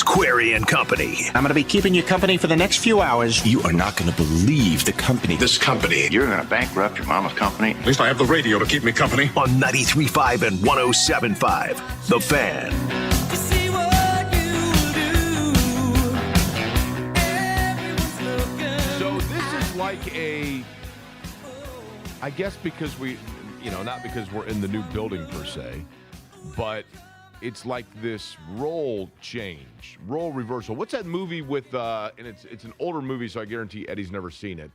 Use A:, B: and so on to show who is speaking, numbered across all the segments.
A: Query and Company.
B: I'm going to be keeping you company for the next few hours.
C: You are not going to believe the company.
D: This company.
E: You're going to bankrupt your mama's company?
D: At least I have the radio to keep me company.
A: On 93.5 and 107.5. The Fan.
F: So this is like I guess because not because we're in the new building per se, but it's like this role change, role reversal. What's that movie with, and it's an older movie, so I guarantee Eddie's never seen it.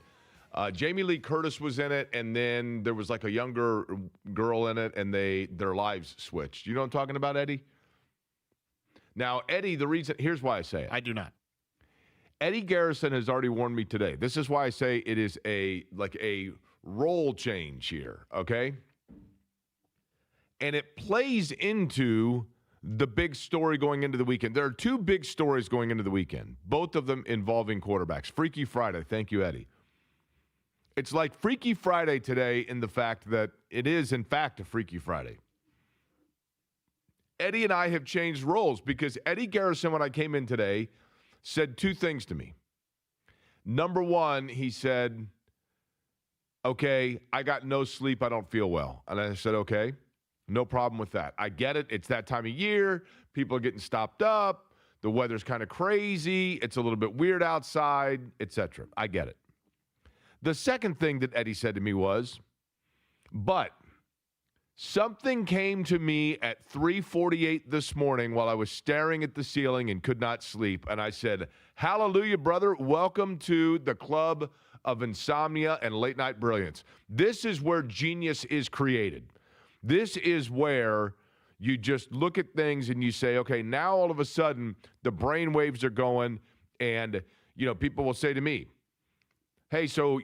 F: Jamie Lee Curtis was in it, and then there was like a younger girl in it, and their lives switched. You know what I'm talking about, Eddie? Now, Eddie, here's why I say it.
G: I do not.
F: Eddie Garrison has already warned me today. This is why I say it is a role change here, okay? And it plays into the big story going into the weekend. There are two big stories going into the weekend, both of them involving quarterbacks. Freaky Friday. Thank you, Eddie. It's like Freaky Friday today in the fact that it is, in fact, a Freaky Friday. Eddie and I have changed roles because Eddie Garrison, when I came in today, said two things to me. Number one, he said, okay, I got no sleep. I don't feel well. And I said, okay, no problem with that. I get it. It's that time of year. People are getting stopped up. The weather's kind of crazy. It's a little bit weird outside, etc. I get it. The second thing that Eddie said to me was, but something came to me at 3:48 this morning while I was staring at the ceiling and could not sleep. And I said, hallelujah, brother. Welcome to the club of insomnia and late night brilliance. This is where genius is created. This is where you just look at things and you say, okay, now all of a sudden the brain waves are going, and people will say to me, hey, so,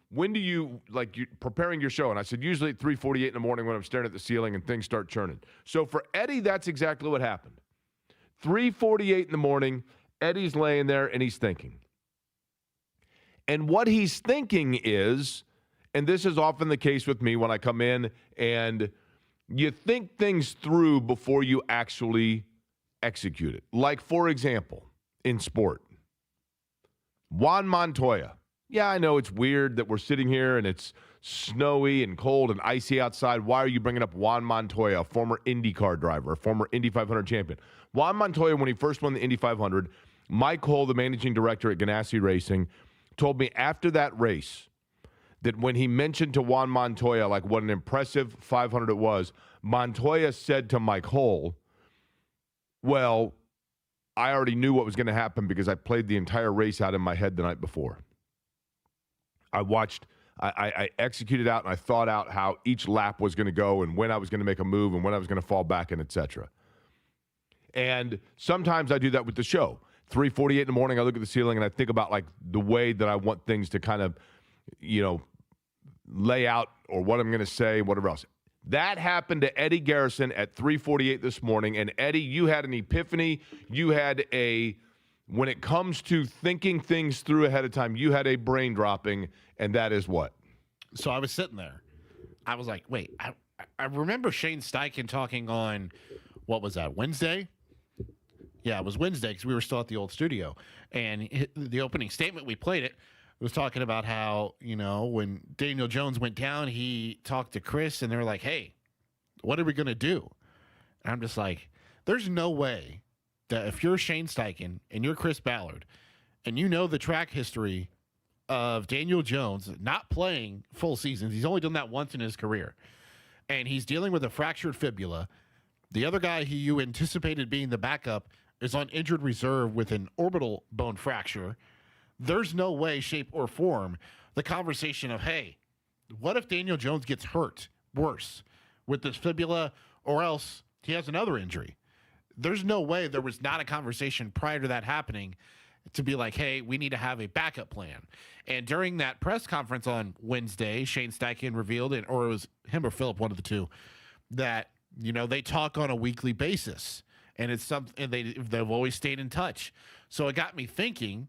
F: when do you, you're preparing your show? And I said, usually at 3:48 in the morning when I'm staring at the ceiling and things start churning. So for Eddie, that's exactly what happened. 3:48 in the morning, Eddie's laying there and he's thinking. And what he's thinking is, and this is often the case with me when I come in, and you think things through before you actually execute it. Like, for example, in sport, Juan Montoya. Yeah, I know it's weird that we're sitting here and it's snowy and cold and icy outside. Why are you bringing up Juan Montoya, a former IndyCar driver, a former Indy 500 champion? Juan Montoya, when he first won the Indy 500, Mike Hull, the managing director at Ganassi Racing, told me after that race that when he mentioned to Juan Montoya, what an impressive 500 it was, Montoya said to Mike Hull, well, I already knew what was going to happen because I played the entire race out in my head the night before. I executed out and I thought out how each lap was going to go and when I was going to make a move and when I was going to fall back and et cetera. And sometimes I do that with the show. 3:48 in the morning, I look at the ceiling and I think about the way that I want things to kind of, lay out or what I'm going to say, whatever else. That happened to Eddie Garrison at 3:48 this morning. And Eddie, you had an epiphany. You had when it comes to thinking things through ahead of time, you had a brain dropping, and that is what?
G: So I was sitting there. I was like, wait, I remember Shane Steichen talking on, what was that, Wednesday? Yeah, it was Wednesday because we were still at the old studio. And the opening statement, we played it, was talking about how, when Daniel Jones went down, he talked to Chris, and they were like, hey, what are we going to do? And I'm just like, there's no way that if you're Shane Steichen and you're Chris Ballard and you know the track history of Daniel Jones not playing full seasons, he's only done that once in his career, and he's dealing with a fractured fibula. The other guy who you anticipated being the backup is on injured reserve with an orbital bone fracture. There's no way, shape, or form the conversation of, hey, what if Daniel Jones gets hurt worse with this fibula, or else he has another injury? There's no way there was not a conversation prior to that happening to be like, hey, we need to have a backup plan. And during that press conference on Wednesday, Shane Steichen revealed, or it was him or Philip, one of the two, that, they talk on a weekly basis. And it's something, and they've always stayed in touch. So it got me thinking,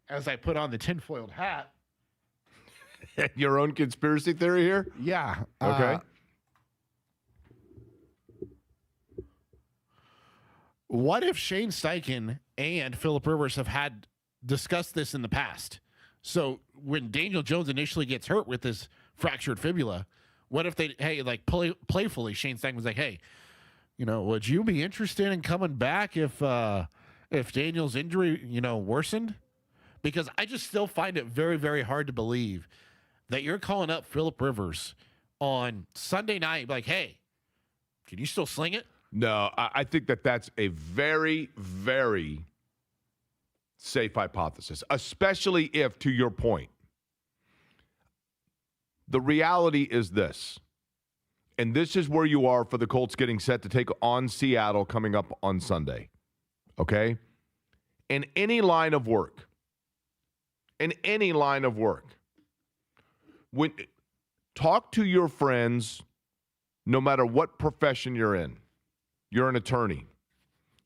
G: as I put on the tinfoiled hat.
F: Your own conspiracy theory here?
G: Yeah.
F: Okay.
G: What if Shane Steichen and Phillip Rivers have had discussed this in the past. So when Daniel Jones initially gets hurt with this fractured fibula, what if playfully Shane Steichen was like, hey, would you be interested in coming back if Daniel's injury, worsened? Because I just still find it very, very hard to believe that you're calling up Phillip Rivers on Sunday night, like, hey, can you still sling it?
F: No, I think that's a very, very safe hypothesis, especially if, to your point, the reality is this, and this is where you are for the Colts getting set to take on Seattle coming up on Sunday, okay? In any line of work, when talk to your friends, no matter what profession you're in. You're an attorney.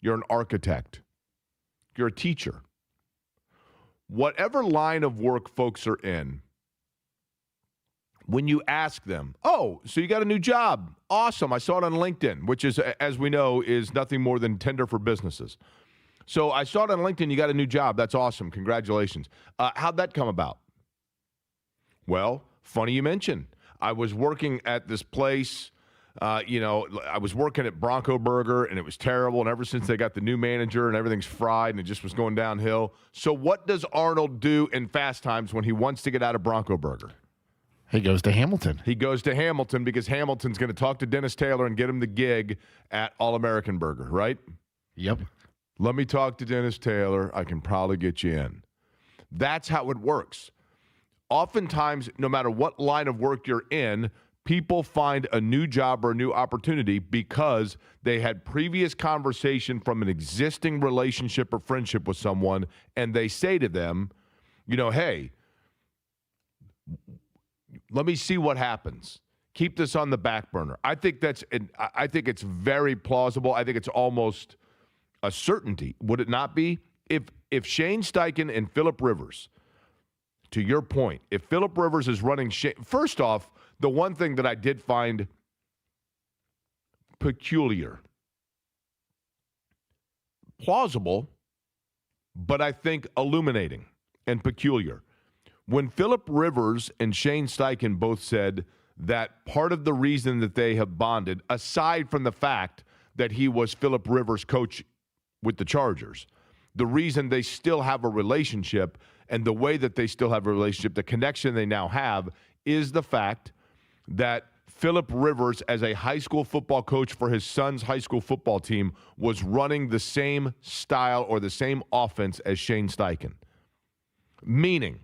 F: You're an architect. You're a teacher. Whatever line of work folks are in, when you ask them, oh, so you got a new job. Awesome. I saw it on LinkedIn, which is, as we know, is nothing more than Tinder for businesses. So I saw it on LinkedIn. You got a new job. That's awesome. Congratulations. How'd that come about? Well, funny you mention. I was working at this place. I was working at Bronco Burger, and it was terrible. And ever since they got the new manager and everything's fried and it just was going downhill. So what does Arnold do in Fast Times when he wants to get out of Bronco Burger?
G: He goes to Hamilton.
F: He goes to Hamilton because Hamilton's going to talk to Dennis Taylor and get him the gig at All-American Burger, right?
G: Yep.
F: Let me talk to Dennis Taylor. I can probably get you in. That's how it works. Oftentimes, no matter what line of work you're in, people find a new job or a new opportunity because they had previous conversation from an existing relationship or friendship with someone, and they say to them, hey, let me see what happens. Keep this on the back burner. I think it's very plausible. I think it's almost a certainty. Would it not be? If Shane Steichen and Phillip Rivers, to your point, if Phillip Rivers is running first off, the one thing that I did find peculiar, plausible, but I think illuminating and peculiar. When Phillip Rivers and Shane Steichen both said that part of the reason that they have bonded, aside from the fact that he was Phillip Rivers' coach with the Chargers, the reason they still have a relationship and the way that they still have a relationship, the connection they now have, is the fact that Phillip Rivers, as a high school football coach for his son's high school football team, was running the same style or the same offense as Shane Steichen. Meaning,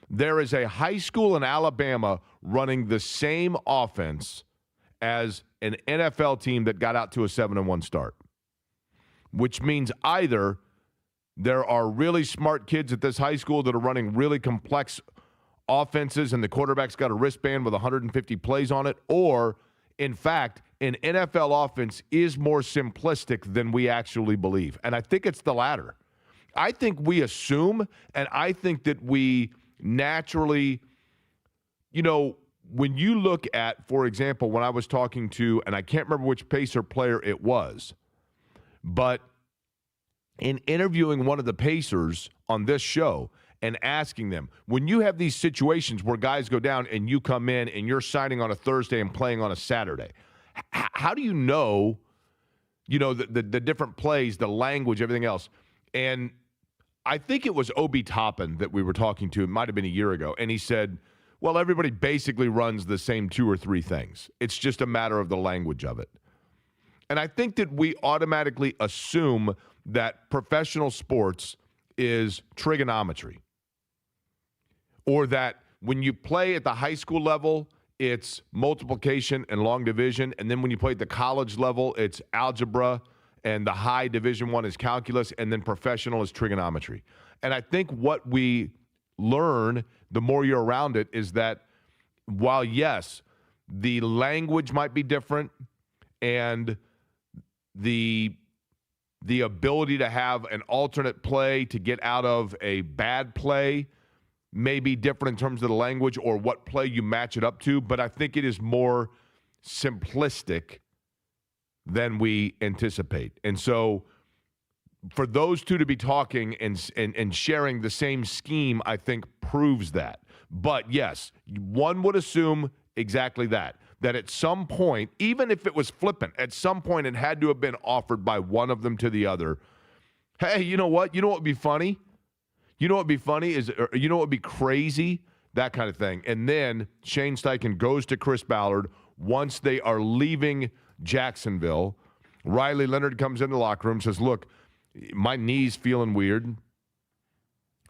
F: there is a high school in Alabama running the same offense as an NFL team that got out to a 7-1 start, which means either there are really smart kids at this high school that are running really complex offenses and the quarterback's got a wristband with 150 plays on it, or, in fact, an NFL offense is more simplistic than we actually believe. And I think it's the latter. I think we assume, and I think that we naturally, when you look at, for example, when I was talking to, and I can't remember which Pacer player it was, but in interviewing one of the Pacers on this show and asking them, when you have these situations where guys go down and you come in and you're signing on a Thursday and playing on a Saturday, how do you know, the different plays, the language, everything else? And I think it was Obi Toppin that we were talking to. It might have been a year ago. And he said, well, everybody basically runs the same 2 or 3 things. It's just a matter of the language of it. And I think that we automatically assume that professional sports is trigonometry, or that when you play at the high school level, it's multiplication and long division, and then when you play at the college level, it's algebra, and the high Division I is calculus, and then professional is trigonometry. And I think what we learn, the more you're around it, is that while, yes, the language might be different and the ability to have an alternate play to get out of a bad play may be different in terms of the language or what play you match it up to, but I think it is more simplistic than we anticipate. And so for those two to be talking and sharing the same scheme, I think proves that. But yes, one would assume exactly that at some point, even if it was flippant, at some point it had to have been offered by one of them to the other. Hey, you know what? You know what would be funny? You know what would be funny is, you know what would be crazy? That kind of thing. And then Shane Steichen goes to Chris Ballard once they are leaving Jacksonville. Riley Leonard comes in the locker room, says, look, my knee's feeling weird.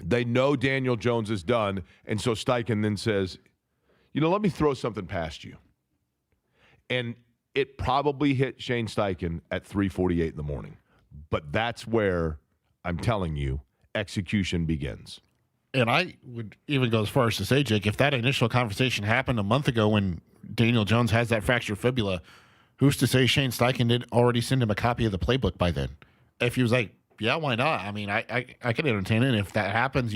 F: They know Daniel Jones is done. And so Steichen then says, let me throw something past you. And it probably hit Shane Steichen at 3:48 in the morning. But that's where, I'm telling you, execution begins.
G: And I would even go as far as to say, Jake, if that initial conversation happened a month ago when Daniel Jones has that fractured fibula, who's to say Shane Steichen didn't already send him a copy of the playbook by then? If he was like, yeah, why not? I mean, I can entertain it. And if that happens,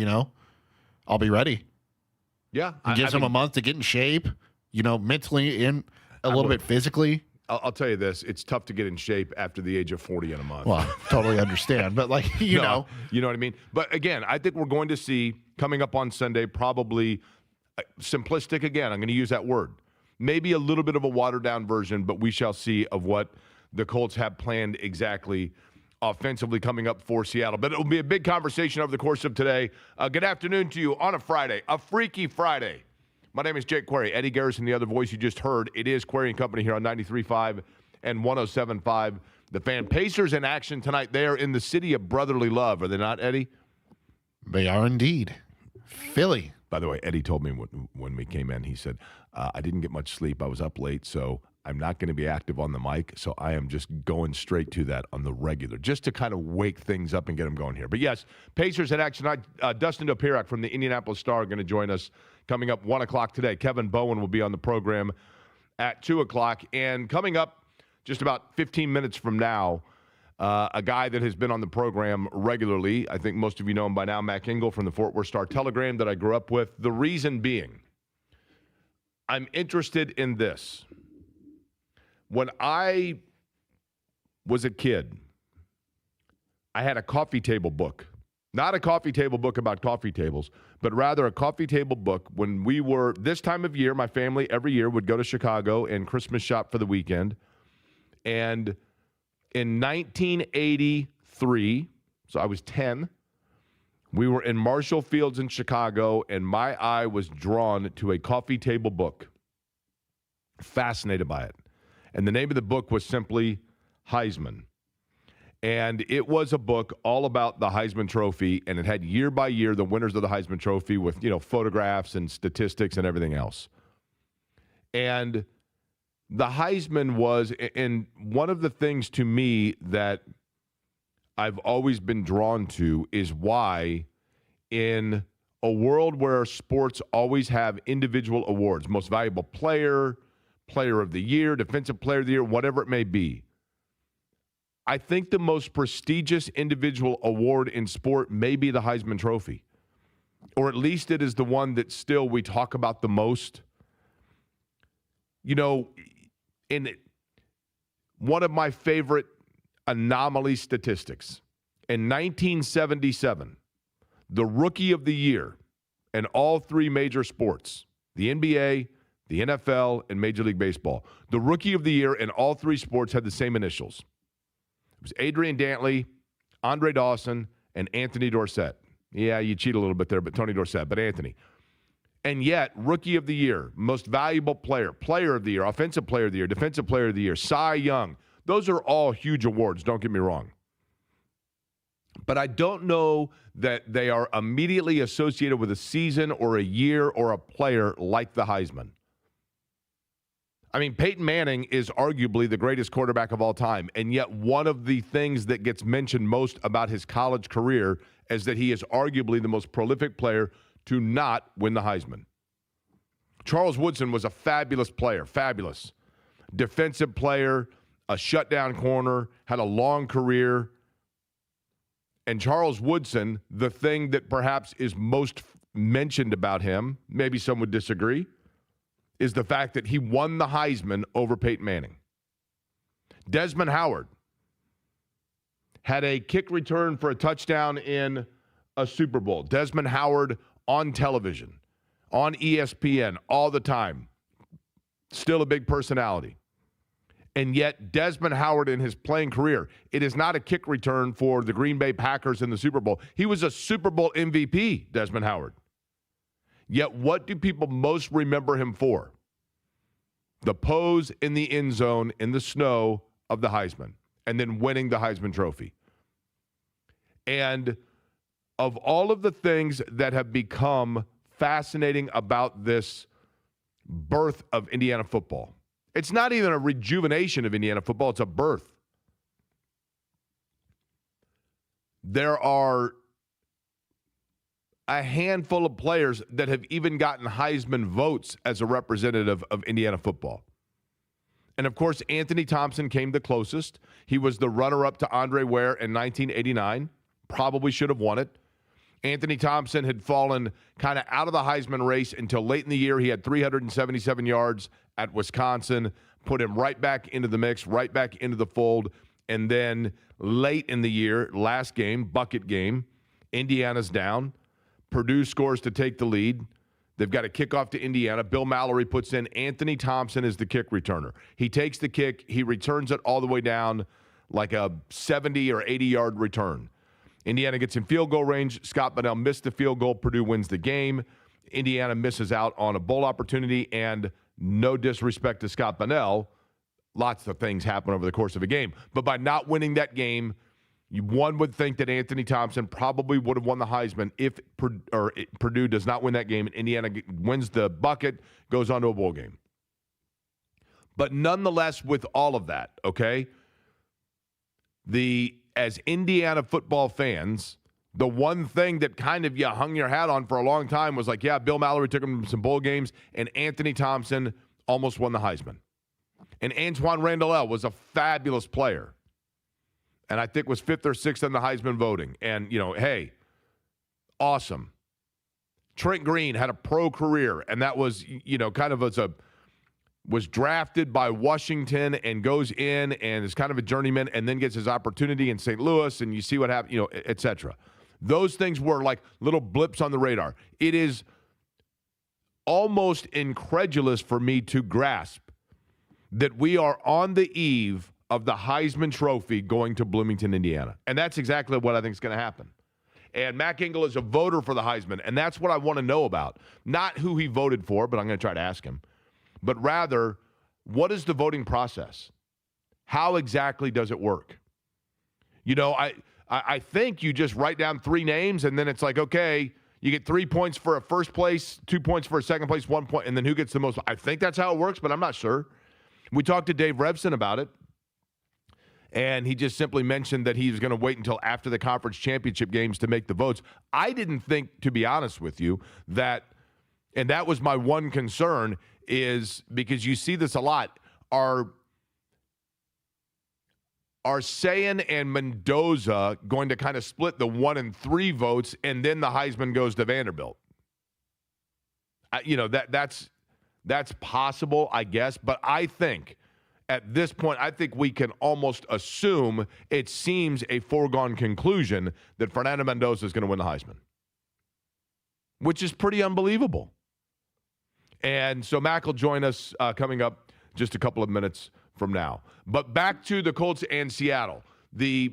G: I'll be ready.
F: Yeah.
G: It gives him a month to get in shape, mentally and a little bit physically.
F: I'll tell you this. It's tough to get in shape after the age of 40 in a month.
G: Well, totally understand. But, you know.
F: You know what I mean? But, again, I think we're going to see, coming up on Sunday, probably simplistic again. I'm going to use that word. Maybe a little bit of a watered-down version, but we shall see of what the Colts have planned exactly offensively coming up for Seattle. But it will be a big conversation over the course of today. Good afternoon to you on a Friday, a Freaky Friday. My name is Jake Query. Eddie Garrison, the other voice you just heard. It is Query and Company here on 93.5 and 107.5. The Fan. Pacers in action tonight. They are in the city of brotherly love, are they not, Eddie?
G: They are indeed. Philly.
F: By the way, Eddie told me when we came in, he said, I didn't get much sleep. I was up late, so I'm not going to be active on the mic, so I am just going straight to that on the regular, just to kind of wake things up and get them going here. But yes, Pacers in action tonight. Dustin Dopirak from the Indianapolis Star are going to join us coming up 1 o'clock today. Kevin Bowen will be on the program at 2 o'clock. And coming up just about 15 minutes from now, a guy that has been on the program regularly, I think most of you know him by now, Mac Engel from the Fort Worth Star-Telegram that I grew up with. The reason being, I'm interested in this. When I was a kid, I had a coffee table book. Not a coffee table book about coffee tables, but rather a coffee table book. When we were, this time of year, my family every year would go to Chicago and Christmas shop for the weekend. And in 1983, so I was 10, we were in Marshall Fields in Chicago, and my eye was drawn to a coffee table book. Fascinated by it. And the name of the book was simply Heisman. And it was a book all about the Heisman Trophy, and it had year by year the winners of the Heisman Trophy with, photographs and statistics and everything else. And the Heisman was, and one of the things to me that I've always been drawn to is why in a world where sports always have individual awards, most valuable player, player of the year, defensive player of the year, whatever it may be, I think the most prestigious individual award in sport may be the Heisman Trophy. Or at least it is the one that still we talk about the most. In one of my favorite anomaly statistics, in 1977, the Rookie of the Year in all three major sports, the NBA, the NFL, and Major League Baseball, the Rookie of the Year in all three sports had the same initials. It was Adrian Dantley, Andre Dawson, and Anthony Dorsett. Yeah, you cheat a little bit there, but Tony Dorsett, but Anthony. And yet, Rookie of the Year, Most Valuable Player, Player of the Year, Offensive Player of the Year, Defensive Player of the Year, Cy Young, those are all huge awards, don't get me wrong. But I don't know that they are immediately associated with a season or a year or a player like the Heisman. I mean, Peyton Manning is arguably the greatest quarterback of all time, and yet one of the things that gets mentioned most about his college career is that he is arguably the most prolific player to not win the Heisman. Charles Woodson was a fabulous player, fabulous. Defensive player, a shutdown corner, had a long career. And Charles Woodson, the thing that perhaps is most mentioned about him, maybe some would disagree, is the fact that he won the Heisman over Peyton Manning. Desmond Howard had a kick return for a touchdown in a Super Bowl. Desmond Howard on television, on ESPN all the time. Still a big personality. And yet Desmond Howard in his playing career, it is not a kick return for the Green Bay Packers in the Super Bowl. He was a Super Bowl MVP, Desmond Howard. Yet what do people most remember him for? The pose in the end zone in the snow of the Heisman, and then winning the Heisman Trophy. And of all of the things that have become fascinating about this birth of Indiana football, it's not even a rejuvenation of Indiana football, it's a birth. There are a handful of players that have even gotten Heisman votes as a representative of Indiana football. And, of course, Anthony Thompson came the closest. He was the runner-up to Andre Ware in 1989. Probably should have won it. Anthony Thompson had fallen kind of out of the Heisman race until late in the year. He had 377 yards at Wisconsin, put him right back into the mix, right back into the fold. And then late in the year, last game, bucket game, Indiana's down. Purdue scores to take the lead. They've got a kickoff to Indiana. Bill Mallory puts in. Anthony Thompson is the kick returner. He takes the kick. He returns it all the way down like a 70 or 80-yard return. Indiana gets in field goal range. Scott Bunnell missed the field goal. Purdue wins the game. Indiana misses out on a bowl opportunity, and no disrespect to Scott Bunnell, lots of things happen over the course of a game. But by not winning that game, one would think that Anthony Thompson probably would have won the Heisman if Purdue does not win that game and Indiana wins the bucket, goes on to a bowl game. But nonetheless, with all of that, okay, as Indiana football fans, the one thing that kind of you hung your hat on for a long time was like, yeah, Bill Mallory took him to some bowl games, and Anthony Thompson almost won the Heisman. And Antoine Randall was a fabulous player. And I think was 5th or 6th in the Heisman voting. And, hey, awesome. Trent Green had a pro career, and that was, kind of was drafted by Washington and goes in and is kind of a journeyman and then gets his opportunity in St. Louis, and you see what happened, et cetera. Those things were like little blips on the radar. It is almost incredulous for me to grasp that we are on the eve of the Heisman Trophy going to Bloomington, Indiana. And that's exactly what I think is going to happen. And Mac Engel is a voter for the Heisman, and that's what I want to know about. Not who he voted for, but I'm going to try to ask him. But rather, what is the voting process? How exactly does it work? I think you just write down 3 names, and then it's like, okay, you get 3 points for a first place, 2 points for a second place, 1 point, and then who gets the most? I think that's how it works, but I'm not sure. We talked to Dave Revson about it, and he just simply mentioned that he was going to wait until after the conference championship games to make the votes. I didn't think, to be honest with you, that, and that was my one concern, is because you see this a lot, are Sayan and Mendoza going to kind of split the 1 and 3 votes, and then the Heisman goes to Vanderbilt? That's possible, I guess, but I think at this point, I think we can almost assume it seems a foregone conclusion that Fernando Mendoza is going to win the Heisman, which is pretty unbelievable. And so Mac will join us coming up just a couple of minutes from now. But back to the Colts and Seattle. The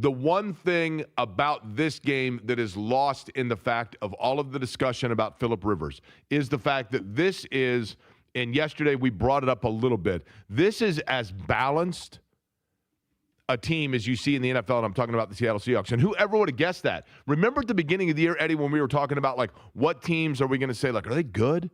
F: one thing about this game that is lost in the fact of all of the discussion about Phillip Rivers is the fact that this is, and yesterday we brought it up a little bit, this is as balanced a team as you see in the NFL, and I'm talking about the Seattle Seahawks. And whoever would have guessed that? Remember at the beginning of the year, Eddie, when we were talking about, like, what teams are we going to say, like, are they good?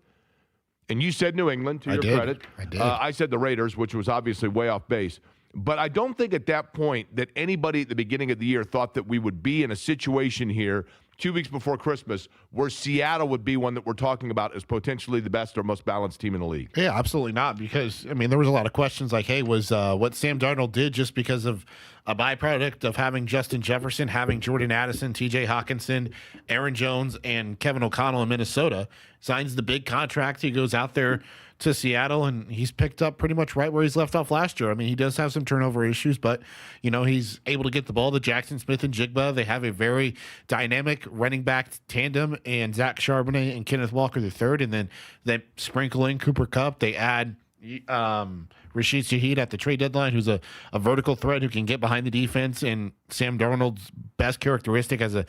F: And you said New England, to your credit.
G: I did.
F: I said the Raiders, which was obviously way off base. But I don't think at that point that anybody at the beginning of the year thought that we would be in a situation here 2 weeks before Christmas where Seattle would be one that we're talking about as potentially the best or most balanced team in the league.
G: Yeah, absolutely not. Because, there was a lot of questions like, hey, was what Sam Darnold did just because of a byproduct of having Justin Jefferson, having Jordan Addison, TJ Hawkinson, Aaron Jones, and Kevin O'Connell in Minnesota, signs the big contract. He goes out there to Seattle, and he's picked up pretty much right where he's left off last year. I mean, he does have some turnover issues, but he's able to get the ball to Jackson Smith and Jigba. They have a very dynamic running back tandem, and Zach Charbonnet and Kenneth Walker the third, and then they sprinkle in Cooper Kupp. They add Rashid Shaheed at the trade deadline, who's a vertical threat who can get behind the defense. And Sam Darnold's best characteristic as a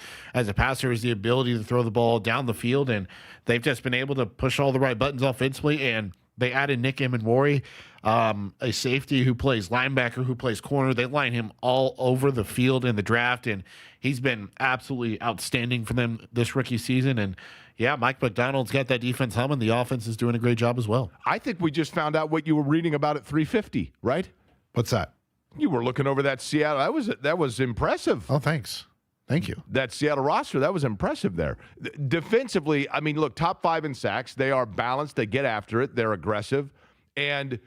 G: passer is the ability to throw the ball down the field. And they've just been able to push all the right buttons offensively. And they added Nick Emenwari, a safety who plays linebacker, who plays corner. They line him all over the field in the draft, and he's been absolutely outstanding for them this rookie season. And yeah, Mike McDonald's got that defense humming. The offense is doing a great job as well.
F: I think we just found out what you were reading about at 350, right?
H: What's that?
F: You were looking over that Seattle. That was impressive.
H: Oh, thanks. Thank you.
F: That Seattle roster, that was impressive there. Defensively, I mean, look, top 5 in sacks. They are balanced. They get after it. They're aggressive. And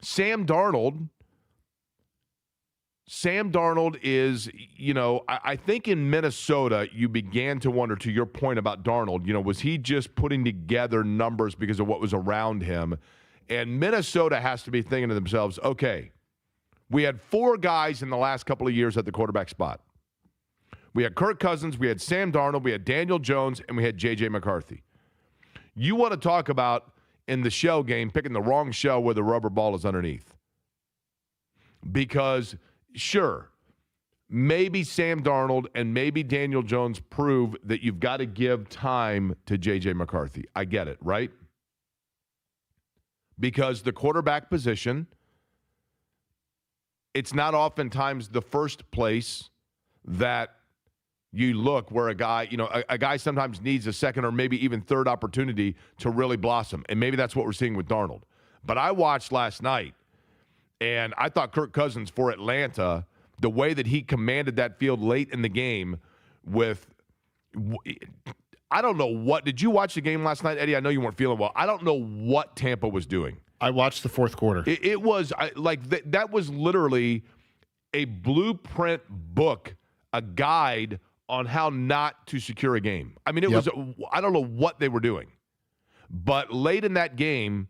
F: Sam Darnold is, I think in Minnesota, you began to wonder, to your point about Darnold, was he just putting together numbers because of what was around him? And Minnesota has to be thinking to themselves, okay, we had 4 guys in the last couple of years at the quarterback spot. We had Kirk Cousins, we had Sam Darnold, we had Daniel Jones, and we had J.J. McCarthy. You want to talk about, in the shell game, picking the wrong shell where the rubber ball is underneath. Because sure, maybe Sam Darnold and maybe Daniel Jones prove that you've got to give time to J.J. McCarthy. I get it, right? Because the quarterback position, it's not oftentimes the first place that you look where a guy, a guy sometimes needs a second or maybe even third opportunity to really blossom. And maybe that's what we're seeing with Darnold. But I watched last night, and I thought Kirk Cousins for Atlanta, the way that he commanded that field late in the game with, I don't know what, did you watch the game last night, Eddie? I know you weren't feeling well. I don't know what Tampa was doing.
G: I watched the fourth quarter.
F: It was that was literally a blueprint book, a guide on how not to secure a game. I mean, it was, I don't know what they were doing. But late in that game,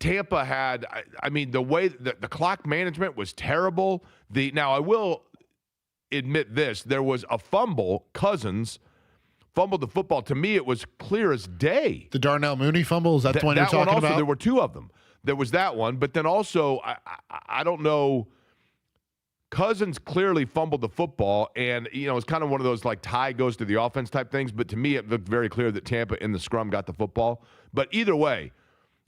F: Tampa had, I mean, the way that the clock management was terrible. Now, I will admit this. There was a fumble. Cousins fumbled the football. To me, it was clear as day.
G: The Darnell Mooney fumble, is that the one you're
F: That
G: talking
F: one also,
G: about?
F: there were 2 of them. There was that one, but then also, I don't know, Cousins clearly fumbled the football, and, it's kind of one of those, like, tie goes to the offense type things, but to me, it looked very clear that Tampa in the scrum got the football. But either way,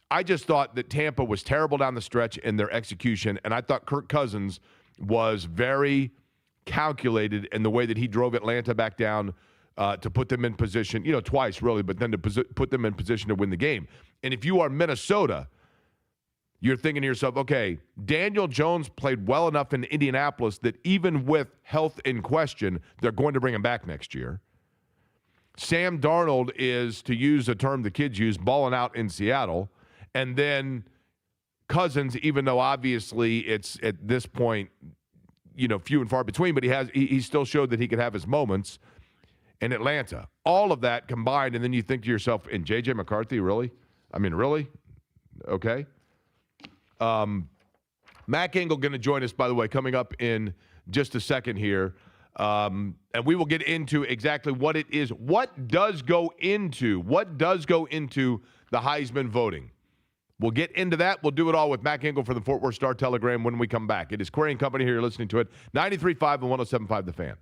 F: I just thought that Tampa was terrible down the stretch in their execution, and I thought Kirk Cousins was very calculated in the way that he drove Atlanta back down to put them in position, twice really, but then to put them in position to win the game. And if you are Minnesota, you're thinking to yourself, okay, Daniel Jones played well enough in Indianapolis that even with health in question, they're going to bring him back next year. Sam Darnold is, to use a term the kids use, balling out in Seattle. And then Cousins, even though obviously it's at this point, few and far between, but he still showed that he could have his moments in Atlanta. All of that combined, and then you think to yourself, and J.J. McCarthy, really? I mean, really? Okay. Mac Engel going to join us, by the way, coming up in just a second here. And we will get into exactly what it is. What does go into the Heisman voting? We'll get into that. We'll do it all with Mac Engel for the Fort Worth Star-Telegram when we come back. It is Query & Company here. You're listening to it. 93.5 and 107.5 The Fan.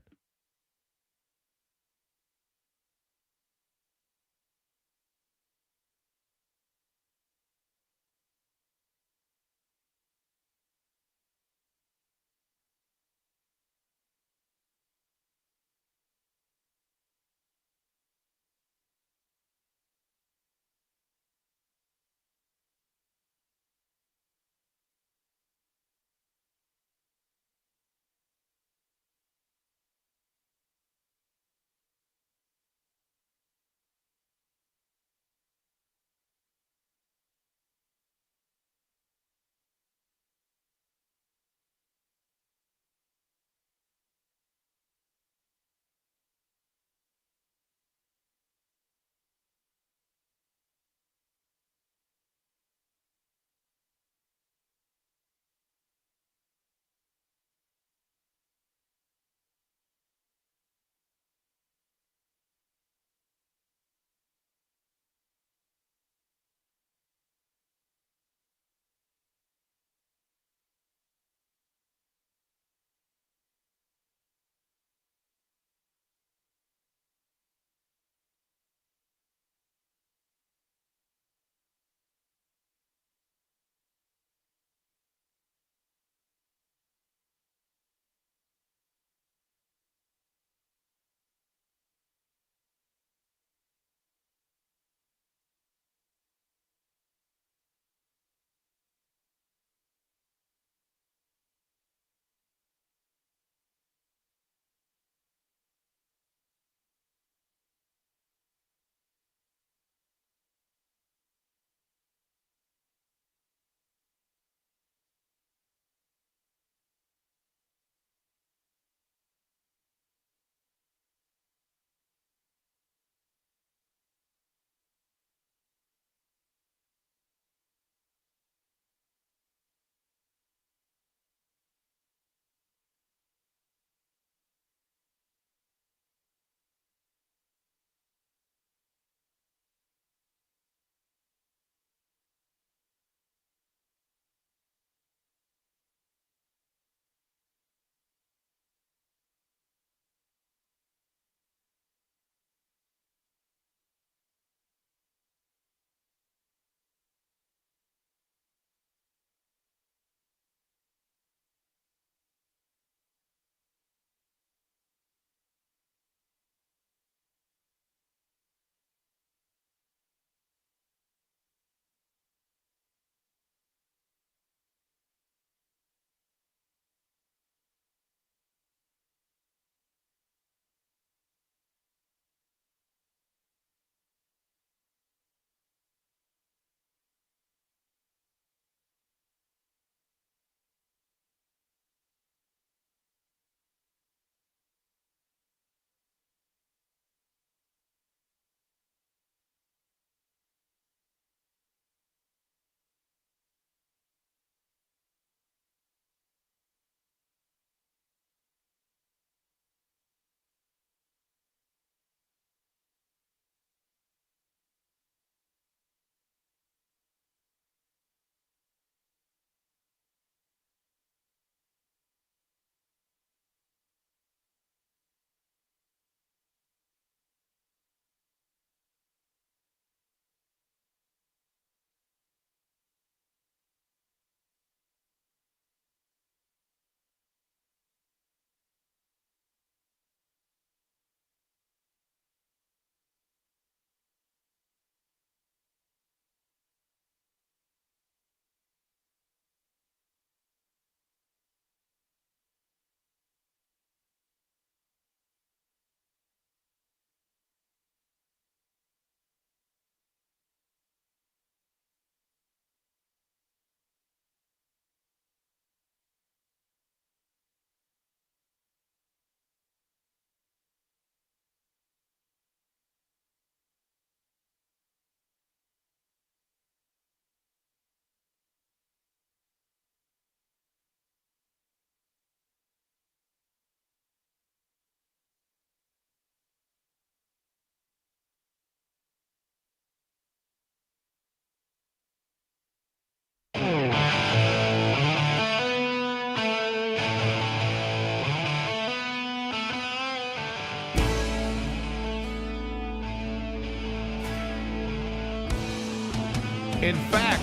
F: In fact,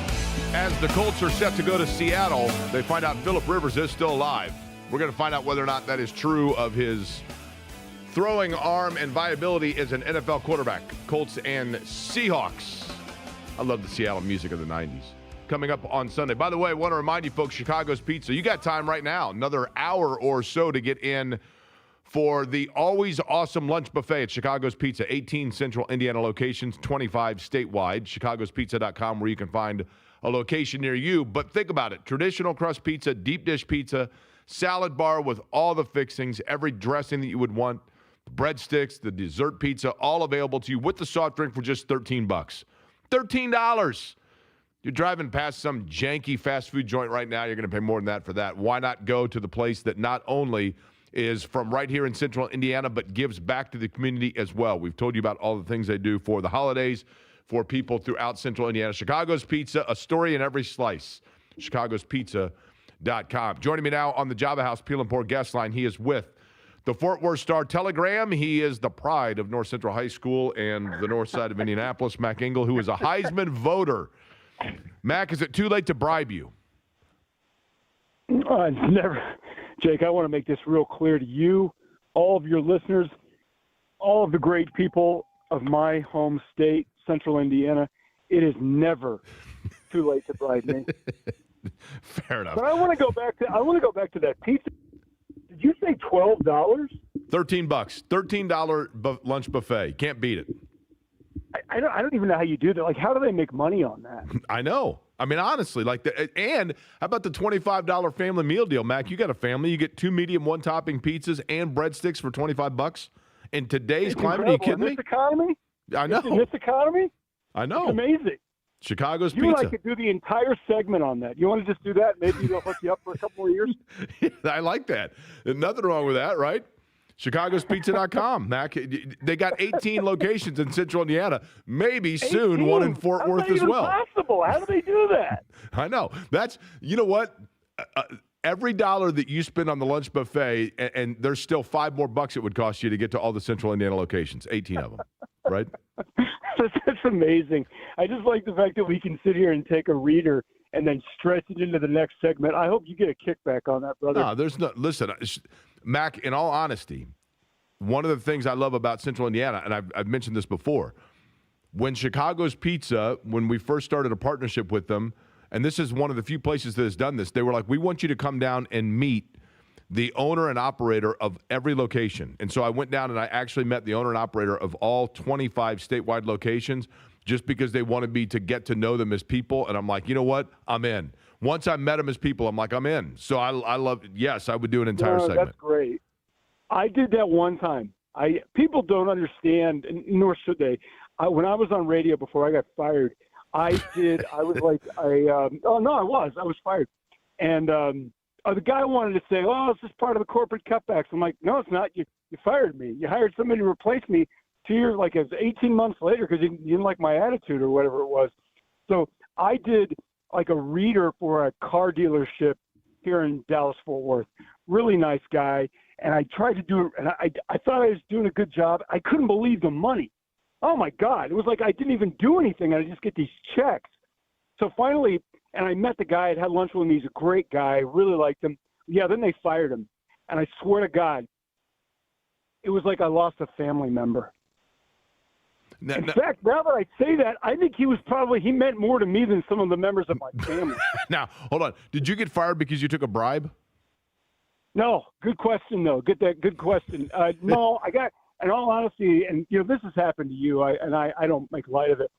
F: as the Colts are set to go to Seattle, they find out Phillip Rivers is still alive. We're going to find out whether or not that is true of his throwing arm and viability as an NFL quarterback. Colts and Seahawks. I love the Seattle music of the 90s. Coming up on Sunday. By the way, I want to remind you folks, Chicago's Pizza, you got time right now, another hour or so to get in for the always awesome lunch buffet at Chicago's Pizza. 18 Central Indiana locations, 25 statewide. Chicago'sPizza.com, where you can find a location near you. But think about it. Traditional crust pizza, deep dish pizza, salad bar with all the fixings, every dressing that you would want, breadsticks, the dessert pizza, all available to you with the soft drink for just $13. $13. You're driving past some janky fast food joint right now, you're going to pay more than that for that. Why not go to the place that not only is from right here in Central Indiana, but gives back to the community as well? We've told you about all the things they do for the holidays, for people throughout Central Indiana. Chicago's Pizza, a story in every slice. Chicago'sPizza.com. Joining me now on the Java House Peel and Pour guest line, he is with the Fort Worth Star-Telegram. He is the pride of North Central High School and the north side of Indianapolis, Mac Engel, who is a Heisman voter. Mac, is it too late to bribe you?
I: Never. Jake, I want to make this real clear to you, all of your listeners, all of the great people of my home state, Central Indiana. It is never too late to bribe me.
F: Fair enough.
I: But I want to go back to that pizza. Did you say $12?
F: $13. $13 lunch buffet. Can't beat it.
I: I don't even know how you do that. Like, how do they make money on that?
F: I know. I mean, honestly, and how about the $25 family meal deal, Mac? You got a family, you get 2 medium, 1 topping pizzas and breadsticks for $25 in today's climate. Are you kidding me?
I: In this economy?
F: I know.
I: In this economy?
F: I know.
I: It's amazing.
F: Chicago's
I: You
F: Pizza.
I: and I could do the entire segment on that. You want to just do that? Maybe they'll hook you up for a couple more years.
F: I like that. There's nothing wrong with that, right? Chicago'sPizza.com, Mac. They got 18 locations in Central Indiana. Maybe soon
I: 18?
F: one in Fort Worth as well.
I: How's that even possible? How do they do that?
F: I know. That's, you know what? Every dollar that you spend on the lunch buffet, and there's still $5 more it would cost you to get to all the Central Indiana locations, 18 of them, right?
I: That's amazing. I just like the fact that we can sit here and take a reader and then stretch it into the next segment. I hope you get a kickback on that, brother.
F: No, there's no. Listen, Mac, in all honesty, one of the things I love about Central Indiana, and I've mentioned this before, when Chicago's Pizza, when we first started a partnership with them, and this is one of the few places that has done this, they were like, we want you to come down and meet the owner and operator of every location. And so I went down and I actually met the owner and operator of all 25 statewide locations just because they wanted me to get to know them as people. And I'm like, you know what? I'm in. Once I met them as people, I'm like, I'm in. So I love it. Yes, I would do an entire segment.
I: That's great. I did that one time. People don't understand, nor should they. When I was on radio before I got fired, I was fired. And the guy wanted to say, oh, it's just part of the corporate cutbacks. I'm like, no, it's not. You fired me. You hired somebody to replace me 2 years, like it was 18 months later because you didn't like my attitude or whatever it was. So I did like a reader for a car dealership here in Dallas-Fort Worth. Really nice guy. And I tried to do it, and I thought I was doing a good job. I couldn't believe the money. Oh, my God. It was like I didn't even do anything, and I just get these checks. So finally, and I met the guy. I had lunch with him. He's a great guy. I really liked him. Yeah, then they fired him. And I swear to God, it was like I lost a family member. In fact, now that I say that, I think he meant more to me than some of the members of my family.
F: Now, hold on. Did you get fired because you took a bribe?
I: No. Good question, though. Good question. No, I got, in all honesty, and, this has happened to you, I don't make light of it.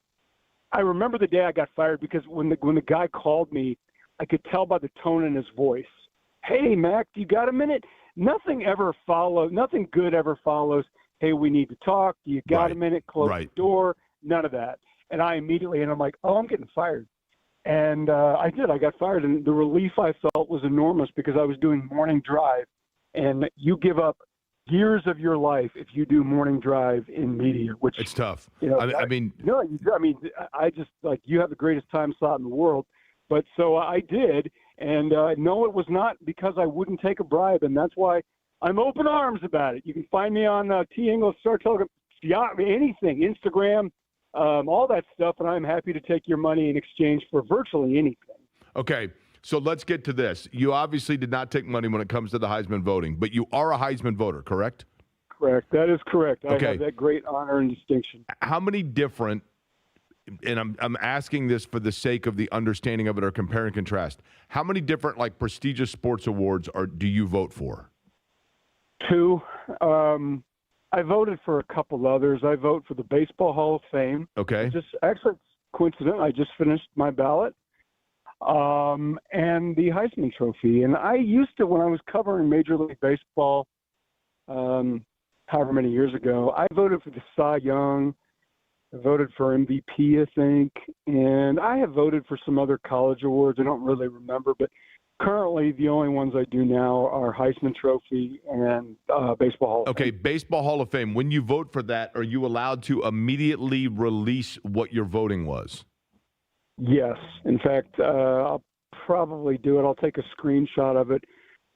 I: I remember the day I got fired because when the guy called me, I could tell by the tone in his voice. Hey, Mac, do you got a minute? Nothing good ever follows. Hey, we need to talk. Do you got a minute? Close the door. None of that. And I immediately, and I'm like, oh, I'm getting fired. And I did. I got fired. And the relief I felt was enormous because I was doing morning drive. And you give up years of your life if you do morning drive in media, which
F: it's tough.
I: I just like you have the greatest time slot in the world. But so I did. And no, it was not because I wouldn't take a bribe. And that's why I'm open arms about it. You can find me on T. English Star Telegram, anything, Instagram, all that stuff, and I'm happy to take your money in exchange for virtually anything.
F: Okay, so let's get to this. You obviously did not take money when it comes to the Heisman voting, but you are a Heisman voter, correct?
I: Correct. That is correct.
F: Okay.
I: I have that great honor and distinction.
F: How many different, and I'm asking this for the sake of the understanding of it or compare and contrast, how many different like prestigious sports awards do you vote for?
I: 2. I voted for a couple others. I vote for the Baseball Hall of Fame.
F: Okay.
I: Actually, it's coincident. I just finished my ballot. And the Heisman Trophy. And I used to, when I was covering Major League Baseball, however many years ago, I voted for the Cy Young. I voted for MVP, I think. And I have voted for some other college awards. I don't really remember, but currently the only ones I do now are Heisman Trophy and Baseball Hall of
F: Okay,
I: Fame.
F: Baseball Hall of Fame. When you vote for that, are you allowed to immediately release what your voting was?
I: Yes. In fact, I'll probably do it. I'll take a screenshot of it,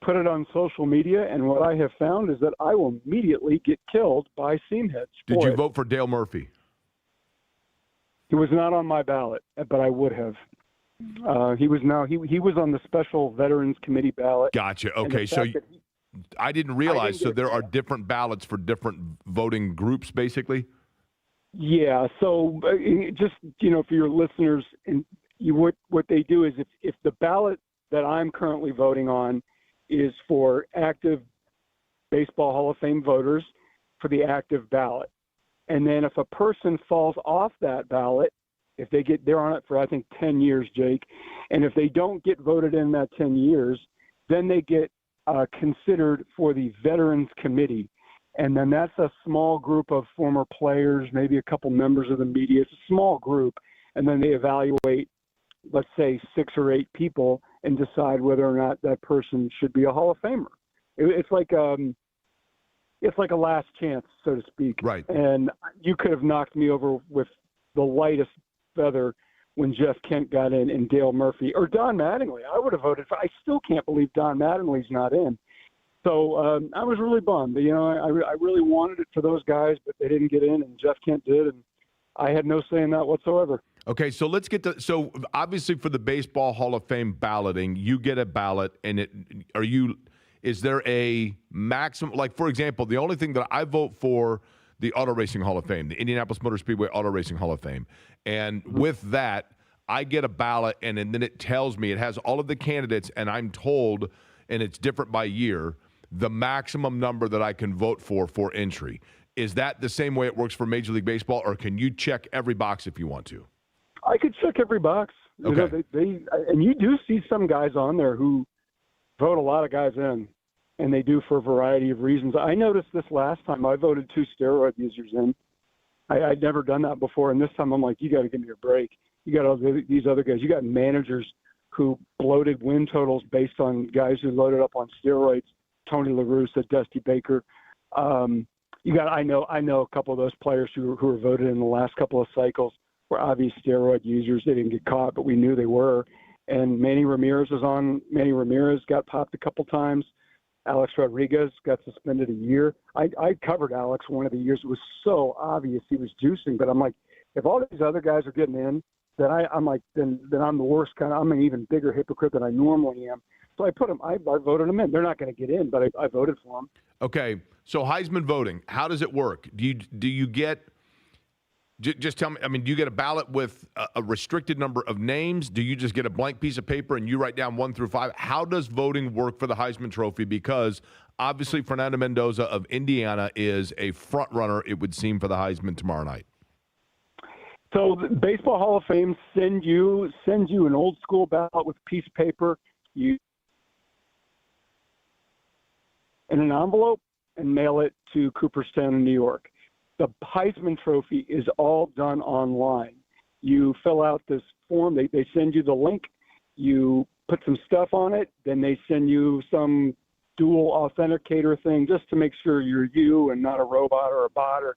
I: put it on social media, and what I have found is that I will immediately get killed by seamheads.
F: Did you vote for Dale Murphy?
I: He was not on my ballot, but I would have. He was on the Special Veterans Committee ballot.
F: Gotcha. Okay, so I didn't realize. So there are different ballots for different voting groups, basically.
I: Yeah. So just for your listeners, and what they do is if the ballot that I'm currently voting on is for active Baseball Hall of Fame voters for the active ballot, and then if a person falls off that ballot, if they're on it for I think 10 years, Jake, and if they don't get voted in that 10 years, then they get considered for the Veterans Committee. And then that's a small group of former players, maybe a couple members of the media. It's a small group. And then they evaluate, let's say, 6 or 8 people and decide whether or not that person should be a Hall of Famer. It's like a last chance, so to speak.
F: Right.
I: And you could have knocked me over with the lightest feather when Jeff Kent got in and Dale Murphy or Don Mattingly. I would have voted for. I still can't believe Don Mattingly's not in. So I was really bummed. I really wanted it for those guys, but they didn't get in, and Jeff Kent did, and I had no say in that whatsoever.
F: Okay, so let's get to. So obviously, for the Baseball Hall of Fame balloting, you get a ballot, and is there a maximum? Like, for example, the only thing that I vote for the Auto Racing Hall of Fame, the Indianapolis Motor Speedway Auto Racing Hall of Fame, and with that, I get a ballot, and then it tells me it has all of the candidates, and I'm told, and it's different by year, the maximum number that I can vote for entry. Is that the same way it works for Major League Baseball, or can you check every box if you want to?
I: I could check every box.
F: Okay.
I: And you do see some guys on there who vote a lot of guys in, and they do for a variety of reasons. I noticed this last time. I voted 2 steroid users in. I'd never done that before, and this time I'm like, you got to give me a break. You got all these other guys. You got managers who bloated win totals based on guys who loaded up on steroids. Tony La Russa, Dusty Baker. I know a couple of those players who were voted in the last couple of cycles were obvious steroid users. They didn't get caught, but we knew they were. And Manny Ramirez was on. Manny Ramirez got popped a couple times. Alex Rodriguez got suspended a year. I covered Alex one of the years. It was so obvious he was juicing. But I'm like, if all these other guys are getting in, then I'm the worst kind. I'm an even bigger hypocrite than I normally am. So I put them. I voted them in. They're not going to get in, but I voted for them.
F: Okay, so Heisman voting, how does it work? Do you get? Just tell me. I mean, do you get a ballot with a restricted number of names? Do you just get a blank piece of paper and you write down 1 through 5? How does voting work for the Heisman Trophy? Because obviously Fernando Mendoza of Indiana is a front runner, it would seem, for the Heisman tomorrow night.
I: So the Baseball Hall of Fame send you an old school ballot with a piece of paper. You in an envelope and mail it to Cooperstown in New York. The Heisman Trophy is all done online. You fill out this form. They send you the link. You put some stuff on it. Then they send you some dual authenticator thing just to make sure you're you and not a robot or a bot or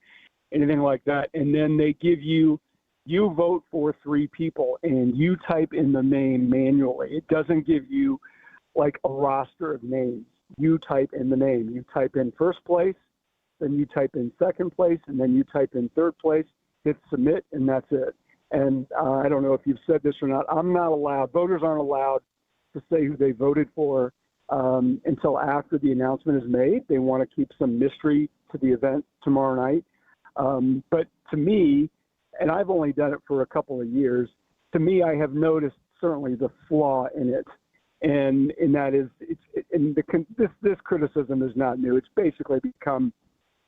I: anything like that. And then they give you vote for 3 people, and you type in the name manually. It doesn't give you like a roster of names. You type in the name. You type in first place, then you type in second place, and then you type in third place, hit submit, and that's it. And I don't know if you've said this or not. Voters aren't allowed to say who they voted for until after the announcement is made. They want to keep some mystery to the event tomorrow night. But to me, and I've only done it for a couple of years, to me, I have noticed certainly the flaw in it. And that is, this criticism is not new. It's basically become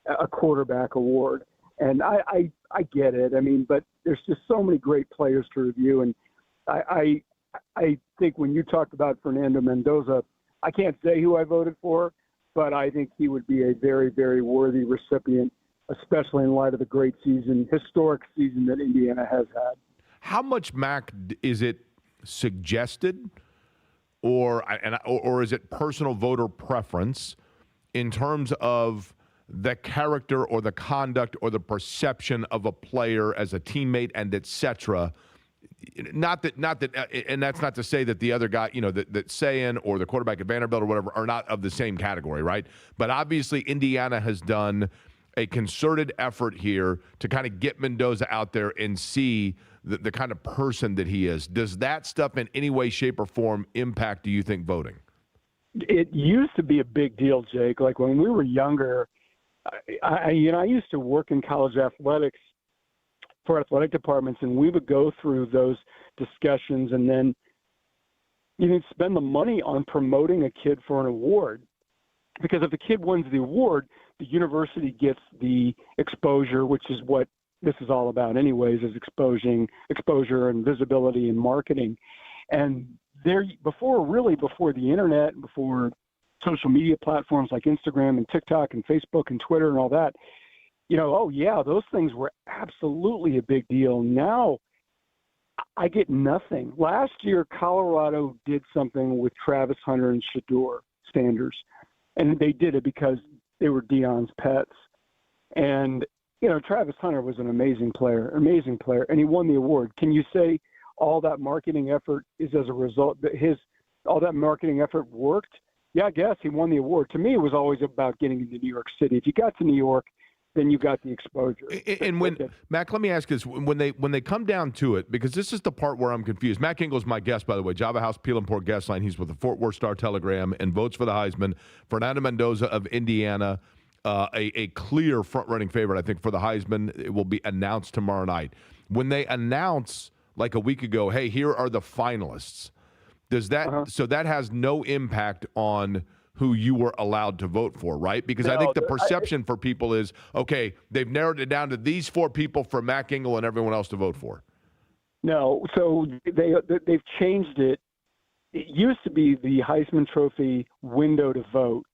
I: a quarterback award. And I get it. I mean, but there's just so many great players to review. And I think when you talked about Fernando Mendoza, I can't say who I voted for, but I think he would be a very, very worthy recipient, especially in light of the great historic season that Indiana has had.
F: How much, Mac, is it suggested or is it personal voter preference in terms of the character or the conduct or the perception of a player as a teammate and et cetera? Not that, and that's not to say that the other guy, that Sayin or the quarterback at Vanderbilt or whatever are not of the same category, right? But obviously Indiana has done a concerted effort here to kind of get Mendoza out there and see the kind of person that he is. Does that stuff in any way, shape, or form impact, do you think, voting?
I: It used to be a big deal, Jake. Like when we were younger, I used to work in college athletics for athletic departments, and we would go through those discussions, and then you spend the money on promoting a kid for an award. Because if the kid wins the award, the university gets the exposure, which is what this is all about anyways, is exposure and visibility and marketing. And before the internet, before social media platforms like Instagram and TikTok and Facebook and Twitter and all that, those things were absolutely a big deal. Now I get nothing. Last year, Colorado did something with Travis Hunter and Shedeur Sanders, and they did it because they were Deion's pets. And Travis Hunter was an amazing player, and he won the award. Can you say all that marketing effort is as a result that all that marketing effort worked? Yeah, I guess he won the award. To me, it was always about getting into New York City. If you got to New York, then you got the exposure.
F: And Mac, let me ask this: when they come down to it, because this is the part where I'm confused. Mac Engel is my guest, by the way, Java House Peel and Port guest line. He's with the Fort Worth Star Telegram and votes for the Heisman. Fernando Mendoza of Indiana, a clear front-running favorite, I think, for the Heisman. It will be announced tomorrow night. When they announce, like a week ago, hey, here are the finalists, does that so that has no impact on who you were allowed to vote for, right? Because I think the perception for people is, okay, they've narrowed it down to these 4 people for Mac Engel and everyone else to vote for.
I: No, so they've changed it. It used to be the Heisman Trophy window to vote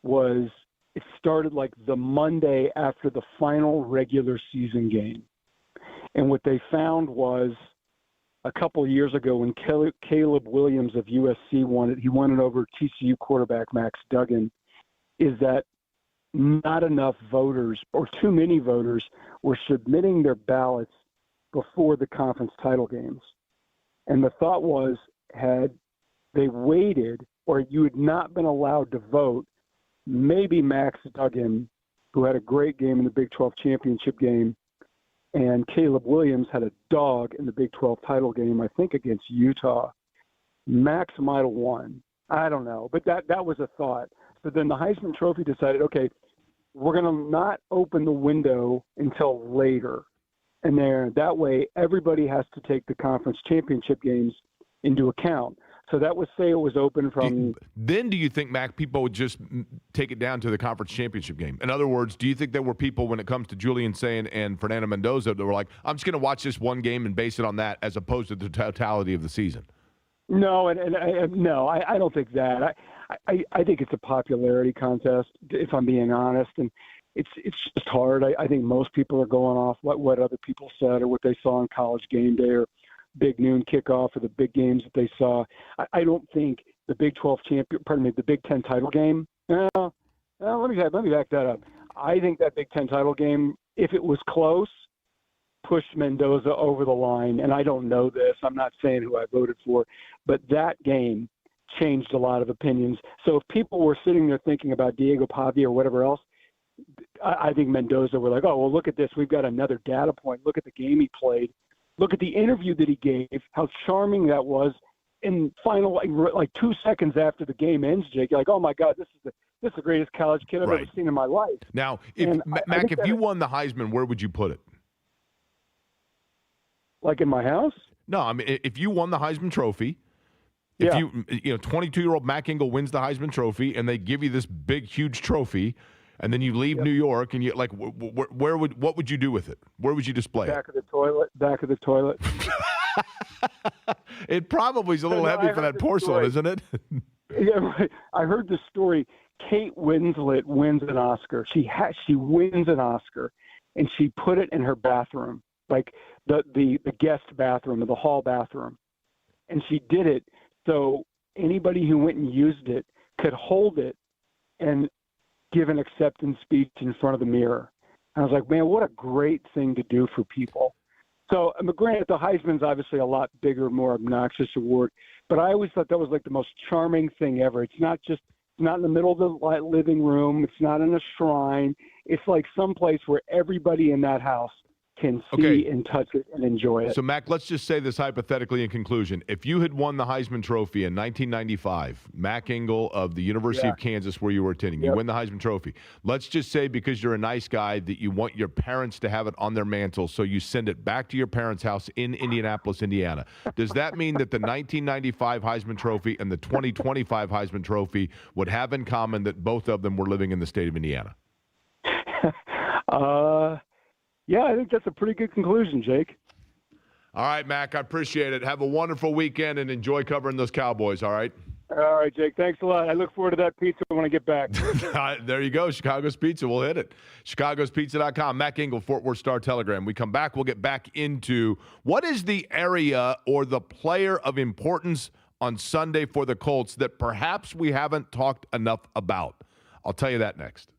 I: it started like the Monday after the final regular season game. And what they found was a couple of years ago when Caleb Williams of USC won it over TCU quarterback Max Duggan, is that not enough voters or too many voters were submitting their ballots before the conference title games. And the thought was, had they waited or you had not been allowed to vote, maybe Max Duggan, who had a great game in the Big 12 championship game, and Caleb Williams had a dog in the Big 12 title game, I think against Utah. Max might have won. I don't know. But that was a thought. So then the Heisman Trophy decided, okay, we're going to not open the window until later. And that way everybody has to take the conference championship games into account. So that would say it was open from.
F: Then do you think, Mac, people would just take it down to the conference championship game? In other words, do you think there were people when it comes to Julian Sayin and Fernando Mendoza that were like, I'm just going to watch this one game and base it on that as opposed to the totality of the season?
I: No, no, I don't think that. I think it's a popularity contest, if I'm being honest, and it's just hard. I think most people are going off what other people said or what they saw on College Game Day or big noon kickoff or the big games that they saw. I don't think the Big 12 the Big 10 title game. Let me back that up. I think that Big 10 title game, if it was close, pushed Mendoza over the line. And I don't know this. I'm not saying who I voted for, but that game changed a lot of opinions. So if people were sitting there thinking about Diego Pavia or whatever else, I think Mendoza were like, oh, well, look at this. We've got another data point. Look at the game he played. Look at the interview that he gave, how charming that was. And final, like 2 seconds after the game ends, Jake, you're like, oh, my God, this is the greatest college kid I've ever seen in my life.
F: Now, Mac, if you won the Heisman, where would you put it?
I: Like in my house?
F: No, I mean, if you won the Heisman Trophy, if 22-year-old Mac Engel wins the Heisman Trophy, and they give you this big, huge trophy, and then you leave New York, and you like, what would you do with it? Where would you display it?
I: Back of the toilet.
F: It probably is a little heavy for that porcelain, isn't it?
I: Yeah, right. I heard the story. Kate Winslet wins an Oscar. She wins an Oscar, and she put it in her bathroom, like the guest bathroom or the hall bathroom, and she did it so anybody who went and used it could hold it and give an acceptance speech in front of the mirror. And I was like, man, what a great thing to do for people. So, granted, the Heisman's obviously a lot bigger, more obnoxious award, but I always thought that was like the most charming thing ever. It's not in the middle of the living room. It's not in a shrine. It's like someplace where everybody in that house can see and touch it and enjoy it.
F: So, Mac, let's just say this hypothetically in conclusion. If you had won the Heisman Trophy in 1995, Mac Engel of the University of Kansas, where you were attending, you win the Heisman Trophy. Let's just say because you're a nice guy that you want your parents to have it on their mantle, so you send it back to your parents' house in Indianapolis, Indiana. Does that mean that the 1995 Heisman Trophy and the 2025 Heisman Trophy would have in common that both of them were living in the state of Indiana?
I: Yeah, I think that's a pretty good conclusion, Jake.
F: All right, Mac, I appreciate it. Have a wonderful weekend and enjoy covering those Cowboys, all right?
I: All right, Jake. Thanks a lot. I look forward to that pizza when I get back.
F: There you go, Chicago's Pizza. We'll hit it. ChicagosPizza.com. Mac Engel, Fort Worth Star-Telegram. We come back, we'll get back into what is the area or the player of importance on Sunday for the Colts that perhaps we haven't talked enough about. I'll tell you that next.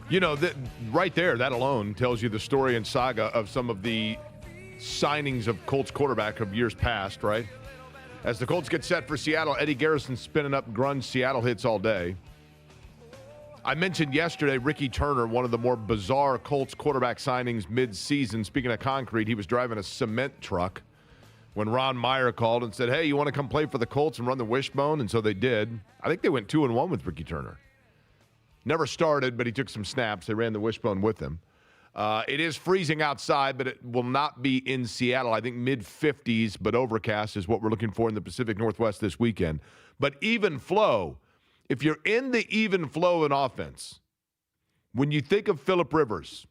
F: You know, right there, that alone tells you the story and saga of some of the signings of Colts quarterback of years past, right? As the Colts get set for Seattle, Eddie Garrison spinning up grunge Seattle hits all day. I mentioned yesterday Ricky Turner, one of the more bizarre Colts quarterback signings mid-season. Speaking of concrete, he was driving a cement truck when Ron Meyer called and said, hey, you want to come play for the Colts and run the wishbone? And so they did. I think they went 2-1 with Ricky Turner. Never started, but he took some snaps. They ran the wishbone with him. It is freezing outside, but it will not be in Seattle. I think mid-50s, but overcast is what we're looking for in the Pacific Northwest this weekend. But even flow, if you're in the even flow in offense, when you think of Phillip Rivers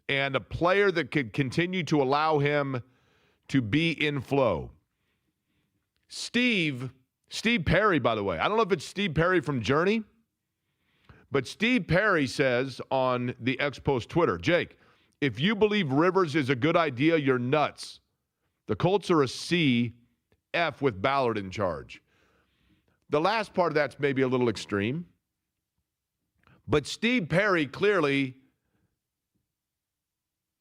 F: and a player that could continue to allow him to be in flow, Steve Perry, by the way. I don't know if it's Steve Perry from Journey, but Steve Perry says on the Expos Twitter, Jake, if you believe Rivers is a good idea, you're nuts. The Colts are a C, F with Ballard in charge. The last part of that's maybe a little extreme. But Steve Perry clearly,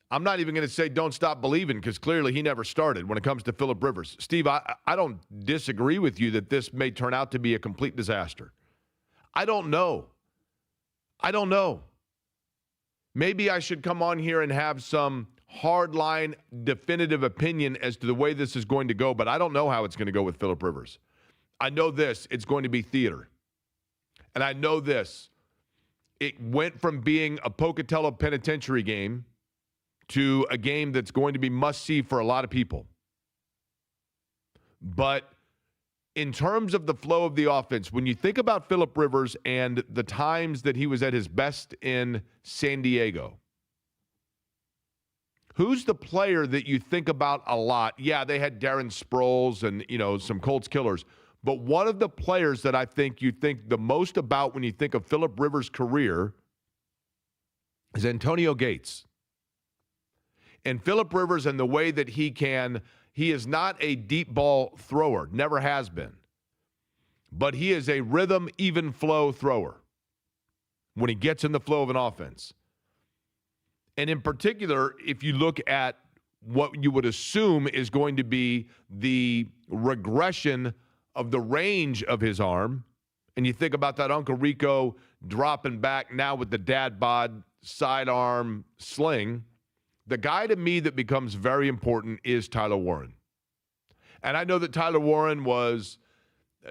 F: I'm not even going to say don't stop believing because clearly he never started when it comes to Phillip Rivers. Steve, I don't disagree with you that this may turn out to be a complete disaster. I don't know. Maybe I should come on here and have some hardline, definitive opinion as to the way this is going to go, but I don't know how it's going to go with Phillip Rivers. I know this, it's going to be theater. And I know this, it went from being a Pocatello Penitentiary game to a game that's going to be must-see for a lot of people. But in terms of the flow of the offense, when you think about Phillip Rivers and the times that he was at his best in San Diego, who's the player that you think about a lot? Yeah, they had Darren Sproles and, some Colts killers. But one of the players that I think you think the most about when you think of Phillip Rivers' career is Antonio Gates. And Phillip Rivers and the way that he is not a deep ball thrower, never has been. But he is a rhythm, even flow thrower when he gets in the flow of an offense. And in particular, if you look at what you would assume is going to be the regression of the range of his arm, and you think about that Uncle Rico dropping back now with the dad bod sidearm sling, the guy to me that becomes very important is Tyler Warren. And I know that Tyler Warren was,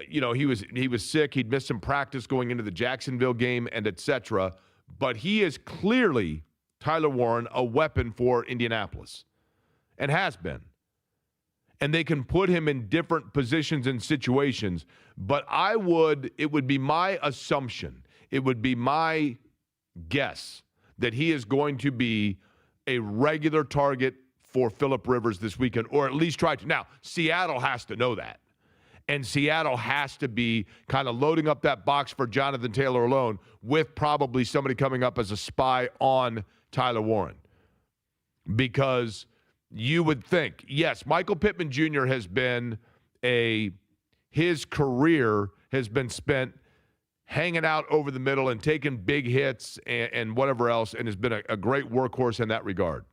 F: he was sick. He'd missed some practice going into the Jacksonville game and et cetera. But he is clearly, Tyler Warren, a weapon for Indianapolis and has been. And they can put him in different positions and situations. But it would be my assumption, it would be my guess that he is going to be a regular target for Phillip Rivers this weekend, or at least try to. Now, Seattle has to know that. And Seattle has to be kind of loading up that box for Jonathan Taylor alone with probably somebody coming up as a spy on Tyler Warren. Because you would think, yes, Michael Pittman Jr. has been his career has been spent hanging out over the middle and taking big hits and whatever else, and has been a great workhorse in that regard.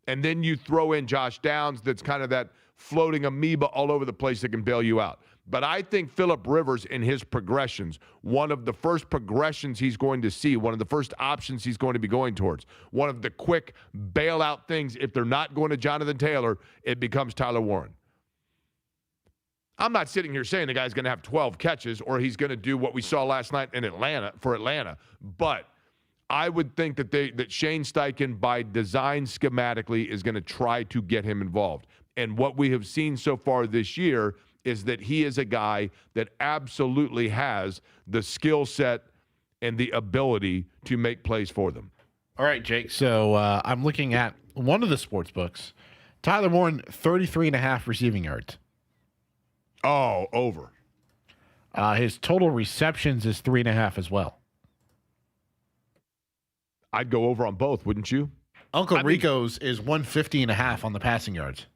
F: And then you throw in Josh Downs that's kind of that floating amoeba all over the place that can bail you out. But I think Phillip Rivers in his progressions, one of the first progressions he's going to see, one of the first options he's going to be going towards, one of the quick bailout things, if they're not going to Jonathan Taylor, it becomes Tyler Warren. I'm not sitting here saying the guy's going to have 12 catches or he's going to do what we saw last night in Atlanta, but I would think that Shane Steichen, by design schematically, is going to try to get him involved. And what we have seen so far this year is that he is a guy that absolutely has the skill set and the ability to make plays for them.
G: All right, Jake. So I'm looking at one of the sports books. Tyler Warren, 33.5 receiving yards.
F: Oh, over.
G: His total receptions is 3.5 as well.
F: I'd go over on both, wouldn't you?
G: Uncle Rico's is 150.5 on the passing yards.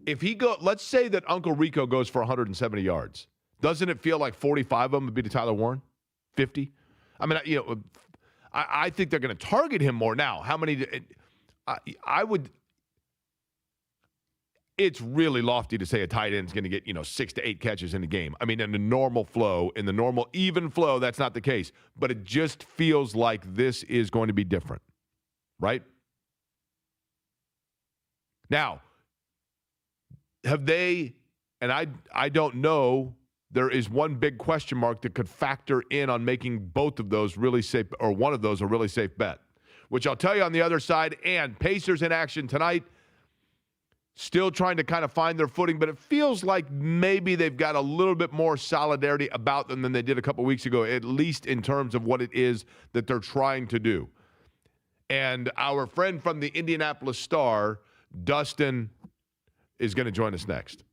F: If let's say that Uncle Rico goes for 170 yards. Doesn't it feel like 45 of them would be to Tyler Warren? 50? I mean, I think they're going to target him more now. How many? I would. It's really lofty to say a tight end is going to get 6 to 8 catches in a game. I mean, in the normal flow, in the normal even flow, that's not the case. But it just feels like this is going to be different, right? Now, have they? And I don't know. There is one big question mark that could factor in on making both of those really safe, or one of those a really safe bet, which I'll tell you on the other side. And Pacers in action tonight, still trying to kind of find their footing, but it feels like maybe they've got a little bit more solidarity about them than they did a couple weeks ago, at least in terms of what it is that they're trying to do. And our friend from the Indianapolis Star, Dustin, is going to join us next.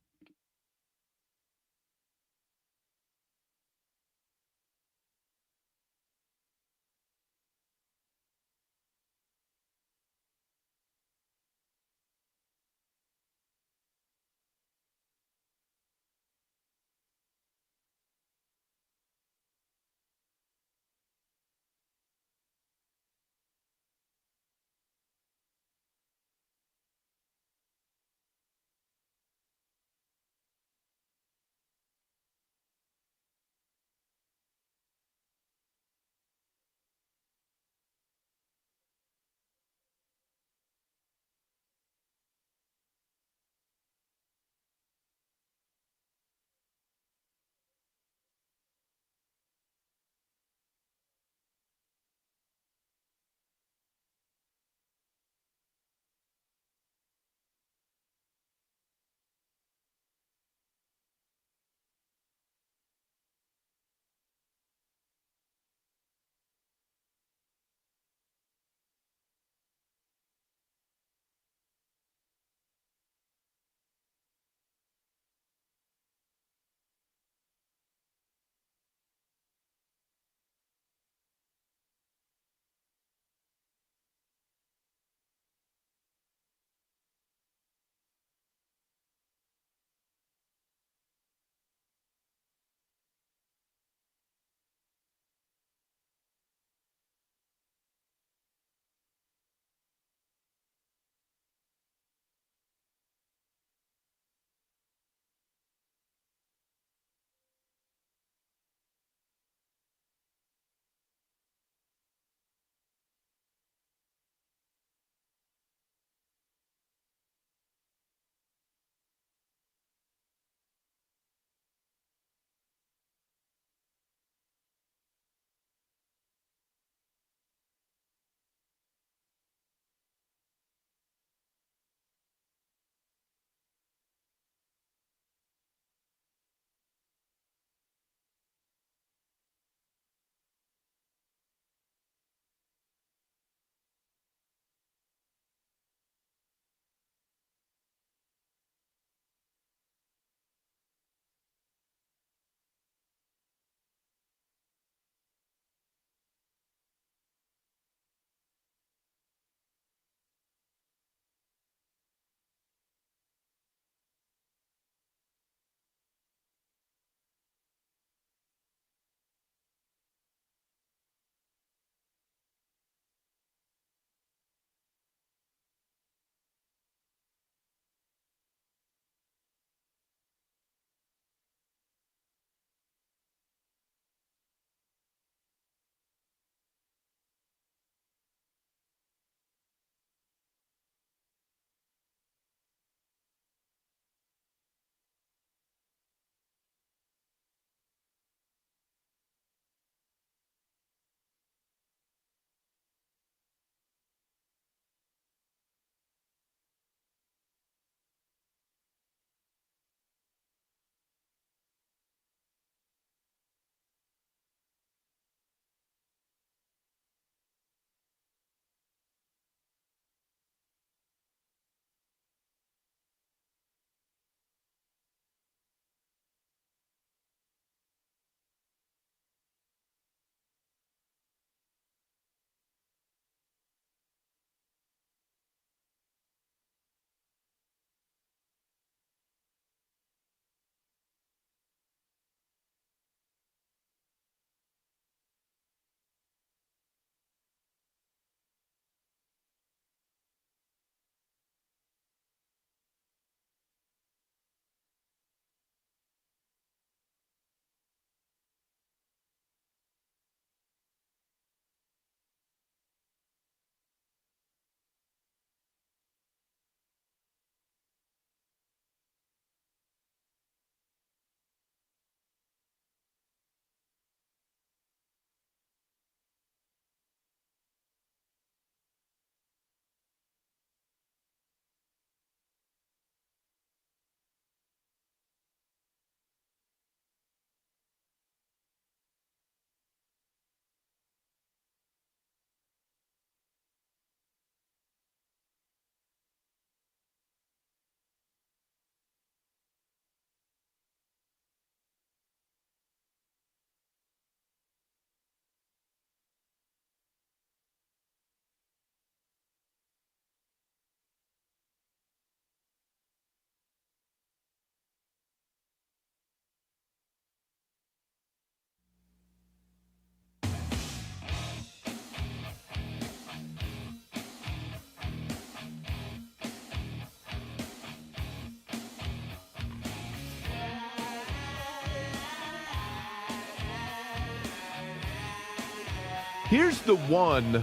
F: Here's the one.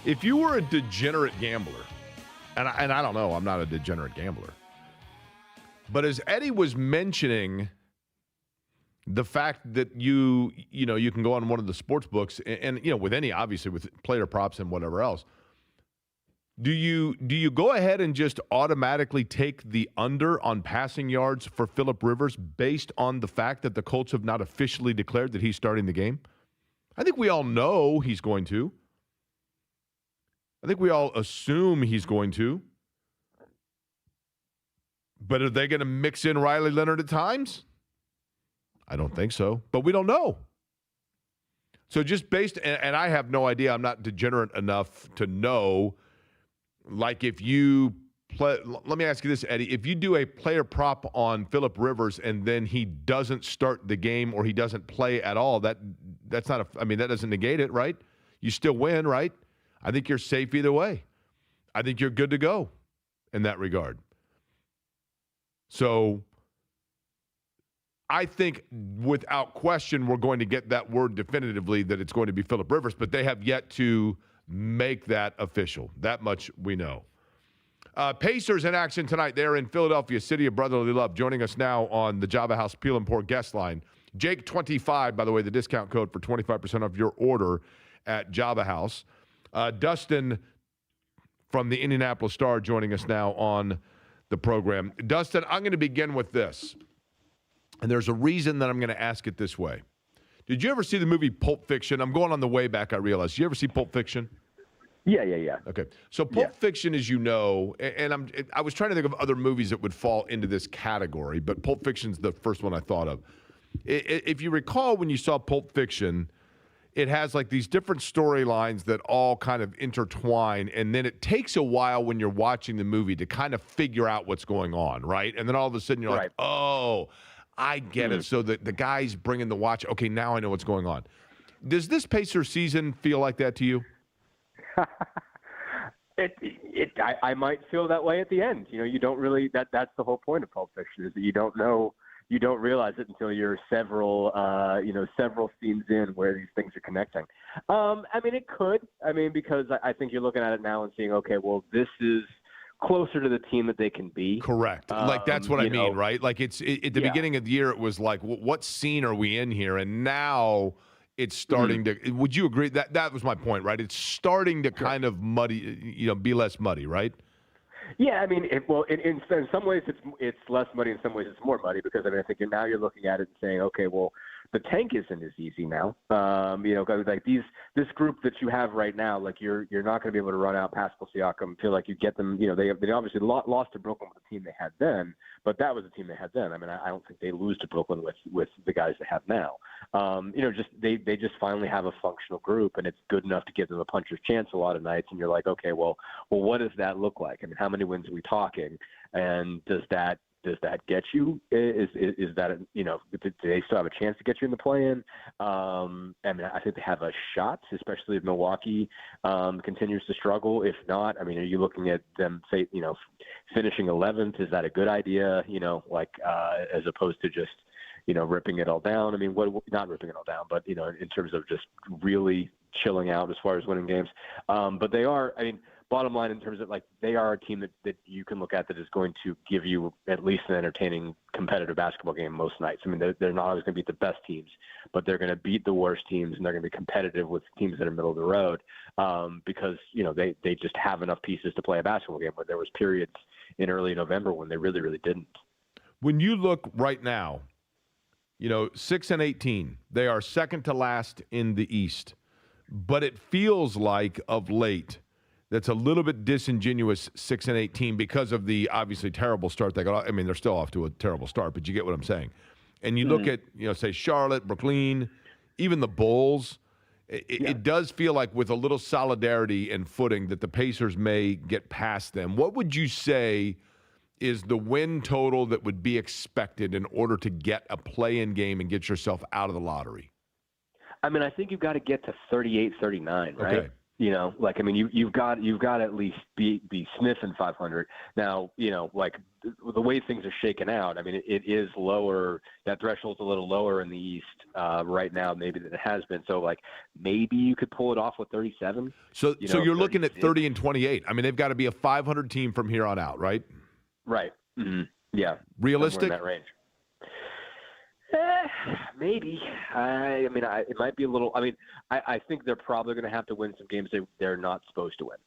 F: If you were a degenerate gambler, and I don't know, I'm not a degenerate gambler, but as Eddie was mentioning the fact that you can go on one of the sports books and with any, obviously with player props and whatever else, do you go ahead and just automatically take the under on passing yards for Phillip Rivers based on the fact that the Colts have not officially declared that he's starting the game? I think we all know he's going to. I think we all assume he's going to. But are they going to mix in Riley Leonard at times? I don't think so, but we don't know. So just based, and I have no idea, I'm not degenerate enough to know, like if you play, let me ask you this, Eddie, if you do a player prop on Phillip Rivers and then he doesn't start the game or he doesn't play at all, that's not that doesn't negate it, right? You still win, right? I think you're safe either way. I think you're good to go in that regard. So I think without question we're going to get that word definitively that it's going to be Phillip Rivers, but they have yet to make that official. That much we know. Pacers in action tonight. They're in Philadelphia, city of brotherly love. Joining us now on the Java House Peel and Pour guest line. Jake25, by the way, the discount code for 25% off your order at Java House. Dustin from the Indianapolis Star joining us now on the program. Dustin, I'm going to begin with this. And there's a reason that I'm going to ask it this way. Did you ever see the movie Pulp Fiction? I'm going on the way back, I realize. Did you ever see Pulp Fiction?
I: Yeah.
F: Okay. So Pulp Fiction, as you know, and I was trying to think of other movies that would fall into this category, but Pulp Fiction's the first one I thought of. If you recall when you saw Pulp Fiction, it has like these different storylines that all kind of intertwine, and then it takes a while when you're watching the movie to kind of figure out what's going on, right? And then all of a sudden you're like, oh, I get it. So the guy's bringing the watch. Okay, now I know what's going on. Does this Pacer season feel like that to you?
I: I might feel that way at the end. You don't really. That's the whole point of Pulp Fiction, is that you don't know. You don't realize it until you're several scenes in where these things are connecting. It could. Because I think you're looking at it now and seeing, okay, well, this is closer to the team that they can be.
F: Correct. Like, that's what I mean, right? Like, at the beginning of the year, it was like, what scene are we in here? And now it's starting to, would you agree? That was my point, right? It's starting to kind of muddy, be less muddy, right?
I: Yeah, in some ways it's less muddy. In some ways it's more muddy because I think now you're looking at it and saying, okay, well, the tank isn't as easy now. Like this group that you have right now, like you're not going to be able to run out Pascal Siakam. Feel like you get them. They obviously lost to Brooklyn with the team they had then, but that was the team they had then. I don't think they lose to Brooklyn with the guys they have now. They just finally have a functional group, and it's good enough to give them a puncher's chance a lot of nights. And you're like, okay, well, what does that look like? How many wins are we talking? And does that get you? Is that, do they still have a chance to get you in the play-in? I think they have a shot, especially if Milwaukee continues to struggle. If not, are you looking at them, say, finishing 11th? Is that a good idea? As opposed to just, ripping it all down. Not ripping it all down, but, in terms of just really chilling out as far as winning games. But they are, bottom line, in terms of they are a team that you can look at that is going to give you at least an entertaining competitive basketball game most nights. They're not always going to beat the best teams, but they're going to beat the worst teams, and they're going to be competitive with teams that are middle of the road because they just have enough pieces to play a basketball game. Where there was periods in early November when they really, really didn't. When
F: you look right now, 6-18, they are second to last in the East, but it feels like of late that's a little bit disingenuous 6-18 because of the obviously terrible start they got. They're still off to a terrible start, but you get what I'm saying. And you look at, say Charlotte, Brooklyn, even the Bulls, it does feel like with a little solidarity and footing that the Pacers may get past them. What would you say is the win total that would be expected in order to get a play-in game and get yourself out of the lottery?
I: I think you've got to get to 38-39, right?
F: Okay.
J: You know, like, I mean, you've got to at least be sniffing 500. Now, you know, like the way things are shaken out, I mean, it is lower. That threshold's a little lower in the East right now, maybe than it has been. So, like, maybe you could pull it off with 37.
F: So you're looking at 30 and 28. I mean, they've got to be a 500 team from here on out, right?
J: Right. Mm-hmm. Yeah.
F: Realistic?
J: In that range. Maybe. I mean, it might be a little. I mean, I think they're probably going to have to win some games they're not supposed to win.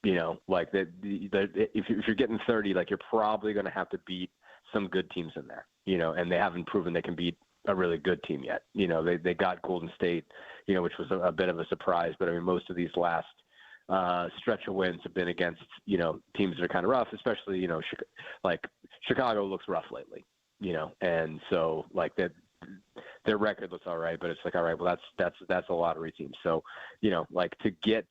J: You know, like if you're getting 30, like you're probably going to have to beat some good teams in there. You know, and they haven't proven they can beat a really good team yet. You know, they got Golden State, you know, which was a bit of a surprise. But I mean, most of these last stretch of wins have been against, you know, teams that are kind of rough, especially, you know, like Chicago looks rough lately. You know, and so like that, their record looks all right, but it's like, all right, well, that's a lottery team. So, you know, like to get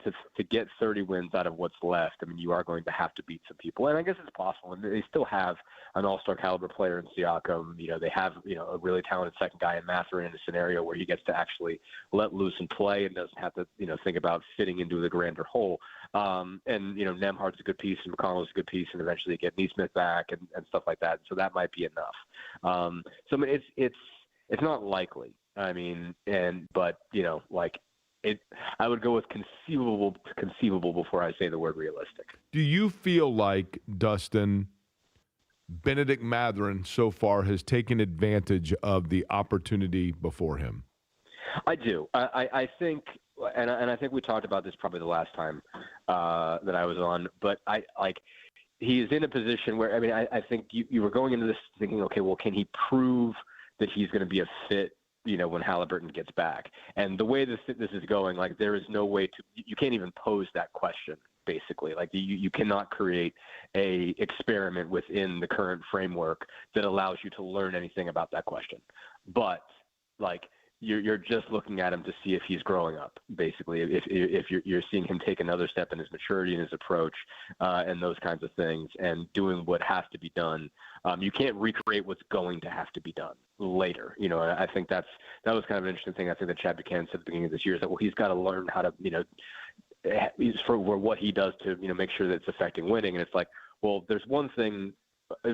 J: 30 wins out of what's left, I mean, you are going to have to beat some people, and I guess it's possible. And they still have an all-star caliber player in Siakam. You know, they have, you know, a really talented second guy in Mathurin in a scenario where he gets to actually let loose and play and doesn't have to, you know, think about fitting into the grander whole. And, you know, Nemhard's a good piece and McConnell's a good piece, and eventually get Neesmith back and stuff like that. So that might be enough. So I mean, it's not likely. I mean, but you know, like I would go with conceivable before I say the word realistic.
F: Do you feel like, Dustin, Benedict Mathurin so far has taken advantage of the opportunity before him?
J: I do. I think, and I think we talked about this probably the last time that I was on, but he is in a position where, I mean, I think you were going into this thinking, okay, well, can he prove that he's going to be a fit, you know, when Halliburton gets back? And the way this is going, like, there is no way you can't even pose that question, basically. Like, you cannot create a experiment within the current framework that allows you to learn anything about that question. But, like, you're just looking at him to see if he's growing up, basically. If you're seeing him take another step in his maturity and his approach and those kinds of things, and doing what has to be done. You can't recreate what's going to have to be done later. You know, I think that was kind of an interesting thing. I think that Chad Buchanan said at the beginning of this year is that, well, he's got to learn how to, you know, for what he does to, you know, make sure that it's affecting winning. And it's like, well, there's one thing,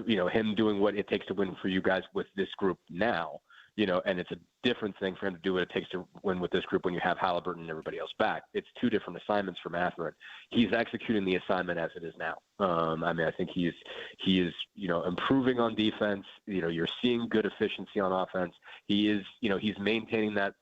J: you know, him doing what it takes to win for you guys with this group now. You know, and it's a different thing for him to do what it takes to win with this group when you have Halliburton and everybody else back. It's two different assignments for Mathurin. He's executing the assignment as it is now. I mean, I think he is, you know, improving on defense. You know, you're seeing good efficiency on offense. He is, you know, he's maintaining that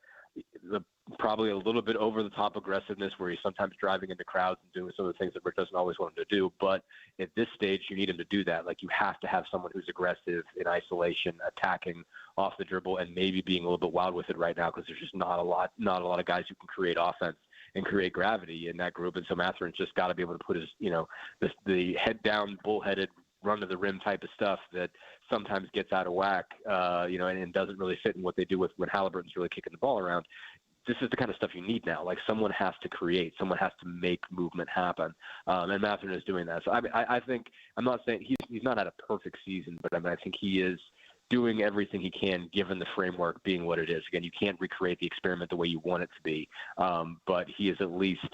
J: probably a little bit over the top aggressiveness where he's sometimes driving into crowds and doing some of the things that Rick doesn't always want him to do. But at this stage, you need him to do that. Like, you have to have someone who's aggressive in isolation, attacking off the dribble, and maybe being a little bit wild with it right now, because there's just not a lot of guys who can create offense and create gravity in that group. And so Mathurin's just got to be able to put his, you know, the head down, bullheaded, run to the rim type of stuff that sometimes gets out of whack, you know, and doesn't really fit in what they do with when Halliburton's really kicking the ball around. This is the kind of stuff you need now. Like, someone has to create, someone has to make movement happen, and Mathurin is doing that. So I mean, I think, I'm not saying he's not had a perfect season, but I mean, I think he is doing everything he can given the framework being what it is. Again, you can't recreate the experiment the way you want it to be, but he is at least,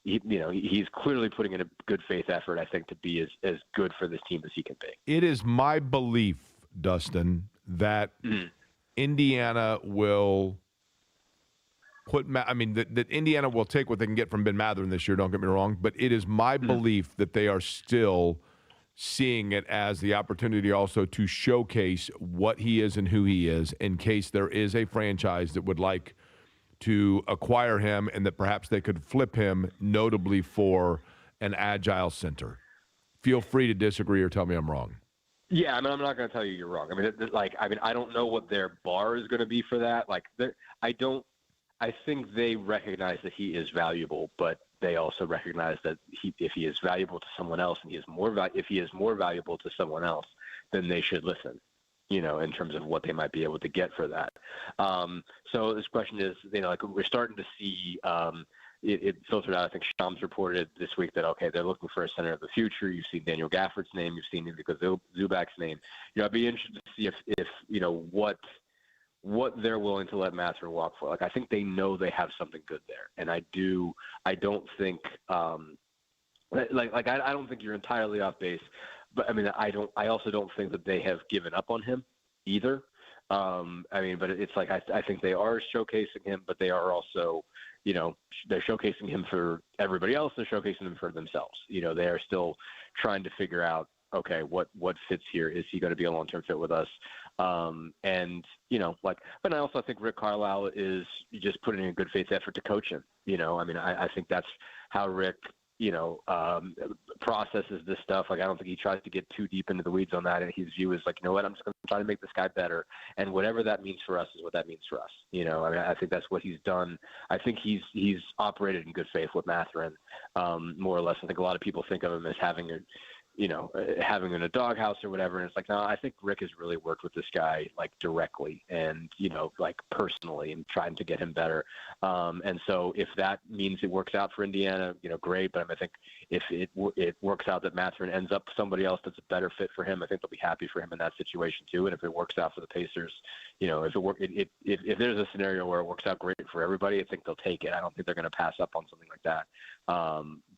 J: you know, he's clearly putting in a good faith effort, I think, to be as good for this team as he can be.
F: It is my belief, Dustin, that Indiana will that Indiana will take what they can get from Ben Mathurin this year, don't get me wrong, but it is my belief that they are still seeing it as the opportunity also to showcase what he is and who he is, in case there is a franchise that would like to acquire him, and that perhaps they could flip him, notably for an agile center. Feel free to disagree or tell me I'm wrong.
J: Yeah, I mean, I'm not going to tell you you're wrong. I don't know what their bar is going to be for that. I think they recognize that he is valuable, but they also recognize that if he is valuable to someone else, and if he is more valuable to someone else, then they should listen, you know, in terms of what they might be able to get for that. So this question is, you know, like, we're starting to see it filtered out. I think Shams reported this week that, okay, they're looking for a center of the future. You've seen Daniel Gafford's name. You've seen Niko Zubac's name. You know, I'd be interested to see if you know, what they're willing to let Mathurin walk for. Like, I think they know they have something good there, and I don't think I don't think you're entirely off base, but I mean, I also don't think that they have given up on him either. But it's like I think they are showcasing him, but they are also, they're showcasing him for everybody else. They're showcasing him for themselves. They are still trying to figure out, okay, what fits here? Is he going to be a long-term fit with us? But I also think Rick Carlisle is just putting in a good faith effort to coach him. I think that's how Rick, processes this stuff. Like, I don't think he tries to get too deep into the weeds on that. And his view is like, you know what, I'm just going to try to make this guy better. And whatever that means for us is what that means for us. I think that's what he's done. I think he's operated in good faith with Mathurin, more or less. I think a lot of people think of him as having in a doghouse or whatever. And it's like, no, I think Rick has really worked with this guy like directly and, personally and trying to get him better. And so if that means it works out for Indiana, great. But I think if it works out that Mathurin ends up somebody else that's a better fit for him, I think they'll be happy for him in that situation too. And if it works out for the Pacers, if there's a scenario where it works out great for everybody, I think they'll take it. I don't think they're going to pass up on something like that.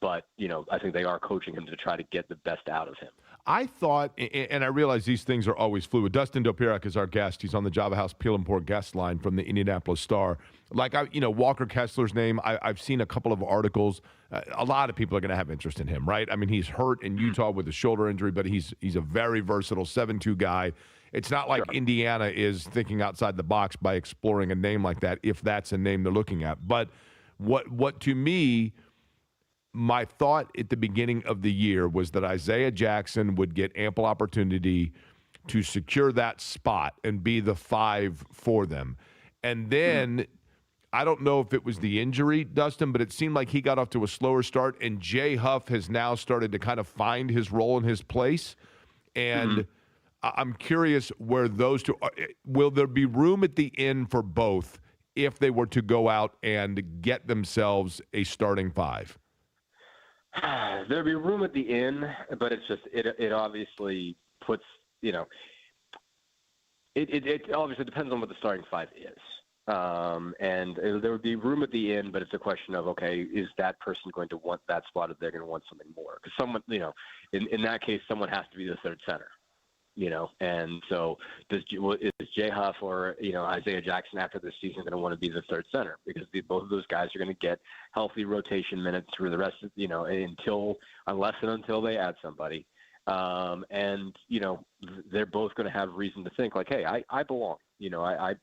J: But I think they are coaching him to try to get the best out of him.
F: I thought, and I realize these things are always fluid. Dustin Dopirak is our guest. He's on the Java House Peel and Pour guest line from the Indianapolis Star. Walker Kessler's name, I've seen a couple of articles. A lot of people are going to have interest in him, right? I mean, he's hurt in Utah with a shoulder injury, but he's a very versatile 7'2" guy. It's not like Indiana is thinking outside the box by exploring a name like that, if that's a name they're looking at. But what to me, my thought at the beginning of the year was that Isaiah Jackson would get ample opportunity to secure that spot and be the 5 for them. And then I don't know if it was the injury, Dustin, but it seemed like he got off to a slower start, and Jay Huff has now started to kind of find his role and his place. And I'm curious where those two are. Will there be room at the end for both if they were to go out and get themselves a starting 5?
J: There'd be room at the end, but it's just it obviously puts it obviously depends on what the starting 5 is, and there would be room at the end, but it's a question of, okay, is that person going to want that spot, or they're going to want something more? Because someone, in that case, someone has to be the third center. And so is Jay Huff or, Isaiah Jackson after this season going to want to be the third center? Because both of those guys are going to get healthy rotation minutes through the rest of, unless and until they add somebody. They're both going to have reason to think like, hey, I belong.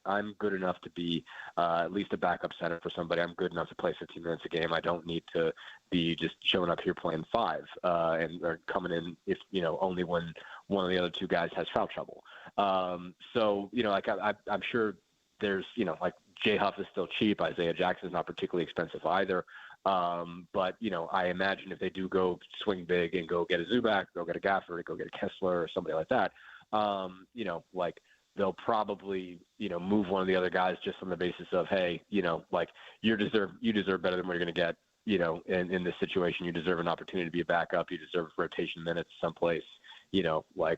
J: I'm good enough to be at least a backup center for somebody. I'm good enough to play 15 minutes a game. I don't need to be just showing up here playing 5 or coming in if, only when one of the other two guys has foul trouble. I'm sure there's, Jay Huff is still cheap. Isaiah Jackson is not particularly expensive either. But I imagine if they do go swing big and go get a Zubac, go get a Gafford, go get a Kessler or somebody like that, they'll probably, move one of the other guys just on the basis of, hey, you deserve better than what you're going to get, in this situation. You deserve an opportunity to be a backup. You deserve rotation minutes someplace.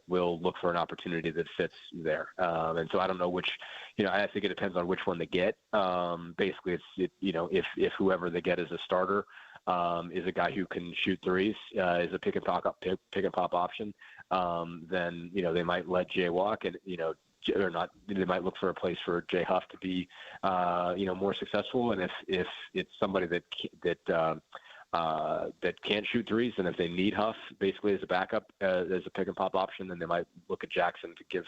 J: We'll look for an opportunity that fits there. And so I don't know which, I think it depends on which one they get. Basically, if whoever they get as a starter is a guy who can shoot threes, is a pick and pop option, then, they might let Jay walk and, or not. They might look for a place for Jay Huff to be, more successful. And if it's somebody that can't shoot threes, and if they need Huff basically as a backup, as a pick and pop option, then they might look at Jackson to give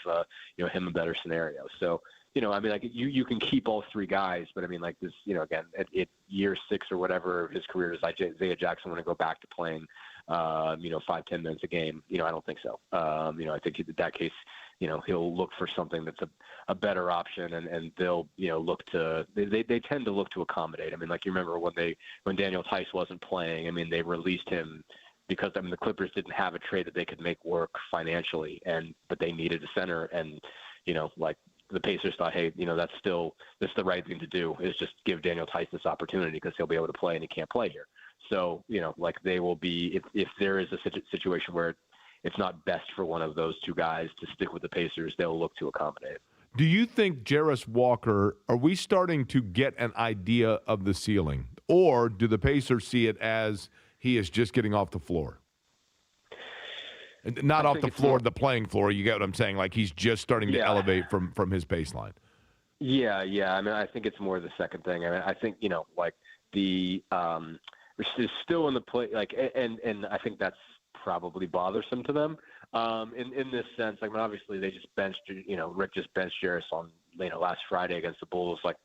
J: him a better scenario. So you can keep all 3 guys, but this, again, at year 6 or whatever of his career, does Isaiah Jackson want to go back to playing 5-10 minutes a game? I don't think so. I think in that case, he'll look for something that's a better option, and they'll, look to, they tend to look to accommodate. You remember when Daniel Tice wasn't playing, they released him because, the Clippers didn't have a trade that they could make work financially, but they needed a center, and, the Pacers thought, hey, that's the right thing to do, is just give Daniel Tice this opportunity because he'll be able to play and he can't play here. So, they will be, if there is a situation where it's not best for one of those two guys to stick with the Pacers, they'll look to accommodate.
F: Do you think Jarris Walker, are we starting to get an idea of the ceiling? Or do the Pacers see it as he is just getting off the floor? Not off the floor, the playing floor. You get what I'm saying? Like he's just starting to elevate from his baseline.
J: Yeah. I mean, I think it's more the second thing. I mean, I think, like the is still in the play, like, and I think that's probably bothersome to them. In this sense, like, I mean, obviously they just benched, Rick just benched Jarris on, last Friday against the Bulls, like,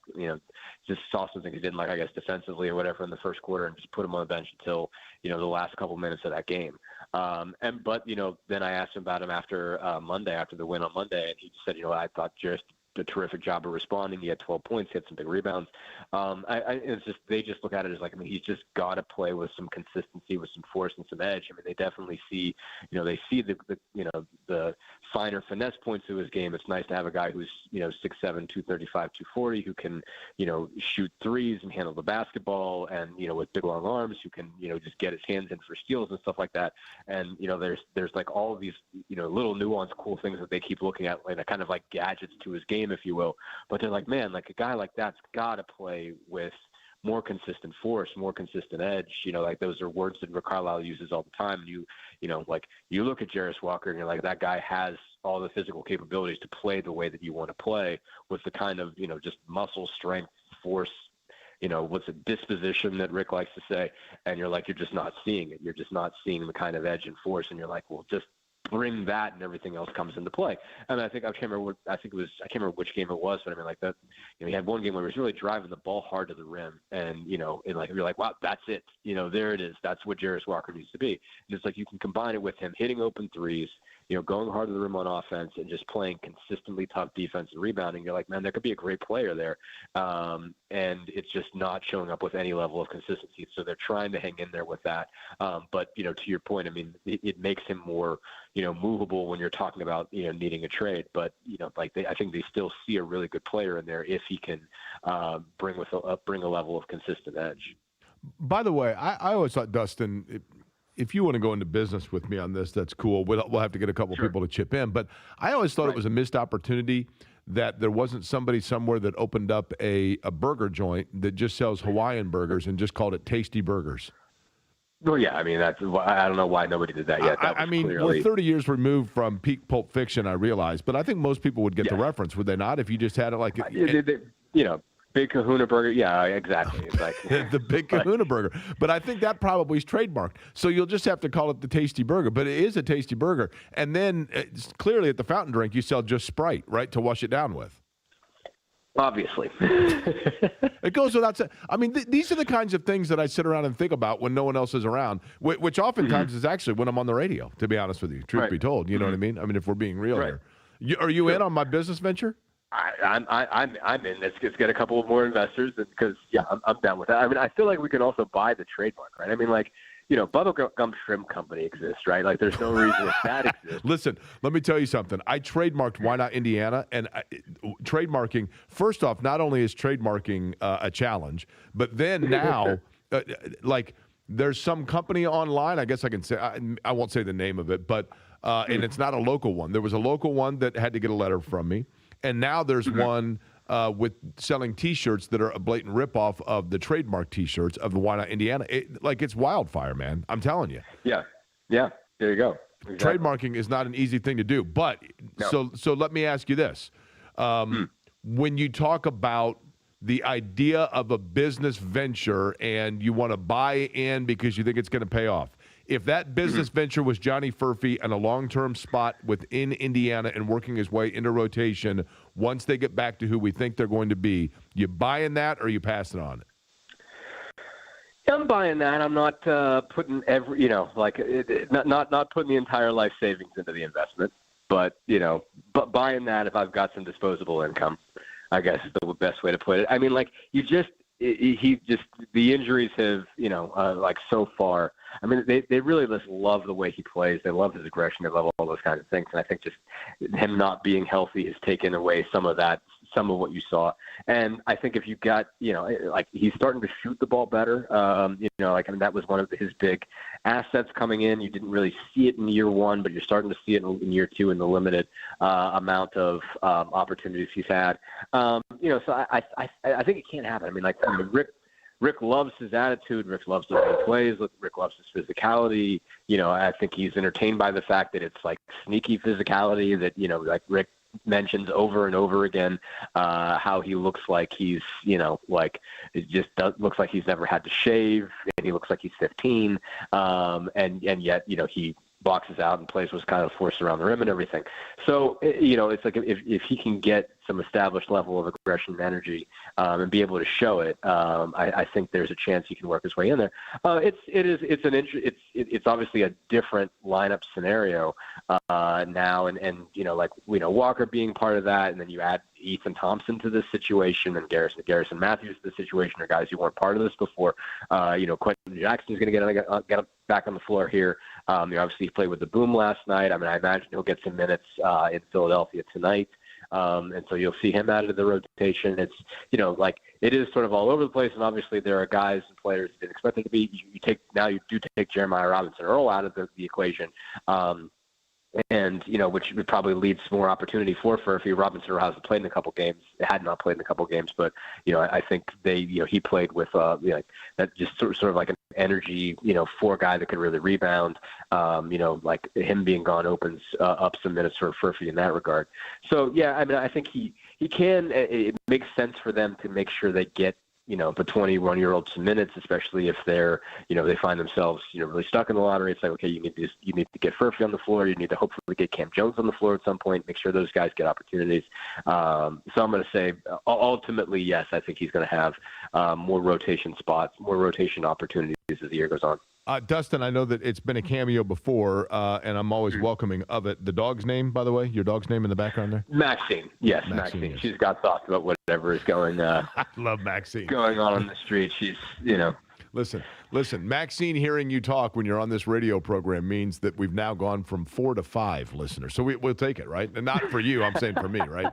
J: just saw something he didn't like, I guess, defensively or whatever in the first quarter and just put him on the bench until, the last couple minutes of that game. But then I asked him about him after Monday, after the win on Monday, and he said, I thought Jarris did a terrific job of responding. He had 12 points, he had some big rebounds. It's just, they just look at it as like, I mean, he's just got to play with some consistency, with some force and some edge. I mean, they definitely see, they see the finer finesse points to his game. It's nice to have a guy who's, 6'7", 235, 240, who can, shoot threes and handle the basketball and, with big long arms, who can, just get his hands in for steals and stuff like that. And, there's like all of these, little nuanced cool things that they keep looking at, like kind of like gadgets to his game, if you will. But they're like, man, like a guy like that's got to play with more consistent force, more consistent edge. Like those are words that Rick Carlisle uses all the time. Like you look at Jarris Walker and you're like, that guy has all the physical capabilities to play the way that you want to play, with the kind of, just muscle strength, force, what's a disposition that Rick likes to say. And you're like, you're just not seeing it. You're just not seeing the kind of edge and force. And you're like, well, just bring that and everything else comes into play. And I can't remember which game it was, but I mean, like that, he had one game where he was really driving the ball hard to the rim, and and like you're like, wow, that's it. There it is. That's what Jarris Walker needs to be. And it's like you can combine it with him hitting open threes, going hard to the rim on offense, and just playing consistently tough defense and rebounding. You're like, man, there could be a great player there, and it's just not showing up with any level of consistency. So they're trying to hang in there with that. But to your point, I mean, it makes him more movable when you're talking about needing a trade. But I think they still see a really good player in there if he can bring a level of consistent edge.
F: By the way, I always thought, Dustin, if you want to go into business with me on this, that's cool. We'll have to get a couple people to chip in. But I always thought it was a missed opportunity that there wasn't somebody somewhere that opened up a burger joint that just sells Hawaiian burgers and just called it Tasty Burgers.
J: Well, yeah, I mean, I don't know why nobody did that yet.
F: I mean, we're 30 years removed from peak Pulp Fiction, I realize, but I think most people would get the reference, would they not, if you just had it like
J: Big Kahuna Burger. Yeah, exactly. It's like
F: the Big Kahuna Burger. But I think that probably is trademarked. So you'll just have to call it the Tasty Burger. But it is a Tasty Burger. And then clearly at the fountain drink, you sell just Sprite, right, to wash it down with.
J: Obviously.
F: It goes without saying. I mean, these are the kinds of things that I sit around and think about when no one else is around, which oftentimes is actually when I'm on the radio, to be honest with you, truth be told. You know what I mean? I mean, if we're being real here. Are you in on my business venture?
J: I'm in. Let's get a couple of more investors, because I'm down with that. I mean, I feel like we can also buy the trademark, right? I mean, like, Bubblegum Shrimp Company exists, right? Like, there's no reason that exists.
F: Listen, let me tell you something. I trademarked Why Not Indiana, and trademarking, first off, not only is trademarking a challenge, but then now, like, there's some company online, I guess I can say, I won't say the name of it, but, and it's not a local one. There was a local one that had to get a letter from me, and now there's one with selling T-shirts that are a blatant ripoff of the trademark T-shirts of the Why Not Indiana. It's wildfire, man. I'm telling you.
J: Yeah. There you go. Exactly.
F: Trademarking is not an easy thing to do. But so let me ask you this: when you talk about the idea of a business venture and you want to buy in because you think it's going to pay off, if that business venture was Johnny Furphy and a long-term spot within Indiana and working his way into rotation, once they get back to who we think they're going to be, you buying that or you passing on it?
J: I'm buying that. I'm not putting not putting the entire life savings into the investment, but buying that if I've got some disposable income, I guess is the best way to put it. I mean, like, the injuries have, like, so far. I mean, they really just love the way he plays. They love his aggression. They love all those kinds of things. And I think just him not being healthy has taken away some of that some of what you saw. And I think if you got, like he's starting to shoot the ball better. That was one of his big assets coming in. You didn't really see it in year one, but you're starting to see it in year two in the limited amount of opportunities he's had. So I think it can't happen. Rick loves his attitude. Rick loves the way he plays. Rick loves his physicality. I think he's entertained by the fact that it's like sneaky physicality that, like Rick mentions over and over again, how he looks like he's, it just looks like he's never had to shave, and he looks like he's 15. And yet, he boxes out and plays was kind of forced around the rim and everything. So, it's like if he can get some established level of aggression and energy and be able to show it, I think there's a chance he can work his way in there. It's obviously a different lineup scenario now, and Walker being part of that, and then you add Ethan Thompson to this situation, and Garrison Matthews to the situation, are guys who weren't part of this before. Quentin Jackson's going to get back on the floor here. Obviously, he played with the Boom last night. I imagine he'll get some minutes in Philadelphia tonight. And so you'll see him out of the rotation. It's, it is sort of all over the place. And obviously there are guys and players that didn't expect it to be. You do take Jeremiah Robinson Earl out of the equation. Which would probably lead to more opportunity for Furphy. Robinson Earl hasn't played in a couple games. Had not played in a couple games, but I think he played with that just sort of like an energy, for a guy that could really rebound. Like him being gone opens up some minutes for Furphy in that regard. So yeah, I think he can. It makes sense for them to make sure they get the 21-year-old some minutes, especially if they're, they find themselves, really stuck in the lottery. It's like, okay, you need to get Furphy on the floor. You need to hopefully get Cam Jones on the floor at some point, make sure those guys get opportunities. So I'm going to say ultimately, yes, I think he's going to have more rotation spots, more rotation opportunities as the year goes on.
F: Dustin, I know that it's been a cameo before, and I'm always welcoming of it. The dog's name, by the way, your dog's name in the background there?
J: Maxine. Yes, Maxine.
F: Yes.
J: She's got thoughts about whatever is going
F: I love Maxine.
J: Going on the street. She's,
F: Listen, Maxine hearing you talk when you're on this radio program means that we've now gone from 4 to 5 listeners. So we'll take it, right? And not for you, I'm saying for me, right?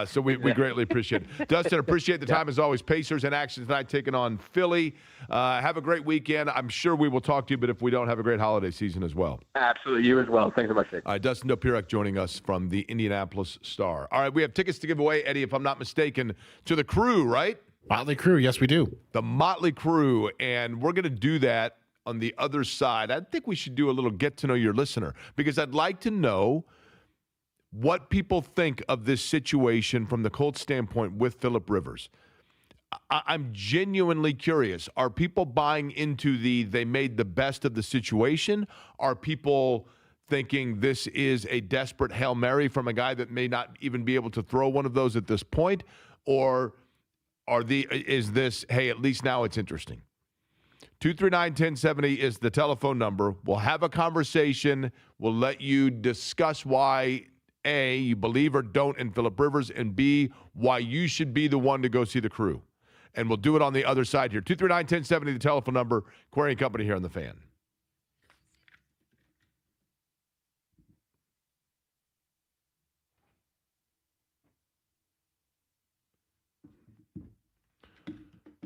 F: So we greatly appreciate it. Dustin, appreciate the time as always. Pacers in action tonight taking on Philly. Have a great weekend. I'm sure we will talk to you, but if we don't, have a great holiday season as well.
J: Absolutely. You as well. Thanks so much, Nick.
F: All right, Dustin Dopirak joining us from the Indianapolis Star. All right, we have tickets to give away, Eddie, if I'm not mistaken, to the Crew, right?
G: Motley Crue, yes, we do.
F: The Motley Crue, and we're going to do that on the other side. I think we should do a little get to know your listener, because I'd like to know what people think of this situation from the Colts standpoint with Phillip Rivers. I'm genuinely curious. Are people buying into they made the best of the situation? Are people thinking this is a desperate Hail Mary from a guy that may not even be able to throw one of those at this point? Or is this, hey, at least now it's interesting? 239-1070 is the telephone number. We'll have a conversation. We'll let you discuss why, A, you believe or don't in Phillip Rivers, and B, why you should be the one to go see the Crew. And we'll do it on the other side here. 239-1070, the telephone number. Query Company here on The Fan.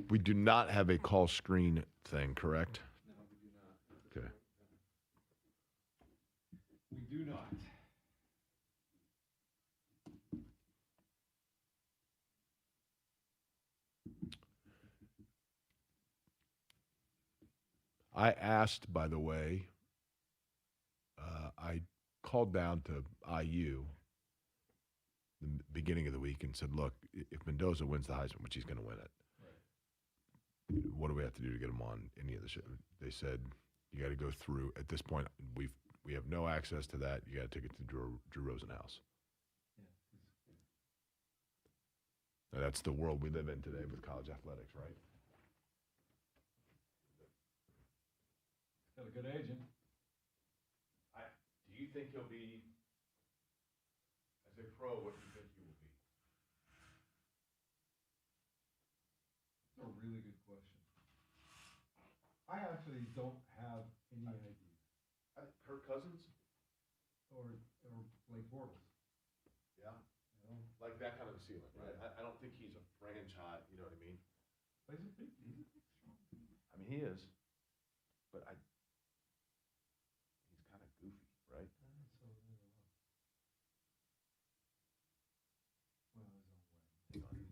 F: We do not have a call screen thing, correct?
K: No, we do not.
F: Okay.
K: We do not.
F: I asked, by the way, I called down to IU the beginning of the week and said, look, if Mendoza wins the Heisman, which he's going to win it, what do we have to do to get him on any of the show? They said, you got to go through, at this point, we have no access to that. You got to take it to Drew Rosenhaus. Now, that's the world we live in today with college athletics, right?
K: Got a good agent.
F: Do you think he'll be, as a pro, what do you think he will be?
K: That's a really good question. I actually don't have any idea.
F: Kirk Cousins?
K: Or Blake Bortles.
F: Yeah. Like like that kind of a ceiling, right? I don't think he's a franchise. You know what I mean?
K: But he's a big strong dude.
F: I mean, he is, but he's kind of goofy, right?
K: So, well, his own way.
F: Hang on.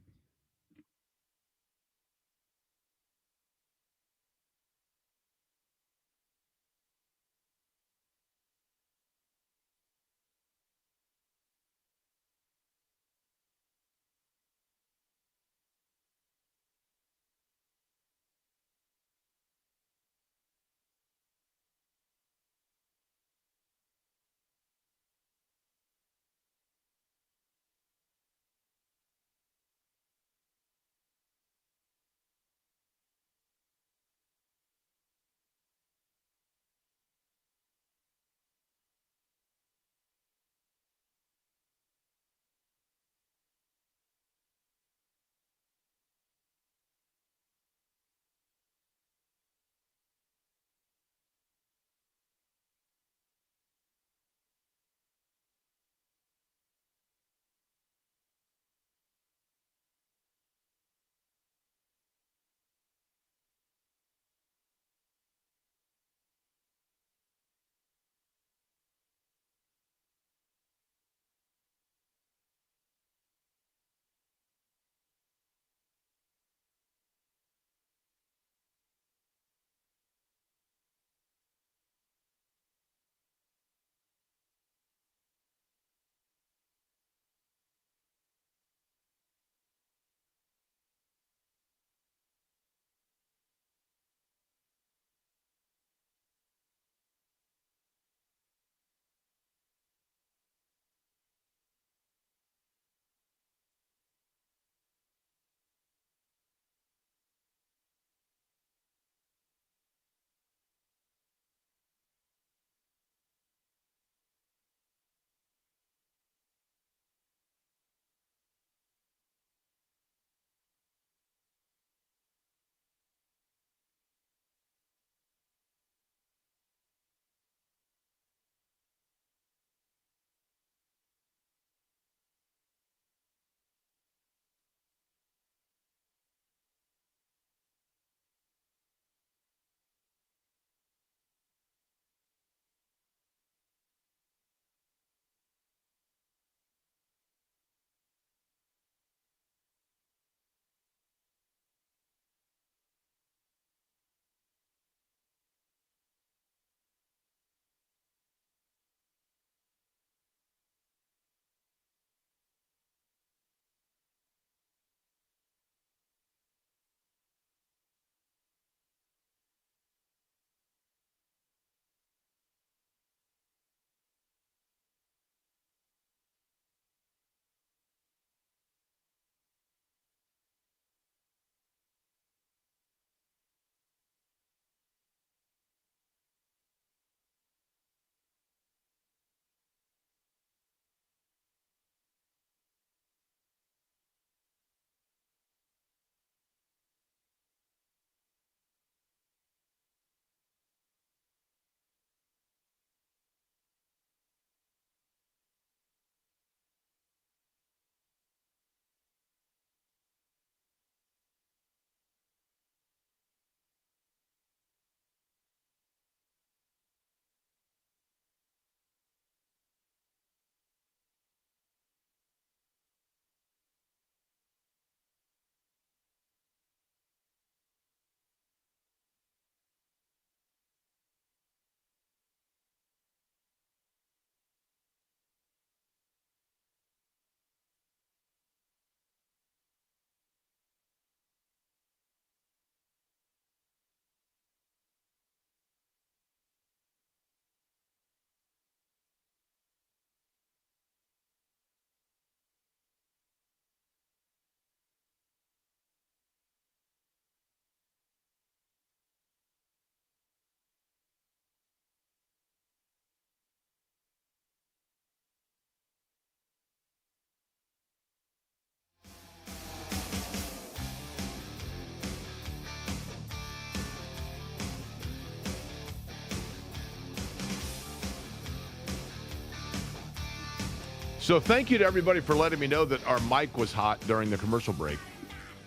F: So thank you to everybody for letting me know that our mic was hot during the commercial break.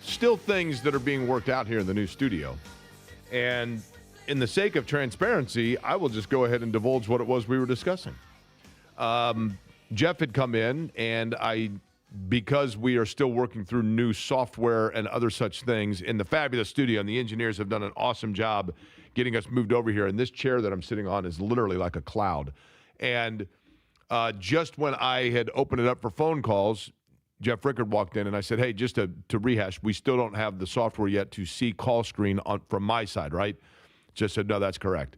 F: Still things that are being worked out here in the new studio. And in the sake of transparency, I will just go ahead and divulge what it was we were discussing. Jeff had come in, and because we are still working through new software and other such things in the fabulous studio, and the engineers have done an awesome job getting us moved over here. And this chair that I'm sitting on is literally like a cloud. And just when I had opened it up for phone calls, Jeff Rickard walked in, and I said, hey, just to rehash, we still don't have the software yet to see call screen from my side, right? Just said, no, that's correct.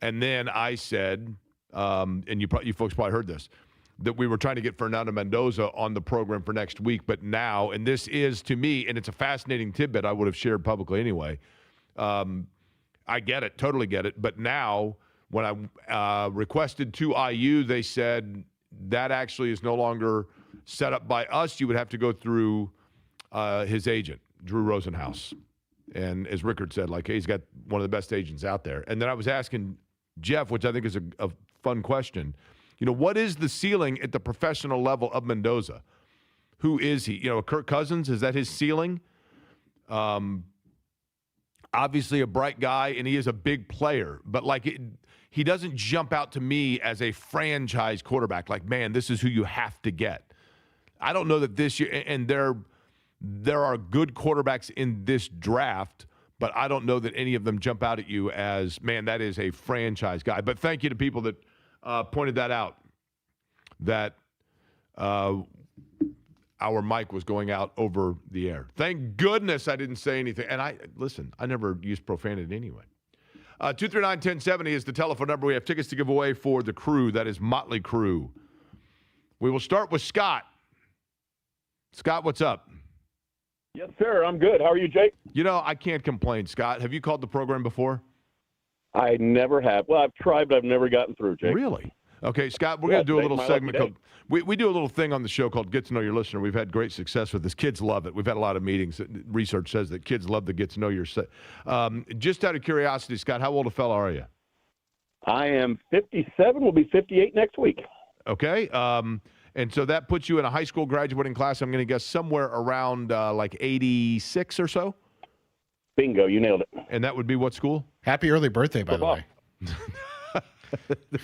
F: And then I said, and you folks probably heard this, that we were trying to get Fernando Mendoza on the program for next week. But now, and this is to me, and it's a fascinating tidbit I would have shared publicly anyway. I get it, totally get it. But now, when I requested to IU, they said that actually is no longer set up by us. You would have to go through his agent, Drew Rosenhaus. And as Rickard said, like, hey, he's got one of the best agents out there. And then I was asking Jeff, which I think is a fun question, what is the ceiling at the professional level of Mendoza? Who is he? Kirk Cousins, is that his ceiling? Obviously a bright guy, and he is a big player. But, he doesn't jump out to me as a franchise quarterback. Like, man, this is who you have to get. I don't know that this year, and there are good quarterbacks in this draft, but I don't know that any of them jump out at you as, man, that is a franchise guy. But thank you to people that pointed that out, that our mic was going out over the air. Thank goodness I didn't say anything. And I never use profanity anyway. 239-1070 is the telephone number. We have tickets to give away for the crew. That is Motley Crue. We will start with Scott. Scott, what's up?
L: Yes, sir. I'm good. How are you, Jake?
F: I can't complain, Scott. Have you called the program before?
L: I never have. Well, I've tried, but I've never gotten through, Jake.
F: Really? Okay, Scott, we're going to do a little segment called, we do a little thing on the show called Get to Know Your Listener. We've had great success with this. Kids love it. We've had a lot of meetings. Research says that kids love to get to know your just out of curiosity, Scott, how old a fella are you?
L: I am 57. Will be 58 next week.
F: Okay. And so that puts you in a high school graduating class, I'm going to guess somewhere around 86 or so?
L: Bingo, you nailed it.
F: And that would be what school?
H: Happy early birthday, by the way.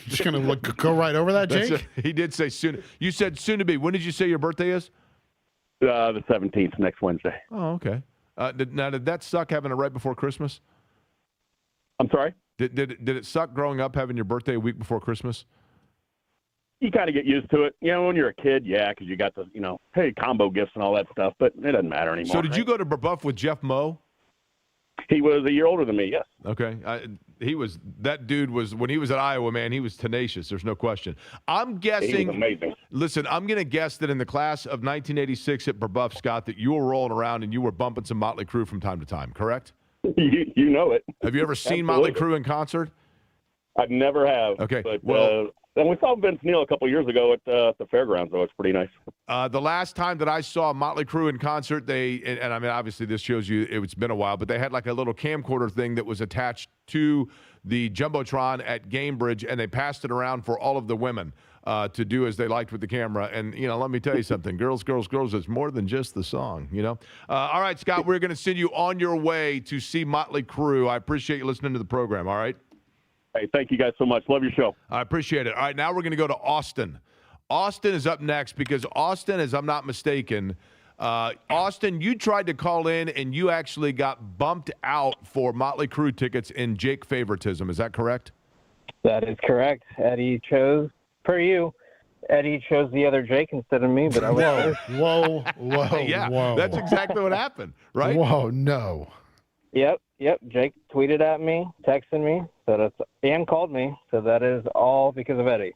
H: Just going to go right over that, Jake?
F: He did say soon. You said soon to be. When did you say your birthday is?
L: The 17th, next Wednesday.
F: Oh, okay. Did that suck having it right before Christmas?
L: I'm sorry?
F: Did it suck growing up having your birthday a week before Christmas?
L: You kind of get used to it. When you're a kid, yeah, because you got the, hey, combo gifts and all that stuff, but it doesn't matter anymore.
F: So did you go to Brebeuf with Jeff Moe?
L: He was a year older than me, yes.
F: Okay. That dude was, when he was at Iowa, man, he was tenacious. There's no question. I'm guessing.
L: He was amazing.
F: Listen, I'm going to guess that in the class of 1986 at Brebeuf, Scott, that you were rolling around and you were bumping some Motley Crue from time to time, correct?
L: You know it.
F: Have you ever seen Motley Crue in concert?
L: I never have.
F: Okay.
L: But,
F: well,
L: and we saw Vince Neil a couple years ago at the fairgrounds, though. It's pretty nice.
F: The last time that I saw Motley Crue in concert, and I mean, obviously this shows you it's been a while, but they had like a little camcorder thing that was attached to the Jumbotron at Gamebridge, and they passed it around for all of the women to do as they liked with the camera. And, let me tell you something. Girls, girls, girls, it's more than just the song, All right, Scott, we're going to send you on your way to see Motley Crue. I appreciate you listening to the program, all right?
L: Hey, thank you guys so much. Love your show.
F: I appreciate it. All right, now we're going to go to Austin. Austin is up next because Austin, as I'm not mistaken, Austin, you tried to call in and you actually got bumped out for Motley Crue tickets in Jake favoritism. Is that correct?
M: That is correct. Eddie chose, Eddie chose the other Jake instead of me, but I was
H: Whoa.
F: Yeah, that's exactly what happened, right?
H: Whoa, no.
M: Yep. Jake tweeted at me, texted me, and called me. So that is all because of Eddie.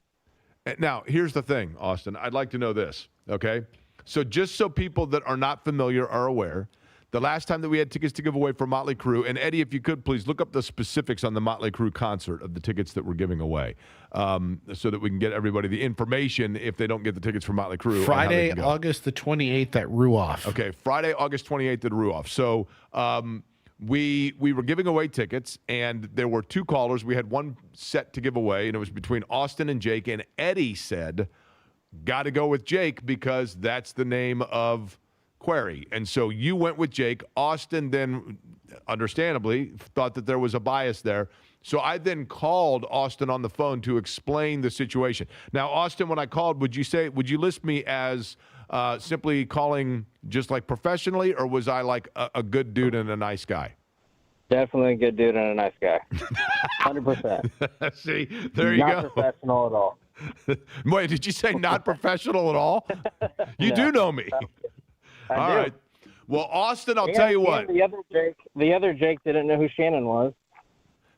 F: Now, here's the thing, Austin. I'd like to know this, okay? So just so people that are not familiar are aware, the last time that we had tickets to give away for Motley Crue, and Eddie, if you could, please look up the specifics on the Motley Crue concert of the tickets that we're giving away so that we can get everybody the information if they don't get the tickets for Motley Crue.
H: Friday, August the 28th at Ruoff.
F: Okay, Friday, August 28th at Ruoff. So we were giving away tickets, and there were two callers. We had one set to give away, and it was between Austin and Jake, and Eddie said, got to go with Jake because that's the name of Query. And so you went with Jake. Austin then, understandably, thought that there was a bias there. So I then called Austin on the phone to explain the situation. Now, Austin, when I called, would you list me as simply calling just like professionally, or was I like a good dude and a nice guy?
M: Definitely a good dude and a nice guy. 100%.
F: See, there you go.
M: Not professional at all.
F: Wait, did you say not professional at all? You do know me.
M: I do.
F: Right. Well, Austin, I'll tell you what.
M: The other Jake didn't know who Shannon was.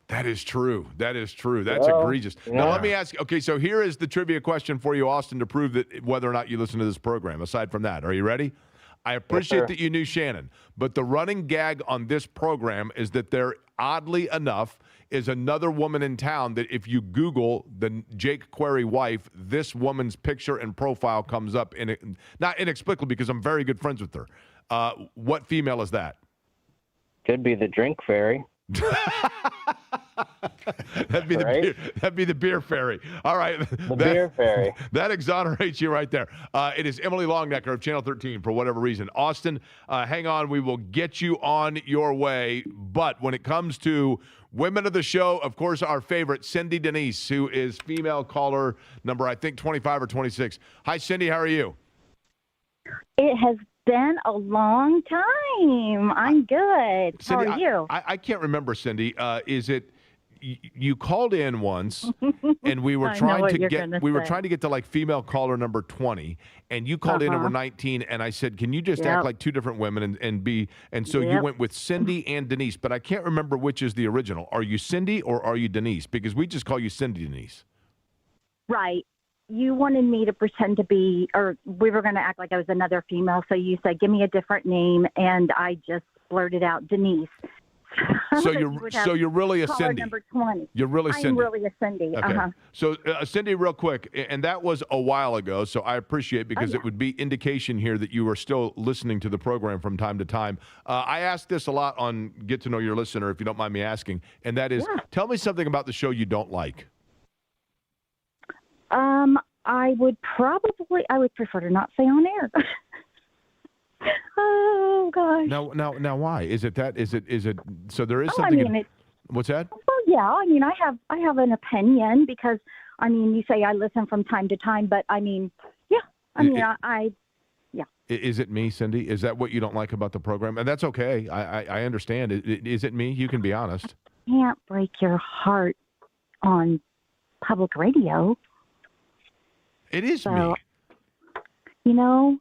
F: That is true. That's egregious. Now, let me ask you. Okay, so here is the trivia question for you, Austin, to prove that whether or not you listen to this program. Aside from that, are you ready? I appreciate that you knew Shannon, but the running gag on this program is that there, oddly enough, is another woman in town that if you Google the Jake Query wife, this woman's picture and profile comes up, not inexplicably because I'm very good friends with her. What female is that?
M: Could be the drink fairy.
F: That'd be the beer fairy. All right.
M: The beer fairy.
F: That exonerates you right there. It is Emily Longnecker of Channel 13 for whatever reason. Austin, hang on. We will get you on your way. But when it comes to women of the show, of course, our favorite, Cindy Denise, who is female caller number, I think, 25 or 26. Hi, Cindy. How are you?
N: It has been a long time. I'm good.
F: Cindy,
N: How are you?
F: I can't remember, Cindy. Is it you called in once, and we were trying to get to like female caller number 20, and you called in number 19, and I said, can you just act like two different women and so you went with Cindy and Denise, but I can't remember which is the original. Are you Cindy or are you Denise? Because we just call you Cindy Denise.
N: Right. You wanted me to pretend to be, or we were going to act like I was another female. So you said, give me a different name. And I just blurted out Denise.
F: So you're really a Cindy.
N: Number 20.
F: You're really Cindy.
N: I'm really a Cindy.
F: Okay. So Cindy, real quick, and that was a while ago. So I appreciate because it would be indication here that you are still listening to the program from time to time. I ask this a lot on Get to Know Your Listener, if you don't mind me asking, and that is, tell me something about the show you don't like.
N: I would prefer to not say on air. Oh gosh.
F: Now, why? Is it so there is something? What's that?
N: Well, yeah. I mean, I have an opinion because, I mean, you say I listen from time to time, but I mean, yeah. Yeah.
F: Is it me, Cindy? Is that what you don't like about the program? And that's okay. I understand. Is it me? You can be honest.
N: Can't break your heart on public radio.
F: It is me.
N: You know,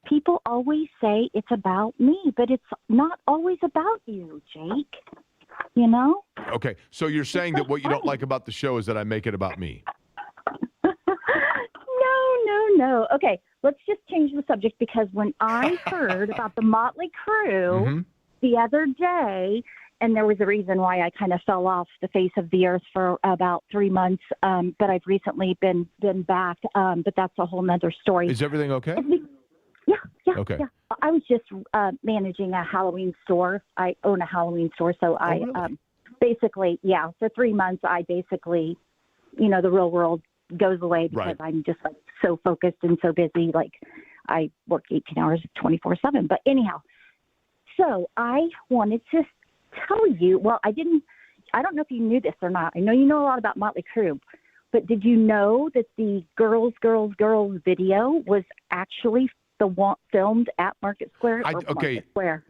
N: people always say it's about me, but it's not always about you, Jake. You know?
F: Okay, so you're saying that what you don't like about the show is that I make it about me.
N: No. Okay, let's just change the subject because when I heard about the Motley Crue the other day, and there was a reason why I kind of fell off the face of the earth for about 3 months, but I've recently been back, but that's a whole nother story.
F: Is everything okay?
N: Yeah.
F: Okay.
N: Yeah. I was just managing a Halloween store. I own a Halloween store, so
F: really?
N: Basically, for 3 months, I basically, the real world goes away because I'm just like so focused and so busy. Like I work 18 hours, 24/7. But anyhow, so I wanted to tell you. Well, I don't know if you knew this or not. I know you know a lot about Motley Crue, but did you know that the Girls video was actually the one filmed at Market Square? Market Square?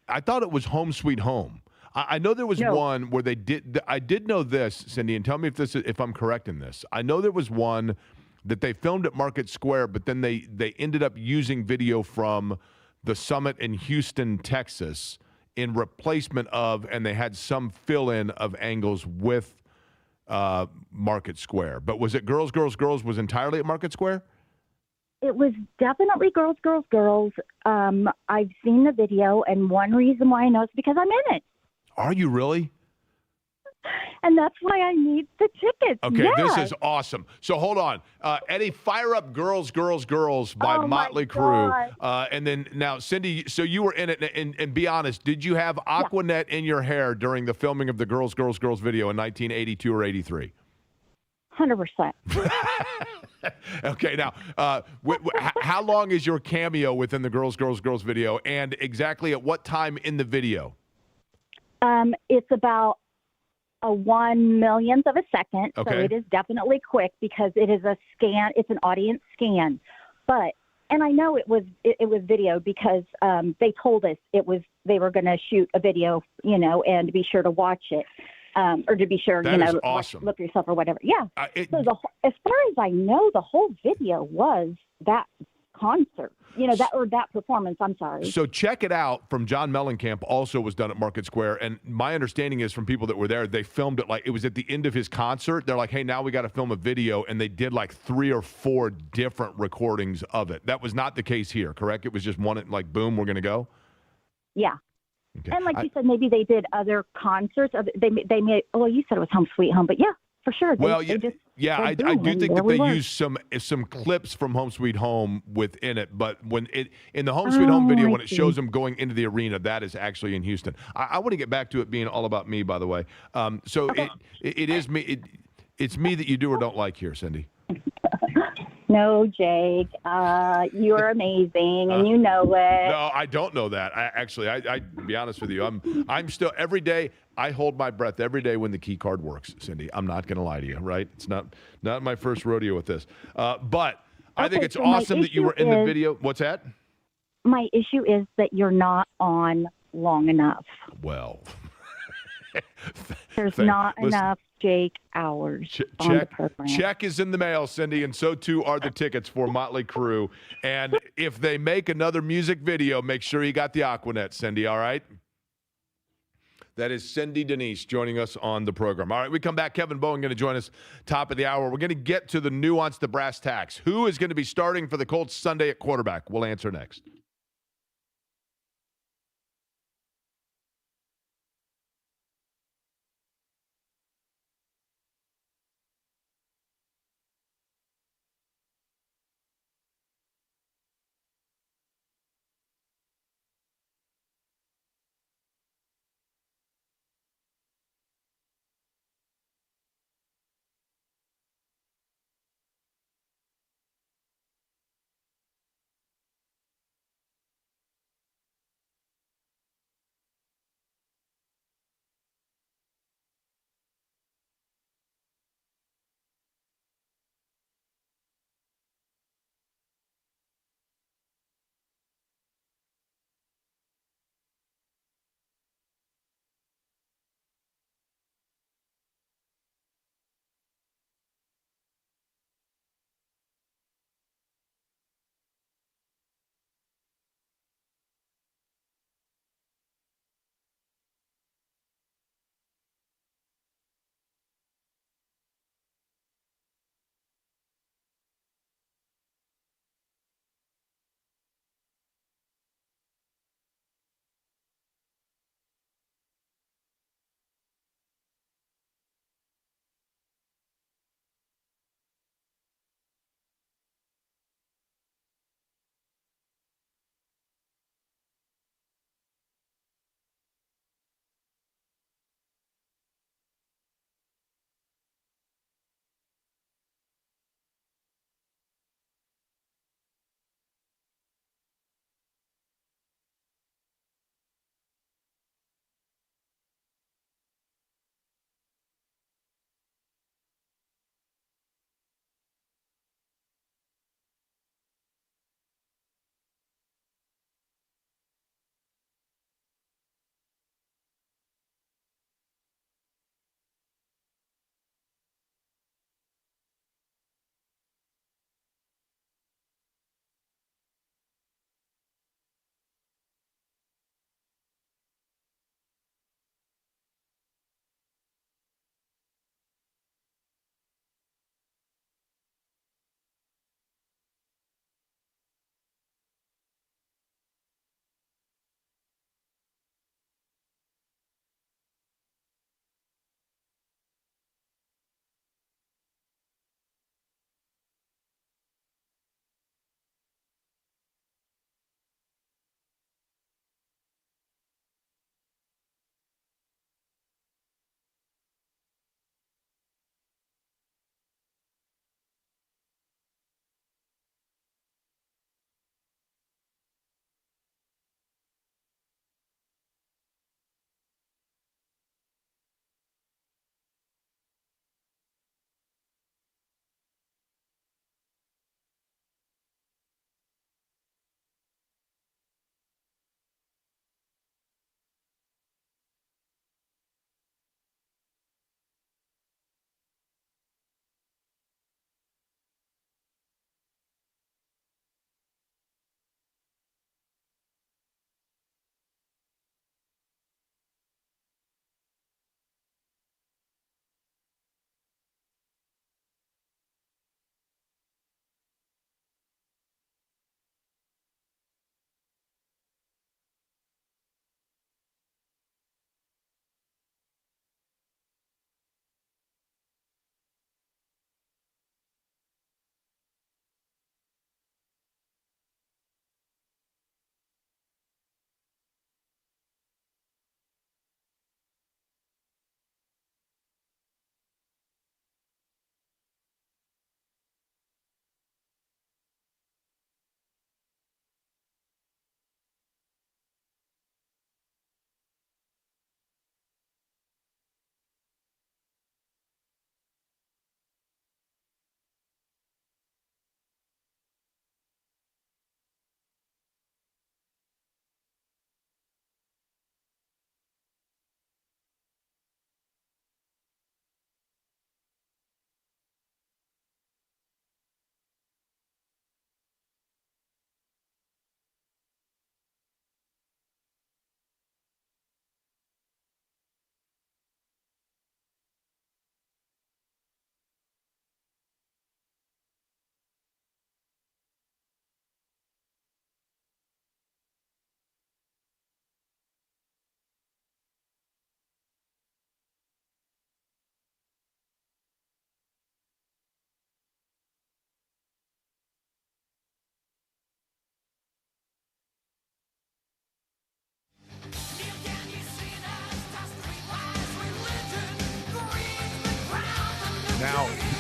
F: I thought it was Home Sweet Home. I know there was one where they did. I did know this, Cindy, and tell me if I'm correct in this. I know there was one that they filmed at Market Square, but then they ended up using video from the Summit in Houston, Texas, in replacement of, and they had some fill-in of angles with Market Square. But was it Girls was entirely at Market Square?
N: It was definitely Girls. I've seen the video, and one reason why I know is because I'm in it.
F: Are you really?
N: And that's why I need the tickets.
F: Okay, This is awesome. So hold on. Eddie, fire up Girls by Motley Crue. And then now, Cindy, so you were in it, and be honest, did you have Aquanet in your hair during the filming of the Girls video in 1982 or 83?
N: 100%.
F: Okay, now, how long is your cameo within the Girls video, and exactly at what time in the video?
N: It's about a 1/1,000,000th of a second, so
F: Okay.
N: it is definitely quick because it is a scan. It's an audience scan, and I know it was video because they told us they were going to shoot a video, and to be sure to watch it. Or to be sure,
F: That is awesome.
N: look yourself or whatever. Yeah.
F: So
N: as far as I know, the whole video was that concert, that performance. I'm sorry.
F: So check it out from John Mellencamp, also was done at Market Square. And my understanding is from people that were there, they filmed it like it was at the end of his concert. They're like, hey, now we got to film a video. And they did like 3 or 4 different recordings of it. That was not the case here, correct? It was just one, like, boom, we're going to go?
N: Yeah.
F: Okay.
N: And like you said, maybe they did other concerts. They made. Well, you said it was Home Sweet Home, but yeah, for sure.
F: I do think that they used some clips from Home Sweet Home within it, but when in the Home Sweet Home video, when it shows them going into the arena, that is actually in Houston. I want to get back to it being all about me, by the way. It is me. It's me that you do or don't like here, Cindy.
N: No, Jake, you are amazing, and you know it.
F: No, I don't know that. I to be honest with you, I'm still every day. I hold my breath every day when the key card works, Cindy. I'm not going to lie to you, right? It's not my first rodeo with this, but I think it's awesome that you were in the video. What's that?
N: My issue is that you're not on long enough.
F: Well,
N: there's not enough Jake hours on the program.
F: Check is in the mail, Cindy, and so too are the tickets for Motley Crue. And if they make another music video, make sure you got the Aquanet, Cindy, all right? That is Cindy Denise joining us on the program. All right, we come back. Kevin Bowen going to join us top of the hour. We're going to get to the nuance, the brass tacks. Who is going to be starting for the Colts Sunday at quarterback? We'll answer next.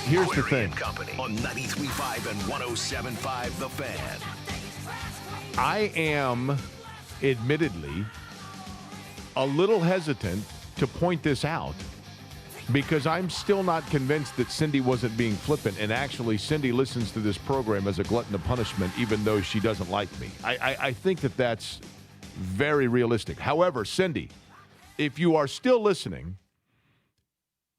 F: here's the
A: Query
F: thing.
A: and Company on 93.5 and 107.5 The Fan.
F: I am, admittedly, a little hesitant to point this out because I'm still not convinced that Cindy wasn't being flippant. And actually, Cindy listens to this program as a glutton of punishment, even though she doesn't like me. I think that that's very realistic. However, Cindy, if you are still listening,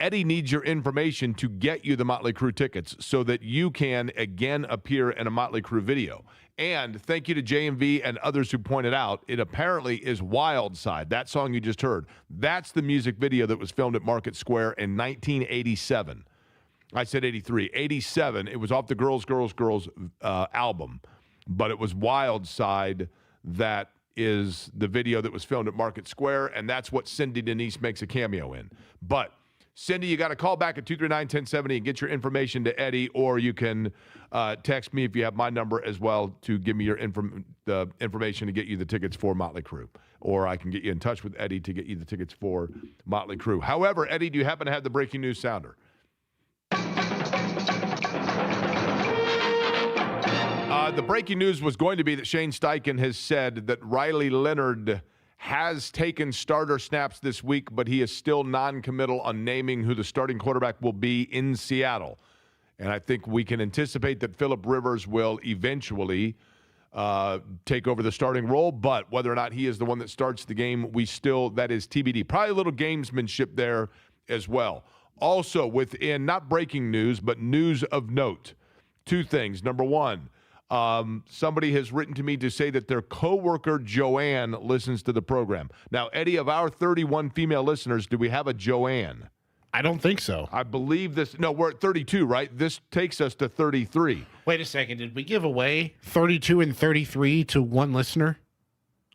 F: Eddie needs your information to get you the Motley Crue tickets so that you can again appear in a Motley Crue video. And thank you to JMV and others who pointed out, it apparently is Wild Side, that song you just heard. That's the music video that was filmed at Market Square in 1987. I said 83. 87, it was off the Girls album, but it was Wild Side that is the video that was filmed at Market Square, and that's what Cindy Denise makes a cameo in. But Cindy, you got to call back at 239-1070 and get your information to Eddie, or you can text me if you have my number as well to give me your the information to get you the tickets for Motley Crue. Or I can get you in touch with Eddie to get you the tickets for Motley Crue. However, Eddie, do you happen to have the breaking news sounder? The breaking news was going to be that Shane Steichen has said that Riley Leonard has taken starter snaps this week, but he is still non-committal on naming who the starting quarterback will be in Seattle. And I think we can anticipate that Phillip Rivers will eventually take over the starting role, but whether or not he is the one that starts the game, that is TBD. Probably a little gamesmanship there as well. Also within, not breaking news, but news of note, two things. Number one, somebody has written to me to say that their coworker Joanne listens to the program. Now, Eddie, of our 31 female listeners, do we have a Joanne?
H: I don't think so.
F: I believe this. No, we're at 32, right? This takes us to 33.
H: Wait a second. Did we give away 32 and 33 to one listener?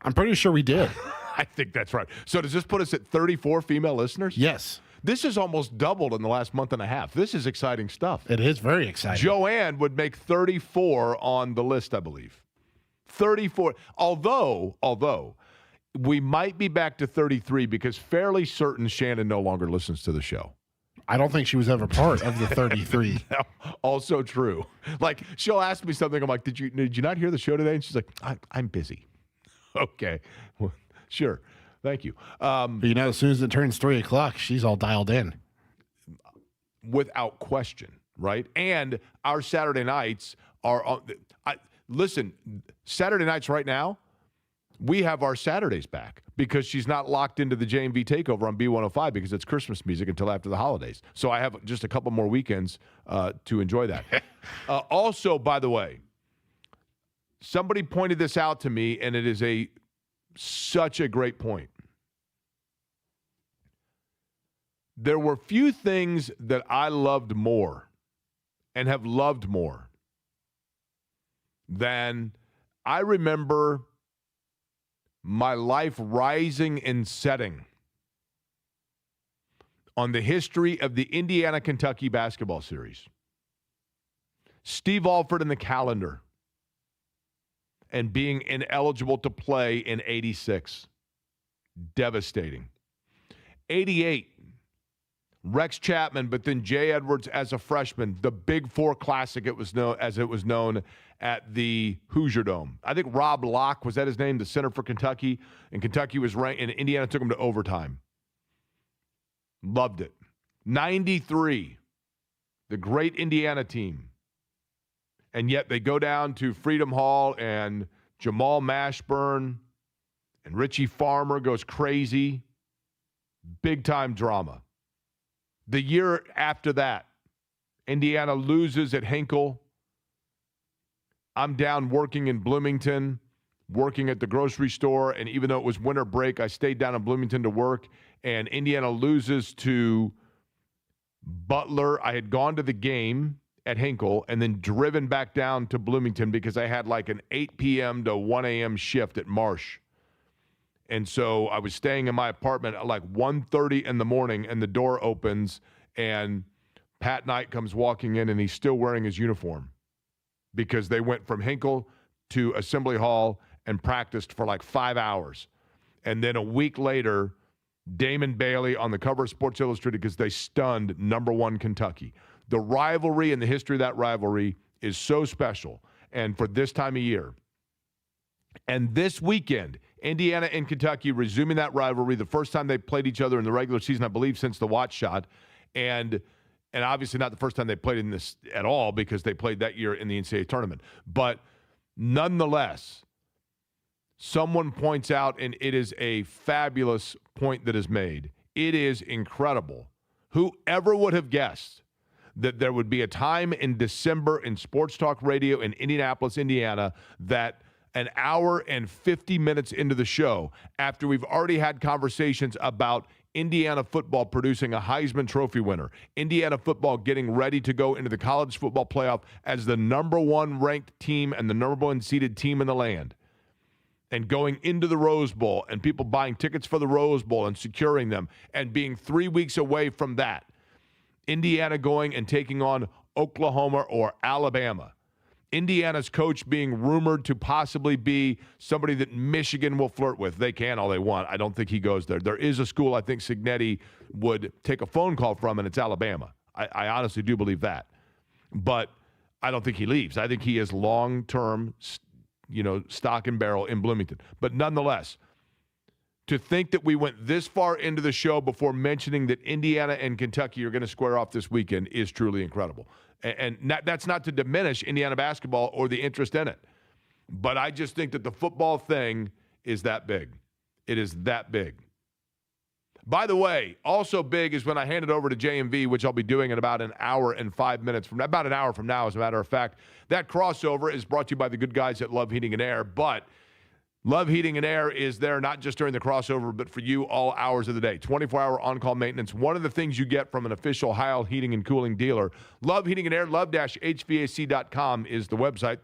H: I'm pretty sure we did.
F: I think that's right. So does this put us at 34 female listeners?
H: Yes.
F: This has almost doubled in the last month and a half. This is exciting stuff.
H: It is very exciting.
F: Joanne would make 34 on the list, I believe. 34. Although we might be back to 33 because fairly certain Shannon no longer listens to the show.
H: I don't think she was ever part of the 33.
F: Also true. Like, she'll ask me something. I'm like, did you not hear the show today? And she's like, I'm busy. Okay. Well, sure. Thank you.
H: But as soon as it turns 3 o'clock, she's all dialed in.
F: Without question, right? And our Saturday nights are on. Listen, Saturday nights right now, we have our Saturdays back because she's not locked into the JMV takeover on B105 because it's Christmas music until after the holidays. So I have just a couple more weekends to enjoy that. Also, by the way, somebody pointed this out to me, and it is such a great point. There were few things that I loved more and have loved more than I remember my life rising and setting on the history of the Indiana-Kentucky basketball series. Steve Alford in the calendar and being ineligible to play in 86. Devastating. 88. Rex Chapman, but then Jay Edwards as a freshman, the Big Four Classic it was known at the Hoosier Dome. I think Rob Locke, was that his name, the center for Kentucky, and Kentucky was ranked, and Indiana took him to overtime. Loved it. 93, the great Indiana team. And yet they go down to Freedom Hall, and Jamal Mashburn and Richie Farmer goes crazy. Big-time drama. The year after that, Indiana loses at Hinkle. I'm down working in Bloomington, working at the grocery store, and even though it was winter break, I stayed down in Bloomington to work, and Indiana loses to Butler. I had gone to the game at Hinkle and then driven back down to Bloomington because I had like an 8 p.m. to 1 a.m. shift at Marsh. And so I was staying in my apartment at like 1:30 in the morning, and the door opens, and Pat Knight comes walking in, and he's still wearing his uniform because they went from Hinkle to Assembly Hall and practiced for like 5 hours. And then a week later, Damon Bailey on the cover of Sports Illustrated because they stunned #1 Kentucky. The rivalry and the history of that rivalry is so special. And for this time of year. And this weekend, Indiana and Kentucky resuming that rivalry, the first time they played each other in the regular season, I believe, since the watch shot. And obviously not the first time they played in this at all because they played that year in the NCAA tournament. But nonetheless, someone points out, and it is a fabulous point that is made. It is incredible. Whoever would have guessed that there would be a time in December in sports talk radio in Indianapolis, Indiana, that an hour and 50 minutes into the show, after we've already had conversations about Indiana football producing a Heisman Trophy winner, Indiana football getting ready to go into the college football playoff as the number one ranked team and the number one seeded team in the land, and going into the Rose Bowl and people buying tickets for the Rose Bowl and securing them and being 3 weeks away from that, Indiana going and taking on Oklahoma or Alabama. Indiana's coach being rumored to possibly be somebody that Michigan will flirt with. They can all they want. I don't think he goes there. There is a school I think Signetti would take a phone call from, and it's Alabama. I honestly do believe that. But I don't think he leaves. I think he is long-term, stock and barrel in Bloomington. But nonetheless, to think that we went this far into the show before mentioning that Indiana and Kentucky are going to square off this weekend is truly incredible. And that's not to diminish Indiana basketball or the interest in it. But I just think that the football thing is that big. It is that big. By the way, also big is when I hand it over to JMV, which I'll be doing in about an hour and 5 minutes from now, about an hour from now, as a matter of fact. That crossover is brought to you by the good guys at Love Heating and Air. But Love Heating and Air is there not just during the crossover, but for you all hours of the day. 24-hour on-call maintenance. One of the things you get from an official Heil Heating and Cooling dealer. Love Heating and Air, love-hvac.com is the website.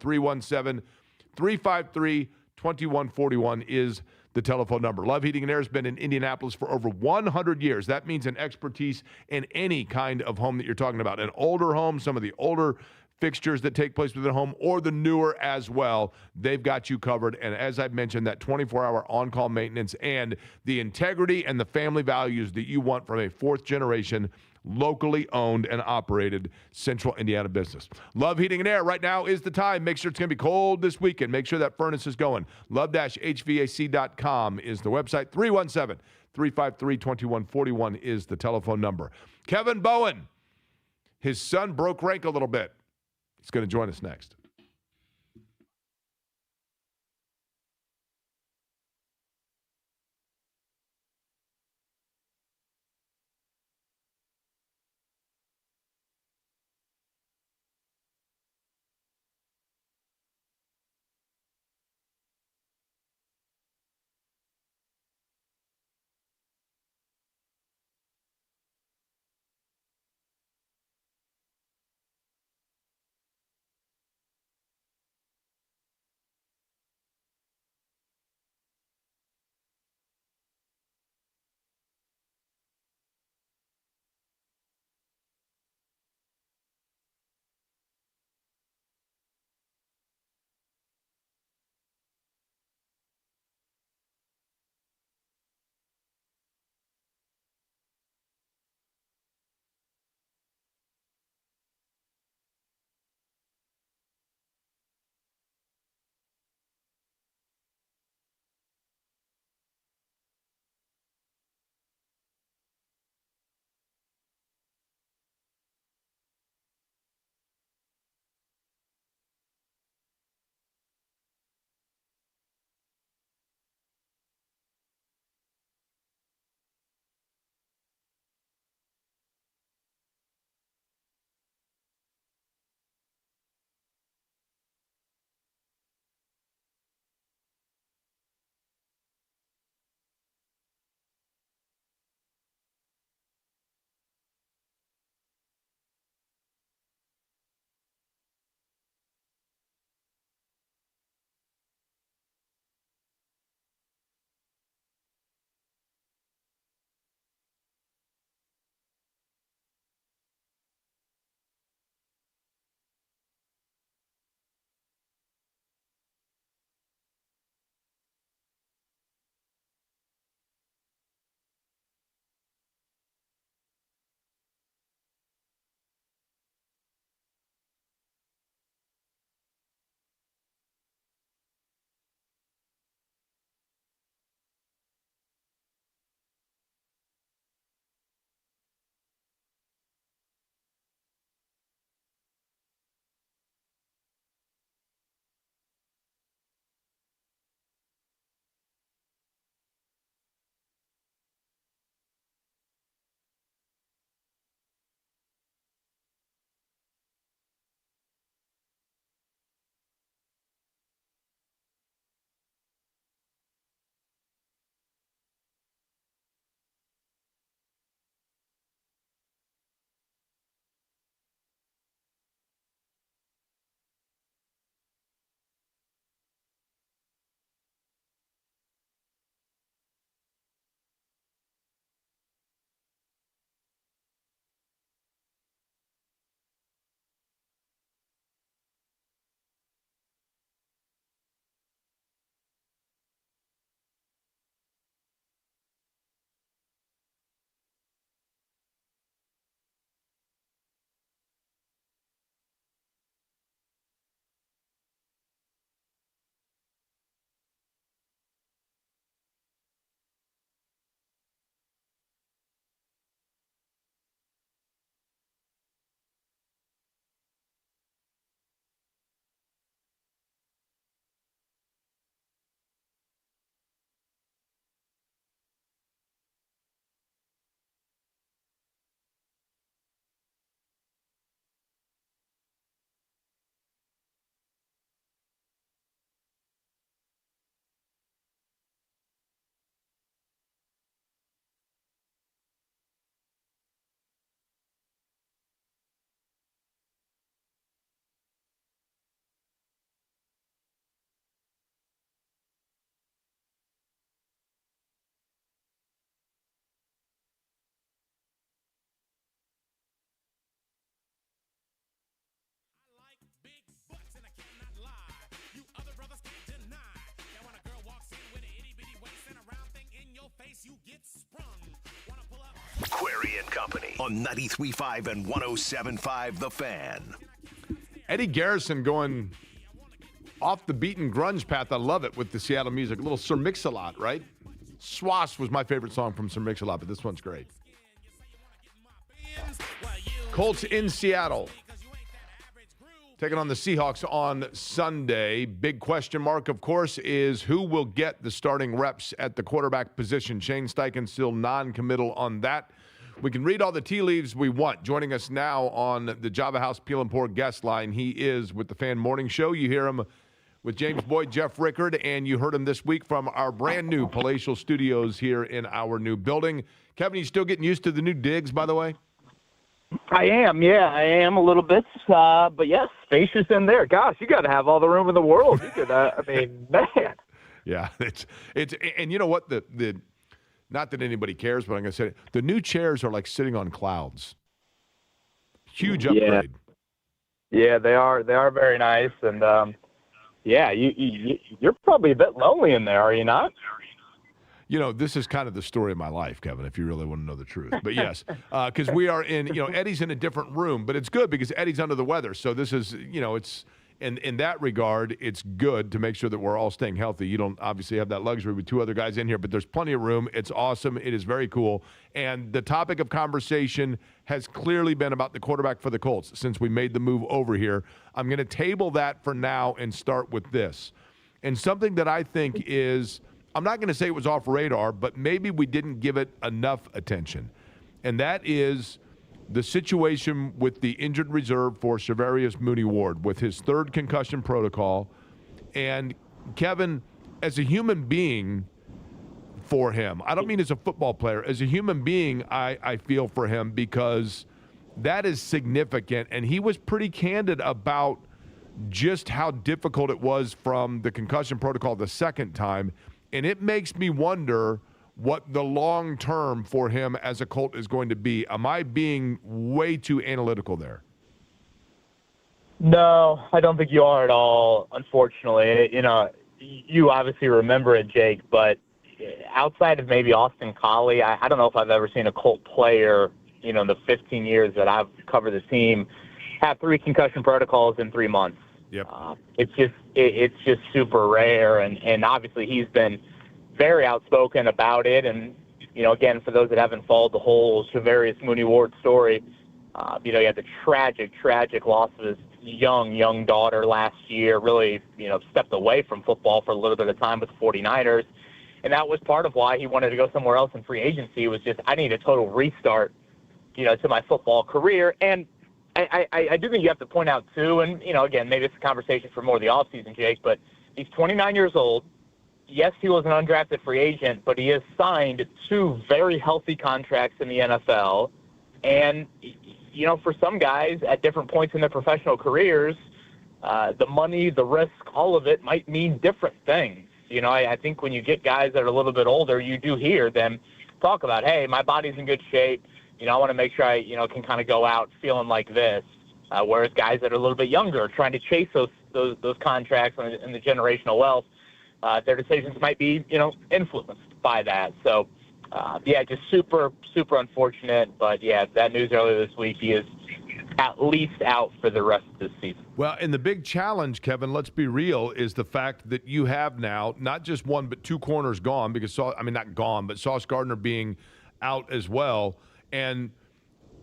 F: 317-353-2141 is the telephone number. Love Heating and Air has been in Indianapolis for over 100 years. That means an expertise in any kind of home that you're talking about. An older home, some of the older fixtures that take place within the home, or the newer as well. They've got you covered. And as I've mentioned, that 24-hour on-call maintenance and the integrity and the family values that you want from a fourth-generation, locally owned and operated Central Indiana business. Love Heating and Air. Right now is the time. Make sure it's going to be cold this weekend. Make sure that furnace is going. Love-hvac.com is the website. 317-353-2141 is the telephone number. Kevin Bowen, his son broke rank a little bit. He's going to join us next.
A: Query and Company on 93.5 and 107.5 The Fan.
F: Eddie Garrison going off the beaten grunge path. I love it with the Seattle music. A little Sir Mix-a-Lot, right? Swash was my favorite song from Sir Mix-a-Lot, but this one's great. Colts in Seattle, taking on the Seahawks on Sunday. Big question mark, of course, is who will get the starting reps at the quarterback position. Shane Steichen still non-committal on that. We can read all the tea leaves we want. Joining us now on the Java House Peel and Pour guest line, he is with the Fan Morning Show. You hear him with James Boyd, Jeff Rickard, and you heard him this week from our brand new palatial studios here in our new building. Kevin, you still getting used to the new digs, by the way?
M: I am a little bit, but yes, spacious in there. Gosh, you got to have all the room in the world. You could, man.
F: Yeah, it's, and you know what? The not that anybody cares, but I'm going to say it, the new chairs are like sitting on clouds. Huge upgrade.
M: Yeah, they are very nice, and you're probably a bit lonely in there, are you not?
F: You know, this is kind of the story of my life, Kevin, if you really want to know the truth. But yes, because we are in, Eddie's in a different room, but it's good because Eddie's under the weather. So this is, it's, in that regard, it's good to make sure that we're all staying healthy. You don't obviously have that luxury with two other guys in here, but there's plenty of room. It's awesome. It is very cool. And the topic of conversation has clearly been about the quarterback for the Colts since we made the move over here. I'm going to table that for now and start with this. And something that I think is, I'm not going to say it was off radar, but maybe we didn't give it enough attention. And that is the situation with the injured reserve for Shavarius Mooney-Ward with his third concussion protocol. And Kevin, as a human being for him, I don't mean as a football player, as a human being, I feel for him because that is significant. And he was pretty candid about just how difficult it was from the concussion protocol the second time. And it makes me wonder what the long term for him as a Colt is going to be. Am I being way too analytical there?
M: No, I don't think you are at all, unfortunately. You obviously remember it, Jake, but outside of maybe Austin Collie, I don't know if I've ever seen a Colt player, in the 15 years that I've covered the team, have 3 concussion protocols in 3 months.
F: Yep.
M: It's just super rare, and obviously he's been very outspoken about it. And again, for those that haven't followed the whole Shavarius Mooney-Ward story, he had the tragic loss of his young daughter last year. Really, stepped away from football for a little bit of time with the 49ers, and that was part of why he wanted to go somewhere else in free agency. Was just, I need a total restart, to my football career. And I do think you have to point out, too, and, again, maybe it's a conversation for more of the offseason, Jake, but he's 29 years old. Yes, he was an undrafted free agent, but he has signed 2 very healthy contracts in the NFL. And, for some guys at different points in their professional careers, the money, the risk, all of it might mean different things. I think when you get guys that are a little bit older, you do hear them talk about, hey, my body's in good shape. I want to make sure I, can kind of go out feeling like this. Whereas guys that are a little bit younger, trying to chase those contracts and the generational wealth, their decisions might be, influenced by that. So, just super, super unfortunate. But, that news earlier this week, he is at least out for the rest of the season.
F: Well, and the big challenge, Kevin, let's be real, is the fact that you have now not just one but 2 corners gone because not gone, but Sauce Gardner being out as well. And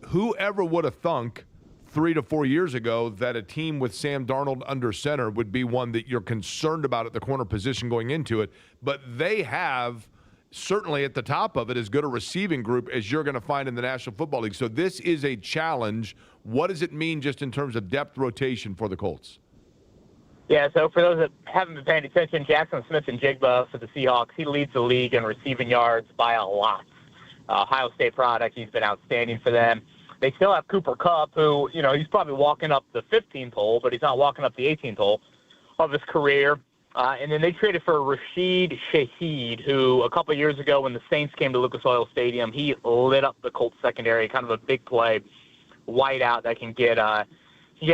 F: whoever would have thunk 3 to 4 years ago that a team with Sam Darnold under center would be one that you're concerned about at the corner position going into it. But they have certainly at the top of it as good a receiving group as you're going to find in the National Football League. So this is a challenge. What does it mean just in terms of depth rotation for the Colts?
M: Yeah, so for those that haven't been paying attention, Jackson Smith-Njigba for the Seahawks, he leads the league in receiving yards by a lot. Ohio State product, he's been outstanding for them. They still have Cooper Kupp, who, he's probably walking up the 15th hole, but he's not walking up the 18th hole of his career. And then they traded for Rashid Shaheed, who a couple of years ago when the Saints came to Lucas Oil Stadium, he lit up the Colts secondary, kind of a big play, wideout that can get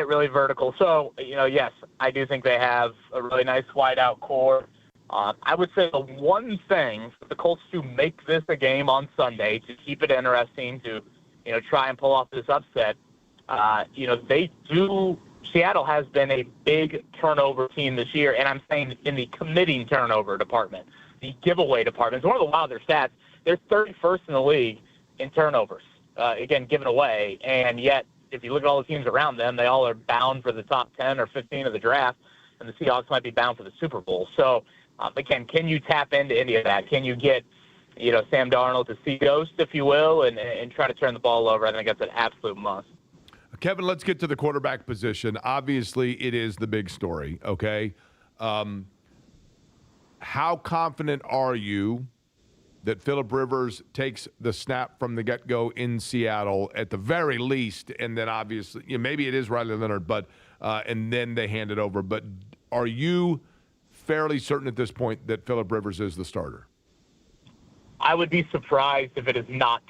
M: really vertical. So, yes, I do think they have a really nice wideout core. I would say the one thing for the Colts to make this a game on Sunday, to keep it interesting, to try and pull off this upset, Seattle has been a big turnover team this year, and I'm saying in the committing turnover department, the giveaway department. It's one of the wilder stats. They're 31st in the league in turnovers, again, given away, and yet if you look at all the teams around them, they all are bound for the top 10 or 15 of the draft, and the Seahawks might be bound for the Super Bowl. So, again, can you tap into any of that? Can you get, Sam Darnold to see ghost, if you will, and try to turn the ball over? I think that's an absolute must.
F: Kevin, let's get to the quarterback position. Obviously, it is the big story, okay? How confident are you that Phillip Rivers takes the snap from the get-go in Seattle at the very least, and then obviously, maybe it is Riley Leonard, but and then they hand it over. But are you fairly certain at this point that Phillip Rivers is the starter?
M: I would be surprised if it is not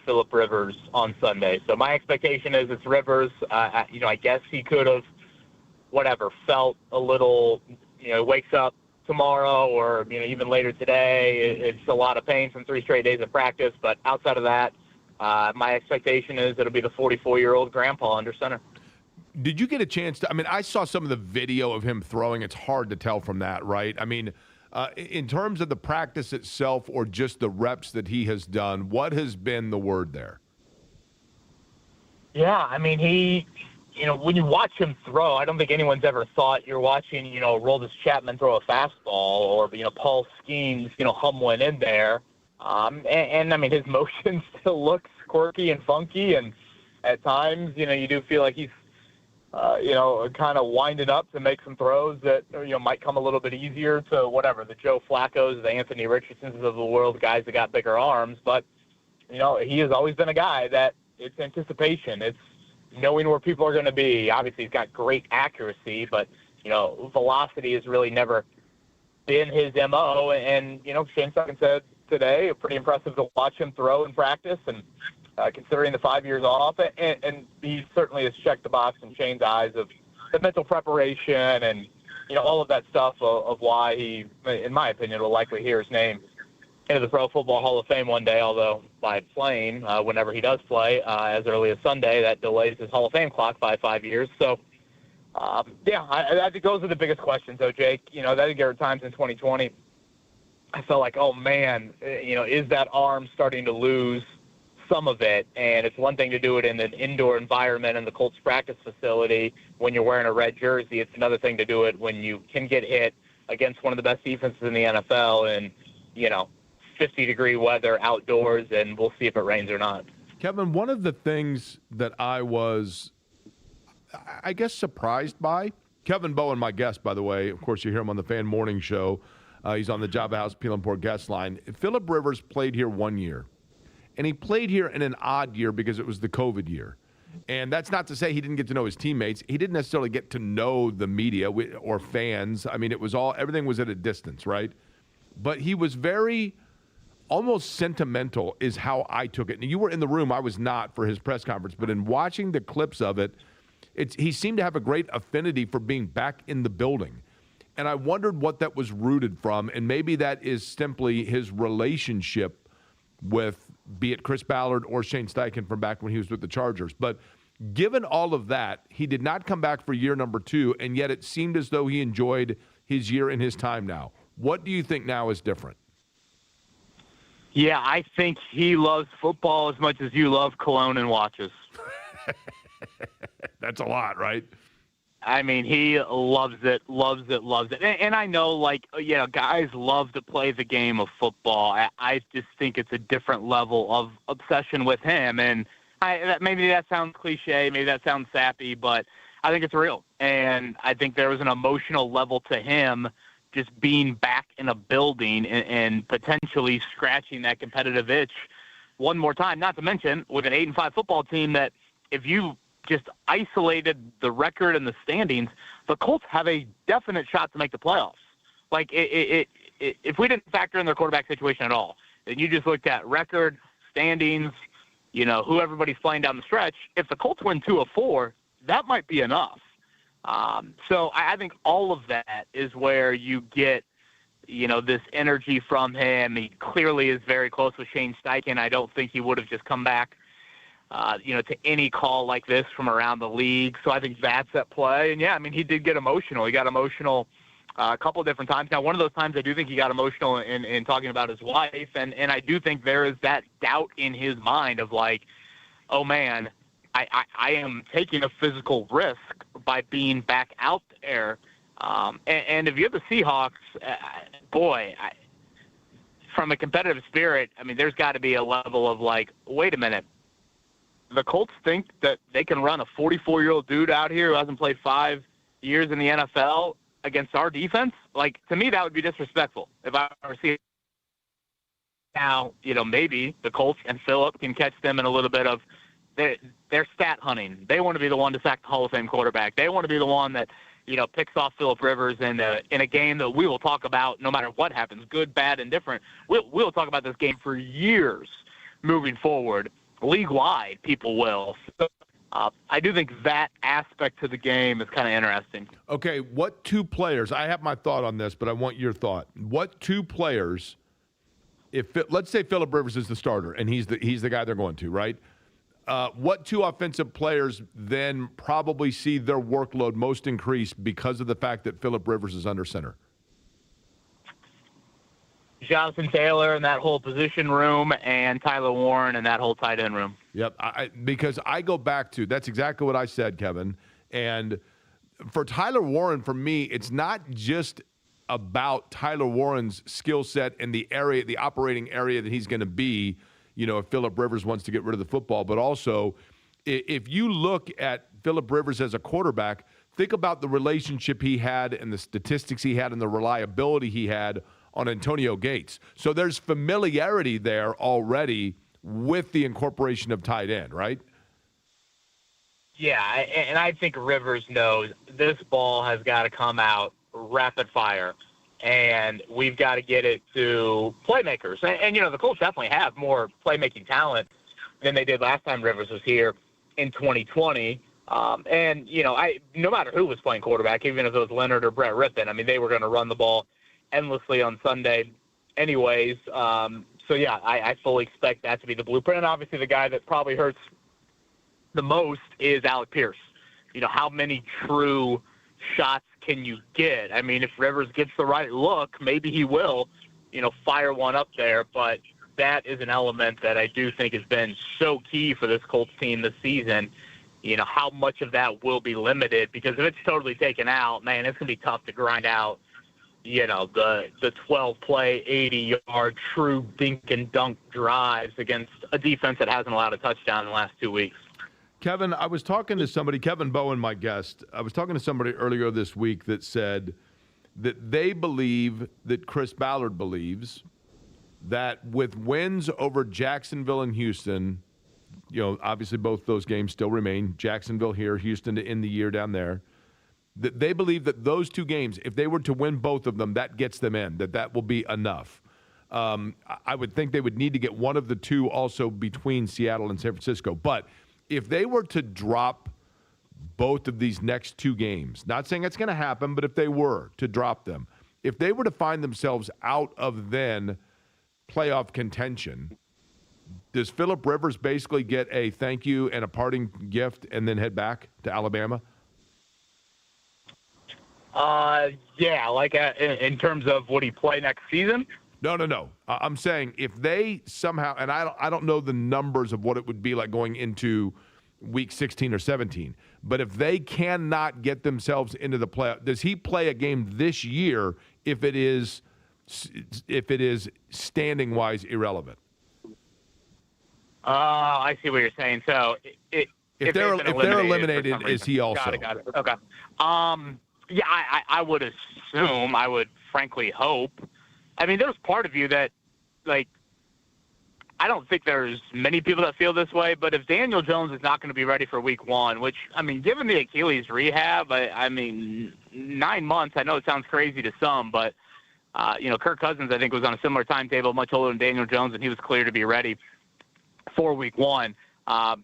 M: Phillip Rivers on Sunday. So my expectation is it's Rivers. I guess he could have, felt a little, wakes up tomorrow or, even later today. It's a lot of pain from 3 straight days of practice. But outside of that, my expectation is it'll be the 44-year-old grandpa under center.
F: Did you get a chance to, I saw some of the video of him throwing. It's hard to tell from that, right? In terms of the practice itself or just the reps that he has done, what has been the word there?
M: Yeah, he, when you watch him throw, I don't think anyone's ever thought you're watching, Roldis Chapman throw a fastball or, Paul Skeens, hum one in there. And his motion still looks quirky and funky. And at times, you do feel like he's, kind of winding up to make some throws that, might come a little bit easier to the Joe Flacco's, the Anthony Richardsons of the world, guys that got bigger arms. But, he has always been a guy that it's anticipation. It's knowing where people are going to be. Obviously, he's got great accuracy, but, velocity has really never been his MO. And, Shane Steichen said today, pretty impressive to watch him throw in practice. And, considering the 5 years off, and he certainly has checked the box in Shane's eyes of the mental preparation and, all of that stuff of why he, in my opinion, will likely hear his name into the Pro Football Hall of Fame one day, although by plane, whenever he does play, as early as Sunday, that delays his Hall of Fame clock by 5 years. So, I think those are the biggest questions, though, Jake. I think there were times in 2020 I felt like, oh, man, is that arm starting to lose some of it? And it's one thing to do it in an indoor environment in the Colts practice facility when you're wearing a red jersey. It's another thing to do it when you can get hit against one of the best defenses in the NFL and, 50-degree weather outdoors, and we'll see if it rains or not.
F: Kevin, one of the things that I was, I guess, surprised by, Kevin Bowen, my guest, by the way, of course, you hear him on the Fan Morning Show. He's on the Java House Peel and Pour guest line. Phillip Rivers played here 1 year. And he played here in an odd year because it was the COVID year. And that's not to say he didn't get to know his teammates. He didn't necessarily get to know the media or fans. It was everything was at a distance, right? But he was very, almost sentimental is how I took it. And you were in the room. I was not for his press conference. But in watching the clips of it, he seemed to have a great affinity for being back in the building. And I wondered what that was rooted from. And maybe that is simply his relationship with, be it Chris Ballard or Shane Steichen from back when he was with the Chargers. But given all of that, he did not come back for year number 2, and yet it seemed as though he enjoyed his year and his time now. What do you think now is different?
M: Yeah, I think he loves football as much as you love cologne and watches.
F: That's a lot, right?
M: He loves it. And I know, guys love to play the game of football. I just think it's a different level of obsession with him. And maybe that sounds cliche, maybe that sounds sappy, but I think it's real. And I think there was an emotional level to him just being back in a building and potentially scratching that competitive itch one more time. Not to mention, with an 8-5 football team that if you just isolated the record and the standings, the Colts have a definite shot to make the playoffs. If we didn't factor in their quarterback situation at all, and you just looked at record, standings, who everybody's playing down the stretch, if the Colts win 2 of 4, that might be enough. So I think all of that is where you get this energy from him. He clearly is very close with Shane Steichen. I don't think he would have just come back, to any call like this from around the league. So I think that's at play. And, yeah, I mean, he did get emotional. He got emotional a couple of different times. Now, one of those times I do think he got emotional in talking about his wife, and I do think there is that doubt in his mind of like, oh, man, I am taking a physical risk by being back out there. And if you're the Seahawks, from a competitive spirit, I mean, there's got to be a level of like, wait a minute. The Colts think that they can run a 44-year-old dude out here who hasn't played 5 years in the NFL against our defense? Like, to me, that would be disrespectful if I were seeing. Now, maybe the Colts and Phillip can catch them in a little bit of their stat hunting. They want to be the one to sack the Hall of Fame quarterback. They want to be the one that, picks off Phillip Rivers in a game that we will talk about no matter what happens, good, bad, and different. We'll talk about this game for years moving forward. League-wide, people will. So, I do think that aspect to the game is kind of interesting.
F: Okay, what two players – I have my thought on this, but I want your thought. What two players – let's say Phillip Rivers is the starter, and he's the guy they're going to, right? What two offensive players then probably see their workload most increased because of the fact that Phillip Rivers is under center?
M: Jonathan Taylor in that whole position room and Tyler Warren in that whole tight end room.
F: Yep, because I go back to – that's exactly what I said, Kevin. And for Tyler Warren, for me, it's not just about Tyler Warren's skill set and the operating area that he's going to be – if Phillip Rivers wants to get rid of the football. But also, if you look at Phillip Rivers as a quarterback, think about the relationship he had and the statistics he had and the reliability he had on Antonio Gates. So there's familiarity there already with the incorporation of tight end, right?
M: Yeah, and I think Rivers knows this ball has got to come out rapid fire. And we've got to get it to playmakers. And the Colts definitely have more playmaking talent than they did last time Rivers was here in 2020. No matter who was playing quarterback, even if it was Leonard or Brett Rippon, I mean, they were going to run the ball endlessly on Sunday anyways. I fully expect that to be the blueprint. And obviously the guy that probably hurts the most is Alec Pierce. How many true shots can you get? I mean, if Rivers gets the right look, maybe he will, fire one up there. But that is an element that I do think has been so key for this Colts team this season. How much of that will be limited? Because if it's totally taken out, man, it's going to be tough to grind out, the 12-play, 80-yard true dink and dunk drives against a defense that hasn't allowed a touchdown in the last 2 weeks.
F: Kevin, I was talking to somebody, Kevin Bowen, my guest. I was talking to somebody earlier this week that said that they believe, that Chris Ballard believes, that with wins over Jacksonville and Houston, obviously both those games still remain, Jacksonville here, Houston to end the year down there, that they believe that those two games, if they were to win both of them, that gets them in, that will be enough. I would think they would need to get one of the two also between Seattle and San Francisco. But if they were to drop both of these next two games, not saying it's going to happen, but if they were to drop them, if they were to find themselves out of then playoff contention, does Phillip Rivers basically get a thank you and a parting gift and then head back to Alabama?
M: In terms of would he play next season?
F: No. I'm saying if they somehow, and I don't know the numbers of what it would be like going into week 16 or 17, but if they cannot get themselves into the playoff, does he play a game this year if it is standing wise irrelevant?
M: I see what you're saying. So if they're
F: eliminated, is he also?
M: Got it. Okay. I would assume. I would frankly hope. I mean, there's part of you that, like, I don't think there's many people that feel this way, but if Daniel Jones is not going to be ready for week one, which, I mean, given the Achilles rehab, I mean, 9 months, I know it sounds crazy to some, but, Kirk Cousins, I think, was on a similar timetable, much older than Daniel Jones, and he was clear to be ready for week one. But,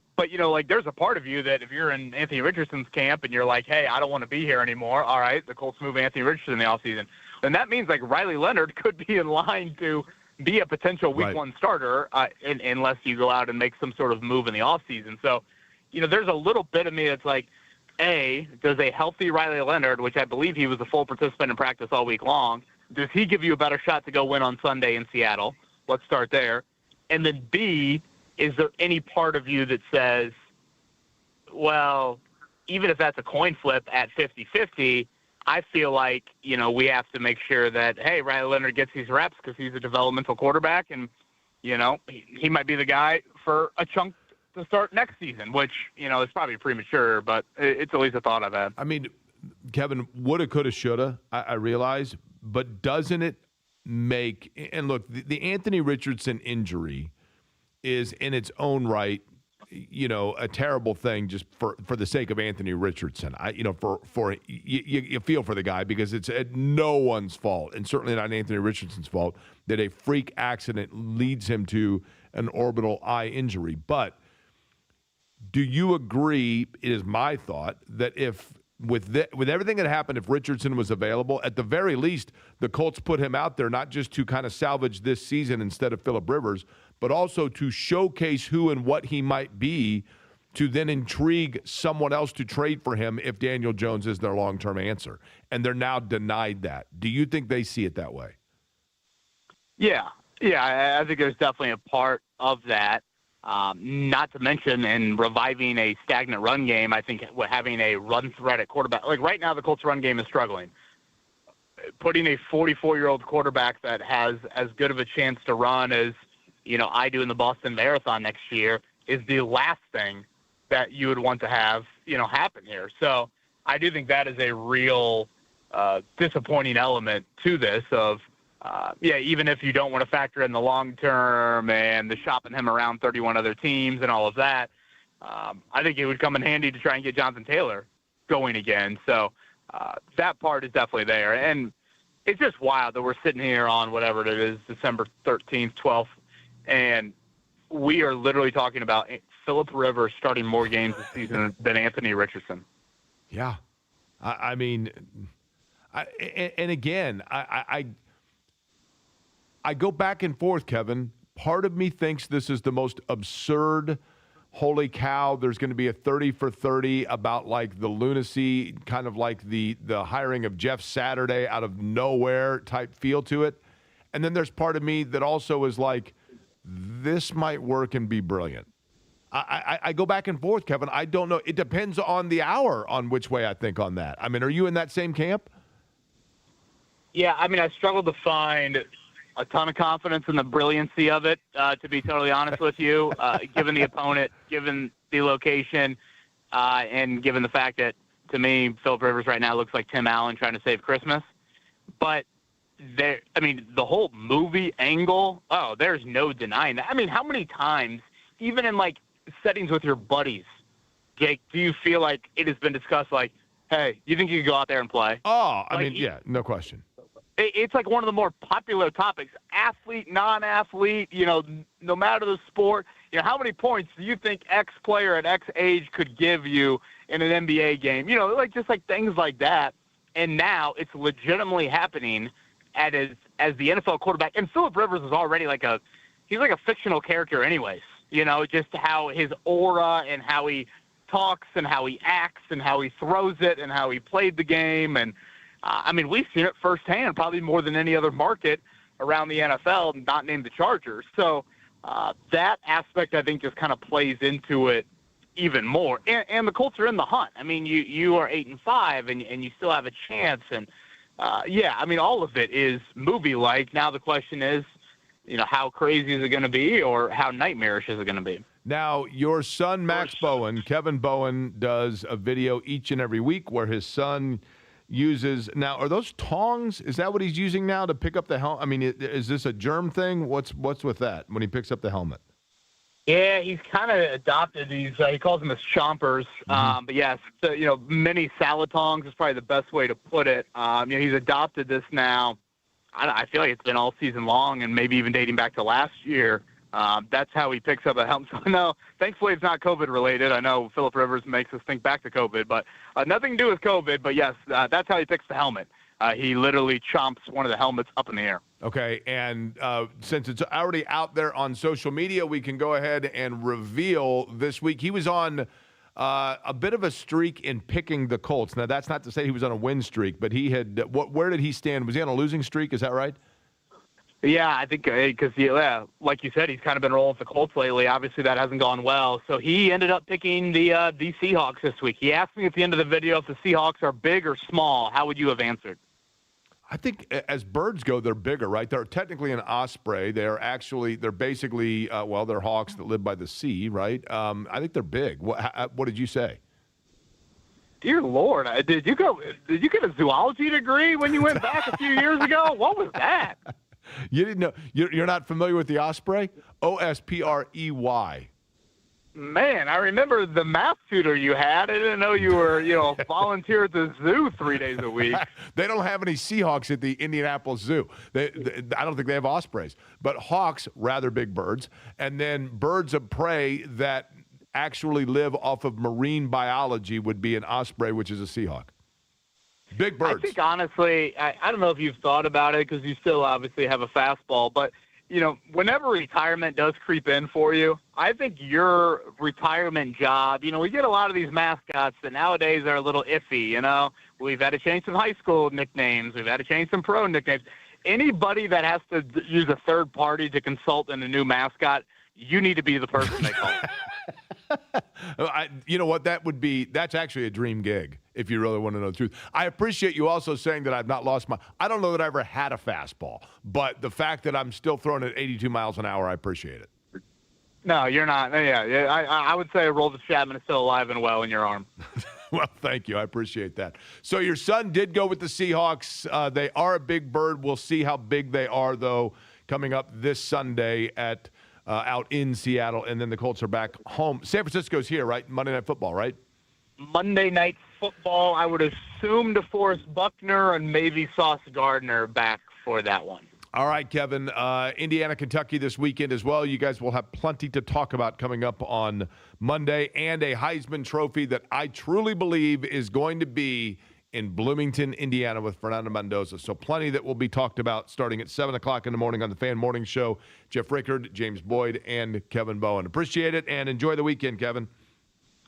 M: there's a part of you that if you're in Anthony Richardson's camp and you're like, hey, I don't want to be here anymore, all right, the Colts move Anthony Richardson in the offseason. then that means like Riley Leonard could be in line to be a potential week one starter unless you go out and make some sort of move in the offseason. So, there's a little bit of me that's like, A, does a healthy Riley Leonard, which I believe he was a full participant in practice all week long, does he give you a better shot to go win on Sunday in Seattle? Let's start there. And then B, is there any part of you that says, well, even if that's a coin flip at 50-50, I feel like, we have to make sure that, hey, Riley Leonard gets these reps because he's a developmental quarterback and, he might be the guy for a chunk to start next season, which, is probably premature, but it's at least a thought I've had.
F: I mean, Kevin, woulda, coulda, shoulda, I realize, but doesn't it make – and look, the Anthony Richardson injury is in its own right, a terrible thing just for the sake of Anthony Richardson. You feel for the guy because it's no one's fault, and certainly not Anthony Richardson's fault, that a freak accident leads him to an orbital eye injury. But do you agree, it is my thought, that if with everything that happened, if Richardson was available, at the very least, the Colts put him out there not just to kind of salvage this season instead of Phillip Rivers, but also to showcase who and what he might be to then intrigue someone else to trade for him if Daniel Jones is their long-term answer. And they're now denied that. Do you think they see it that way?
M: Yeah, I think there's definitely a part of that. Not to mention in reviving a stagnant run game, I think having a run threat at quarterback. Like right now, the Colts run game is struggling. Putting a 44-year-old quarterback that has as good of a chance to run as, I do in the Boston Marathon next year is the last thing that you would want to have, happen here. So I do think that is a real disappointing element to this of, even if you don't want to factor in the long term and the shopping him around 31 other teams and all of that, I think it would come in handy to try and get Jonathan Taylor going again. So that part is definitely there. And it's just wild that we're sitting here on whatever it is, December 13th, 12th, and we are literally talking about Phillip Rivers starting more games this season than Anthony Richardson.
F: Yeah. I mean, I go back and forth, Kevin. Part of me thinks this is the most absurd, holy cow, there's going to be a 30 for 30 about like the lunacy, kind of like the hiring of Jeff Saturday out of nowhere type feel to it. And then there's part of me that also is like, this might work and be brilliant. I go back and forth, Kevin. I don't know. It depends on the hour on which way I think on that. I mean, are you in that same camp?
M: Yeah, I mean, I struggled to find a ton of confidence in the brilliancy of it, to be totally honest with you, given the opponent, given the location, and given the fact that, to me, Phillip Rivers right now looks like Tim Allen trying to save Christmas. But the whole movie angle, there's no denying that. I mean, how many times, even in, like, settings with your buddies, Jake, do you feel like it has been discussed, like, hey, you think you could go out there and play?
F: Oh, I mean, yeah, no question.
M: It's like one of the more popular topics, athlete, non-athlete, no matter the sport. How many points do you think X player at X age could give you in an NBA game? Just things like that. And now it's legitimately happening as the NFL quarterback. And Phillip Rivers is already he's like a fictional character anyways. Just how his aura and how he talks and how he acts and how he throws it and how he played the game. And, we've seen it firsthand, probably more than any other market around the NFL, not named the Chargers. So that aspect, I think, just kind of plays into it even more. And the Colts are in the hunt. I mean, you are 8-5, and you still have a chance. And, all of it is movie-like. Now the question is, how crazy is it going to be or how nightmarish is it going to be?
F: Now, your son, Max Bowen, Kevin Bowen, does a video each and every week where his son uses – now, are those tongs? Is that what he's using now to pick up the helmet? I mean, is this a germ thing? What's with that when he picks up the helmet?
M: Yeah, he's kind of adopted these. He calls them as chompers.
F: Mm-hmm.
M: But yes, so, mini salad tongs is probably the best way to put it. He's adopted this now. I feel like it's been all season long and maybe even dating back to last year. That's how he picks up a helmet. So, no, thankfully it's not COVID related. I know Phillip Rivers makes us think back to COVID, but nothing to do with COVID. But yes, that's how he picks the helmet. he literally chomps one of the helmets up in the air.
F: Okay, and since it's already out there on social media, we can go ahead and reveal this week. He was on a bit of a streak in picking the Colts. Now, that's not to say he was on a win streak, but he had where did he stand? Was he on a losing streak? Is that right?
M: Yeah, I think because, like you said, he's kind of been rolling with the Colts lately. Obviously, that hasn't gone well. So he ended up picking the Seahawks this week. He asked me at the end of the video if the Seahawks are big or small. How would you have answered?
F: I think as birds go, they're bigger, right? They're technically an osprey. They're basically, they're hawks that live by the sea, right? I think they're big. What did you say?
M: Dear Lord, did you get a zoology degree when you went back a few years ago? What was that?
F: You didn't know? You're not familiar with the osprey? Osprey.
M: Man, I remember the math tutor you had. I didn't know you were, volunteer at the zoo 3 days a week.
F: They don't have any Seahawks at the Indianapolis Zoo. I don't think they have ospreys. But hawks, rather big birds, and then birds of prey that actually live off of marine biology would be an osprey, which is a Seahawk. Big birds.
M: I think, honestly, I don't know if you've thought about it because you still obviously have a fastball, but whenever retirement does creep in for you, I think your retirement job, we get a lot of these mascots that nowadays are a little iffy, We've had to change some high school nicknames. We've had to change some pro nicknames. Anybody that has to use a third party to consult in a new mascot, you need to be the person they call.
F: You know what? That's actually a dream gig, if you really want to know the truth. I appreciate you also saying that I've not lost I don't know that I ever had a fastball, but the fact that I'm still throwing at 82 miles an hour, I appreciate it.
M: No, you're not. Yeah. I would say Aroldis Chapman is still alive and well in your arm.
F: Well, thank you. I appreciate that. So your son did go with the Seahawks. They are a big bird. We'll see how big they are, though, coming up this Sunday at out in Seattle, and then the Colts are back home. San Francisco's here, right? Monday Night Football, right?
M: Monday Night Football, I would assume DeForest Buckner and maybe Sauce Gardner back for that one.
F: All right, Kevin. Indiana, Kentucky this weekend as well. You guys will have plenty to talk about coming up on Monday, and a Heisman Trophy that I truly believe is going to be in Bloomington, Indiana with Fernando Mendoza. So plenty that will be talked about starting at 7 o'clock in the morning on the Fan Morning Show. Jeff Rickard, James Boyd, and Kevin Bowen. Appreciate it, and enjoy the weekend, Kevin.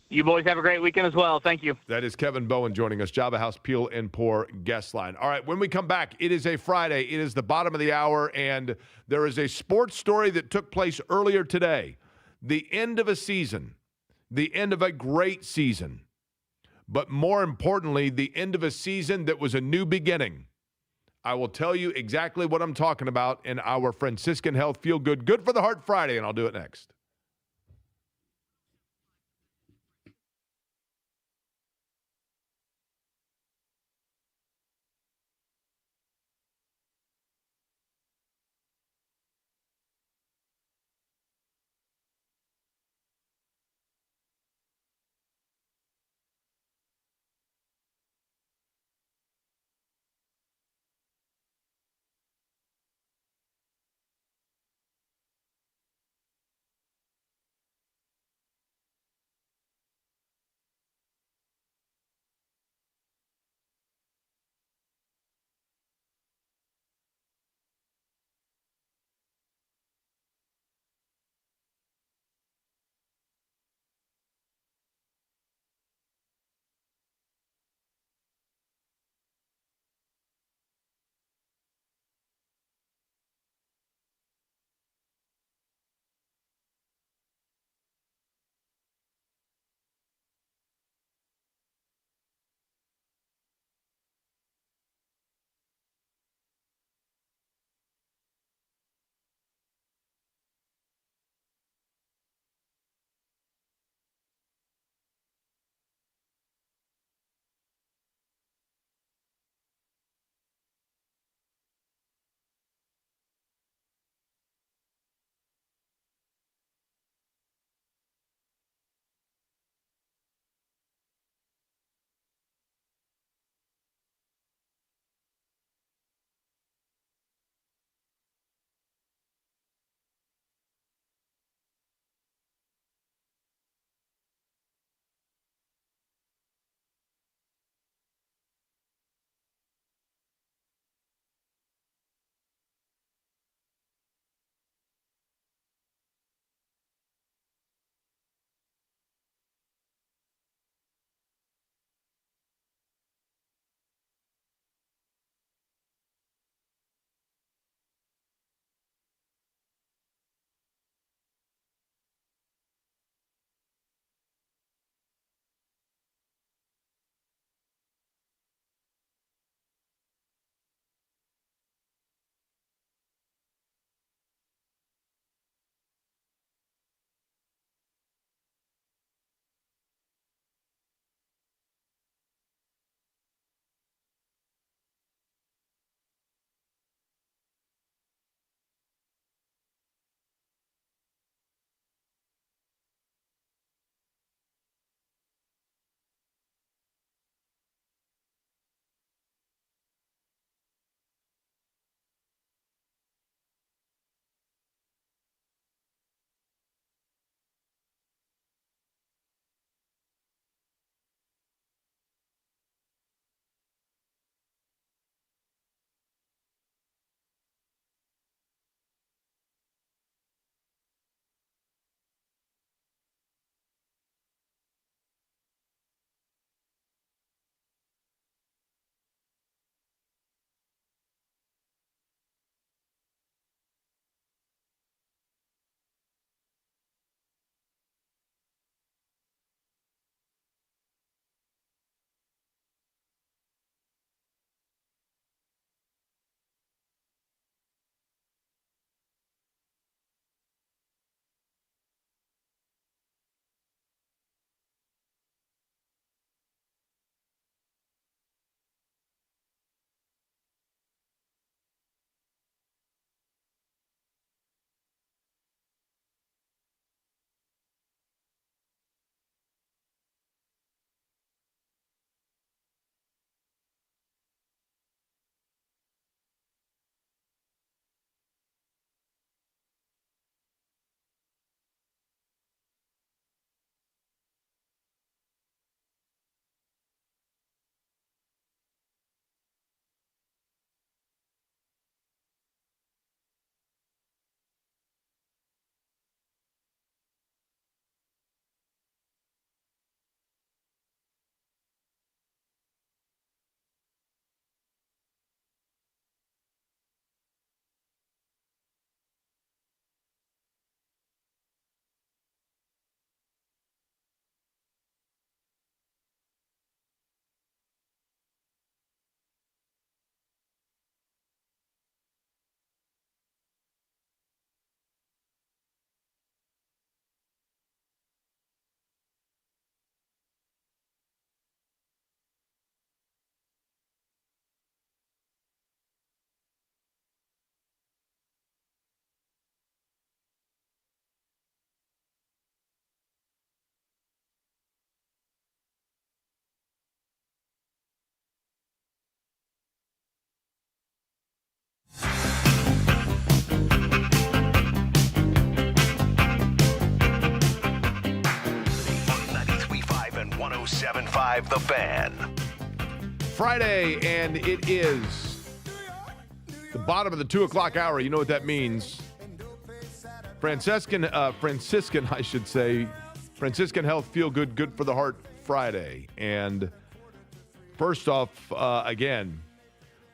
M: You boys have a great weekend as well. Thank you.
F: That is Kevin Bowen joining us, Java House Peel and Pour guest line. All right, when we come back, it is a Friday. It is the bottom of the hour, and there is a sports story that took place earlier today. The end of a season, the end of a great season. But more importantly, the end of a season that was a new beginning. I will tell you exactly what I'm talking about in our Franciscan Health Feel Good, Good for the Heart Friday, and I'll do it next.
A: 1065 The Fan.
F: Friday, and it is the bottom of the 2 o'clock hour. You know what that means. Franciscan Health Feel Good, Good for the Heart Friday. And first off, again,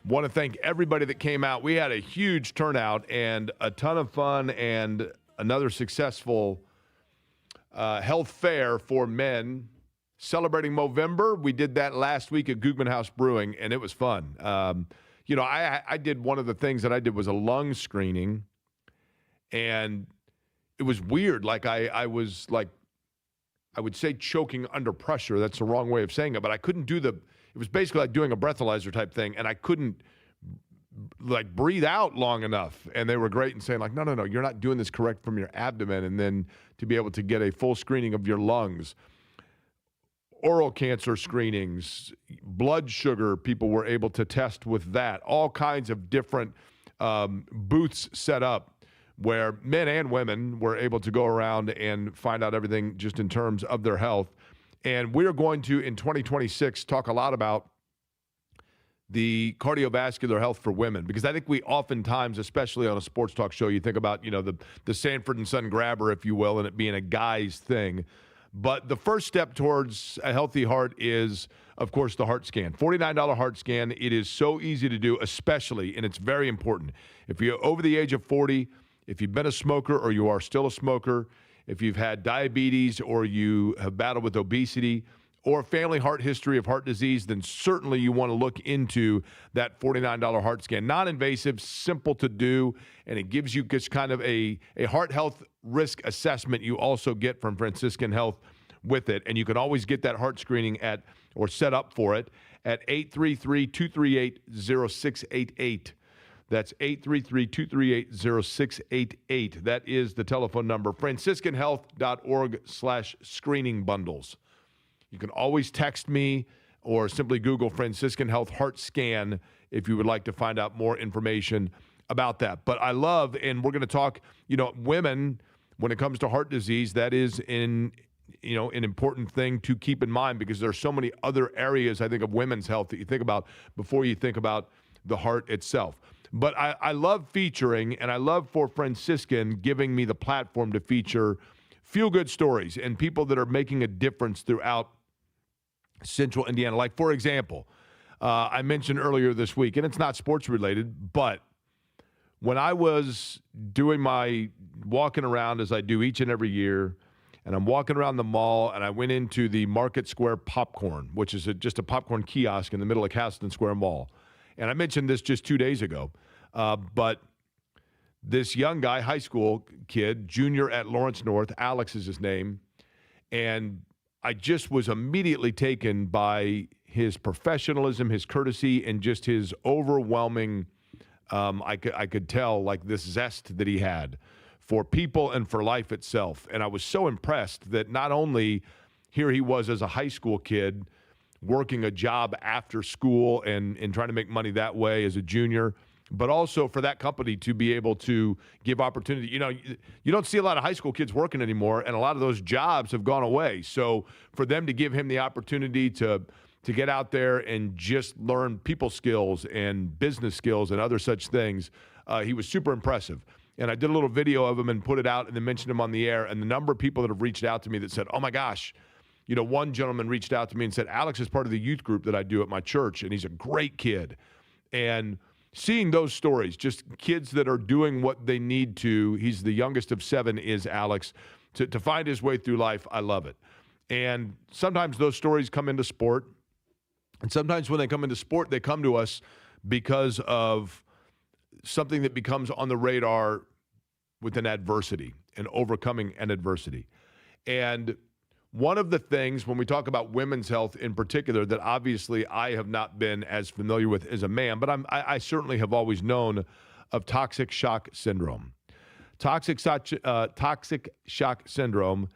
F: want to thank everybody that came out. We had a huge turnout and a ton of fun and another successful health fair for men celebrating Movember. We did that last week at Gugman House Brewing, and it was fun. I did one of the things that I did was a lung screening, and it was weird. Like I was like, I would say choking under pressure. That's the wrong way of saying it, but I couldn't do it was basically like doing a breathalyzer type thing, and I couldn't like breathe out long enough. And they were great in saying like, no, you're not doing this correct from your abdomen. And then to be able to get a full screening of your lungs, oral cancer screenings, blood sugar, people were able to test with that. All kinds of different booths set up where men and women were able to go around and find out everything just in terms of their health. And we're going to, in 2026, talk a lot about the cardiovascular health for women, because I think we oftentimes, especially on a sports talk show, you think about, the Sanford and Son grabber, if you will, and it being a guy's thing. But the first step towards a healthy heart is, of course, the heart scan. $49 heart scan. It is so easy to do, especially, and it's very important. If you're over the age of 40, if you've been a smoker or you are still a smoker, if you've had diabetes or you have battled with obesity or family heart history of heart disease, then certainly you want to look into that $49 heart scan. Non-invasive, simple to do, and it gives you just kind of a heart health risk assessment you also get from Franciscan Health with it. And you can always get that heart screening or set up for it at 833-238-0688. That's 833-238-0688. That is the telephone number. FranciscanHealth.org/screening bundles. You can always text me or simply Google Franciscan Health Heart Scan if you would like to find out more information about that. But I love, and we're going to talk, women, when it comes to heart disease, that is an important thing to keep in mind, because there are so many other areas, I think, of women's health that you think about before you think about the heart itself. But I love featuring, and I love for Franciscan giving me the platform to feature feel-good stories and people that are making a difference throughout Central Indiana. Like, for example, I mentioned earlier this week, and it's not sports related, but when I was doing my walking around, as I do each and every year, and I'm walking around the mall, and I went into the Market Square Popcorn, which is just a popcorn kiosk in the middle of Castleton Square Mall. And I mentioned this just 2 days ago, but this young guy, high school kid, junior at Lawrence North, Alex is his name, and I just was immediately taken by his professionalism, his courtesy, and just his overwhelming, I could tell, like, this zest that he had for people and for life itself. And I was so impressed that not only here he was as a high school kid working a job after school and trying to make money that way as a junior, but also for that company to be able to give opportunity. You don't see a lot of high school kids working anymore, and a lot of those jobs have gone away. So for them to give him the opportunity to get out there and just learn people skills and business skills and other such things, he was super impressive. And I did a little video of him and put it out and then mentioned him on the air. And the number of people that have reached out to me that said, oh my gosh, one gentleman reached out to me and said, Alex is part of the youth group that I do at my church, and he's a great kid. And seeing those stories, just kids that are doing what they need to, he's the youngest of 7, is Alex, to find his way through life, I love it. And sometimes those stories come into sport, and sometimes when they come into sport, they come to us because of something that becomes on the radar with an adversity and overcoming an adversity. And one of the things when we talk about women's health in particular that obviously I have not been as familiar with as a man, but I certainly have always known of toxic shock syndrome. Toxic shock syndrome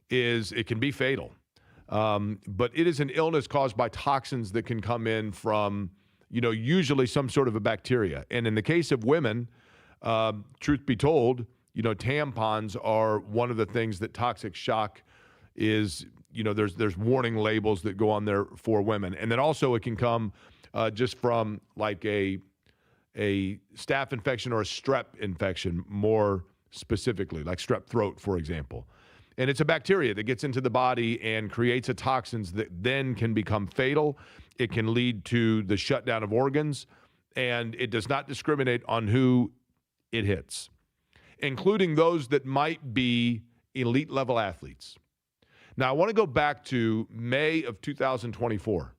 F: it can be fatal, but it is an illness caused by toxins that can come in from, usually some sort of a bacteria. And in the case of women, truth be told, tampons are one of the things that toxic shock is, there's warning labels that go on there for women. And then also it can come just from like a staph infection or a strep infection, more specifically, like strep throat, for example. And it's a bacteria that gets into the body and creates a toxins that then can become fatal. It can lead to the shutdown of organs, and it does not discriminate on who it hits, including those that might be elite level athletes. Now, I want to go back to May of 2024.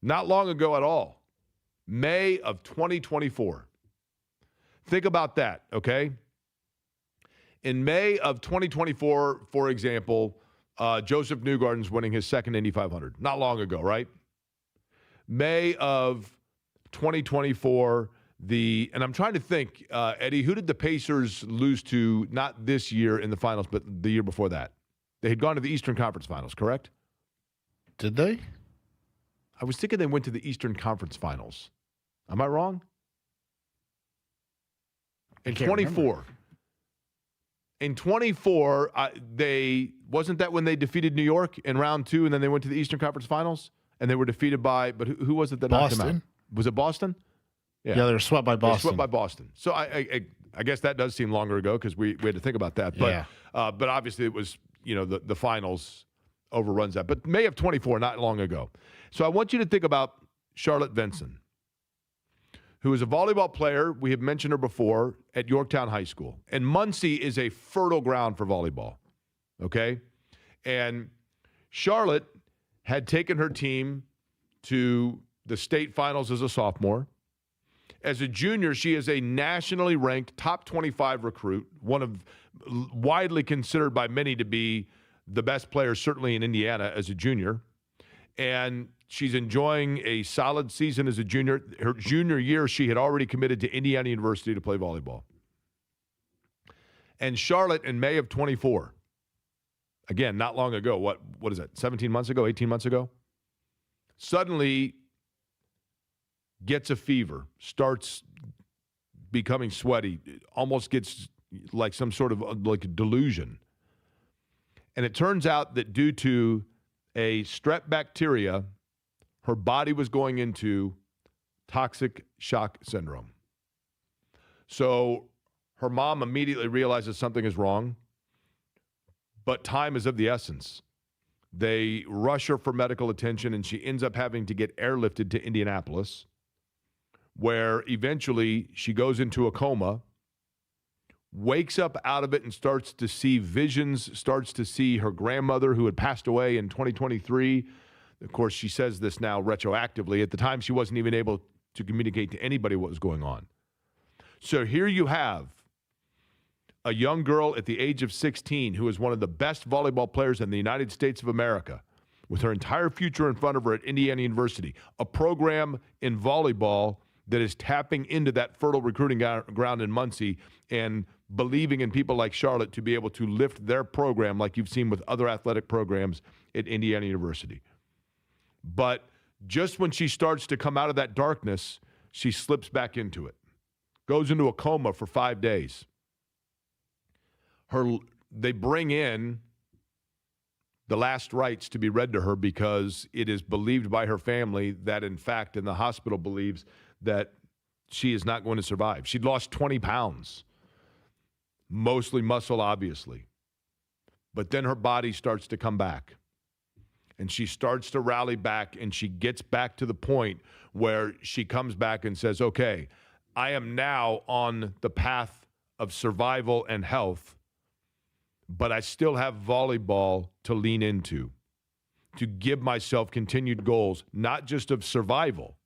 F: Not long ago at all. May of 2024. Think about that, okay? In May of 2024, for example, Joseph Newgarden's winning his second Indy 500. Not long ago, right? May of 2024, and I'm trying to think, Eddie, who did the Pacers lose to, not this year in the finals, but the year before that? They had gone to the Eastern Conference Finals, correct?
H: Did they?
F: I was thinking they went to the Eastern Conference Finals. Am I wrong? In 24.
H: Remember.
F: In 24, wasn't that when they defeated New York in round 2, and then they went to the Eastern Conference Finals, and they were defeated by, but who was it that knocked them out?
H: Boston.
F: Was it Boston?
H: Yeah, they were swept by Boston.
F: They were swept by Boston. So I guess that does seem longer ago because we had to think about that. But but obviously it was, the finals overruns that. But May of 24, not long ago. So I want you to think about Charlotte Vinson, who is a volleyball player. We have mentioned her before at Yorktown High School. And Muncie is a fertile ground for volleyball, okay? And Charlotte had taken her team to the state finals as a sophomore. As a junior, she is a nationally ranked top 25 recruit, one of widely considered by many to be the best player, certainly in Indiana, as a junior. And she's enjoying a solid season as a junior. Her junior year, she had already committed to Indiana University to play volleyball. And Charlotte in May of 24, again, not long ago, what is that, 17 months ago, 18 months ago? Suddenly gets a fever, starts becoming sweaty, almost gets like some sort of like a delusion. And it turns out that due to a strep bacteria, her body was going into toxic shock syndrome. So her mom immediately realizes something is wrong, but time is of the essence. They rush her for medical attention, and she ends up having to get airlifted to Indianapolis, where eventually she goes into a coma, wakes up out of it and starts to see visions, starts to see her grandmother who had passed away in 2023. Of course, she says this now retroactively. At the time, she wasn't even able to communicate to anybody what was going on. So here you have a young girl at the age of 16 who is one of the best volleyball players in the United States of America, with her entire future in front of her at Indiana University, a program in volleyball that is tapping into that fertile recruiting ground in Muncie and believing in people like Charlotte to be able to lift their program like you've seen with other athletic programs at Indiana University. But just when she starts to come out of that darkness, she slips back into it, goes into a coma for 5 days. They bring in the last rites to be read to her because it is believed by her family that, in fact, and the hospital believes that she is not going to survive. She'd lost 20 pounds, mostly muscle, obviously. But then her body starts to come back. And she starts to rally back, and she gets back to the point where she comes back and says, okay, I am now on the path of survival and health, but I still have volleyball to lean into, to give myself continued goals, not just of survival,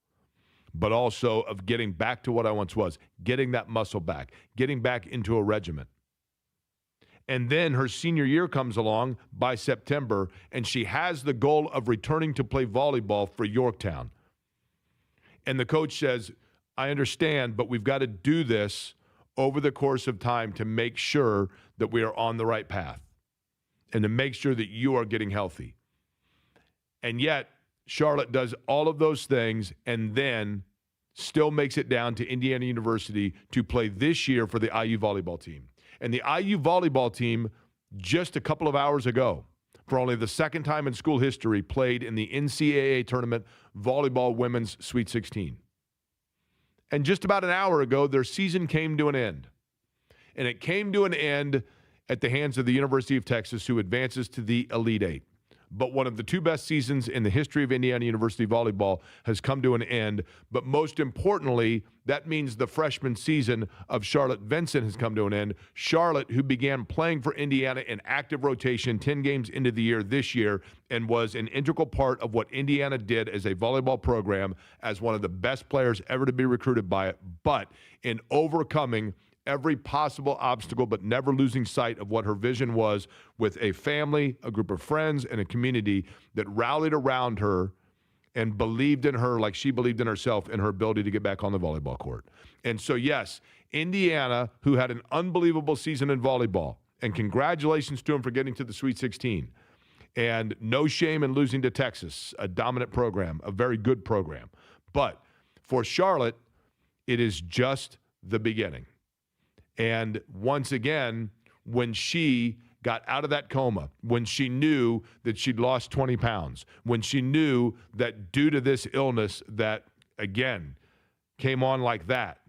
F: but also of getting back to what I once was, getting that muscle back, getting back into a regiment. And then her senior year comes along by September, and she has the goal of returning to play volleyball for Yorktown. And the coach says, I understand, but we've got to do this over the course of time to make sure that we are on the right path and to make sure that you are getting healthy. And yet, Charlotte does all of those things and then still makes it down to Indiana University to play this year for the IU volleyball team. And the IU volleyball team, just a couple of hours ago, for only the second time in school history, played in the NCAA tournament volleyball women's Sweet 16. And just about an hour ago, their season came to an end. And it came to an end at the hands of the University of Texas, who advances to the Elite Eight. But one of the two best seasons in the history of Indiana University volleyball has come to an end. But most importantly, that means the freshman season of Charlotte Vincent has come to an end. Charlotte, who began playing for Indiana in active rotation 10 games into the year this year and was an integral part of what Indiana did as a volleyball program, as one of the best players ever to be recruited by it, but in overcoming every possible obstacle, but never losing sight of what her vision was, with a family, a group of friends, and a community that rallied around her and believed in her like she believed in herself and her ability to get back on the volleyball court. And so, yes, Indiana, who had an unbelievable season in volleyball, and congratulations to them for getting to the Sweet 16. And no shame in losing to Texas, a dominant program, a very good program. But for Charlotte, it is just the beginning. And once again, when she got out of that coma, when she knew that she'd lost 20 pounds, when she knew that due to this illness that, again, came on like that,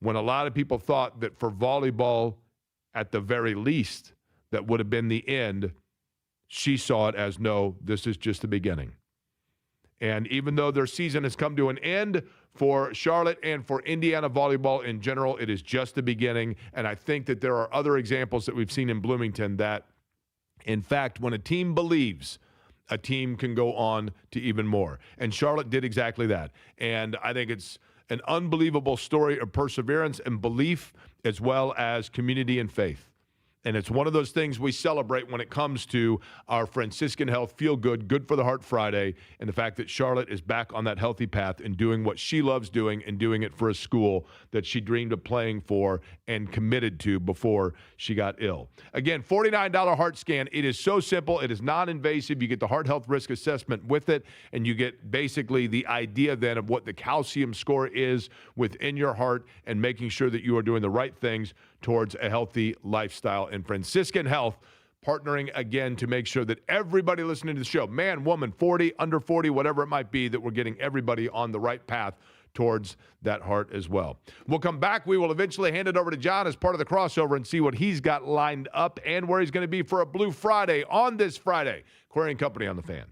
F: when a lot of people thought that for volleyball, at the very least, that would have been the end, she saw it as, no, this is just the beginning. And even though their season has come to an end for Charlotte and for Indiana volleyball in general, it is just the beginning. And I think that there are other examples that we've seen in Bloomington that, in fact, when a team believes, a team can go on to even more. And Charlotte did exactly that. And I think it's an unbelievable story of perseverance and belief, as well as community and faith. And it's one of those things we celebrate when it comes to our Franciscan Health Feel Good, Good for the Heart Friday, and the fact that Charlotte is back on that healthy path and doing what she loves doing, and doing it for a school that she dreamed of playing for and committed to before she got ill. Again, $49 heart scan. It is so simple. It is non-invasive. You get the heart health risk assessment with it, and you get basically the idea then of what the calcium score is within your heart, and making sure that you are doing the right things towards a healthy lifestyle. And Franciscan Health partnering again to make sure that everybody listening to the show, man, woman, 40, under 40, whatever it might be, that we're getting everybody on the right path towards that heart as well. We'll come back. We will eventually hand it over to John as part of the crossover and see what he's got lined up and where he's going to be for a Blue Friday on this Friday. Query and Company on the Fan.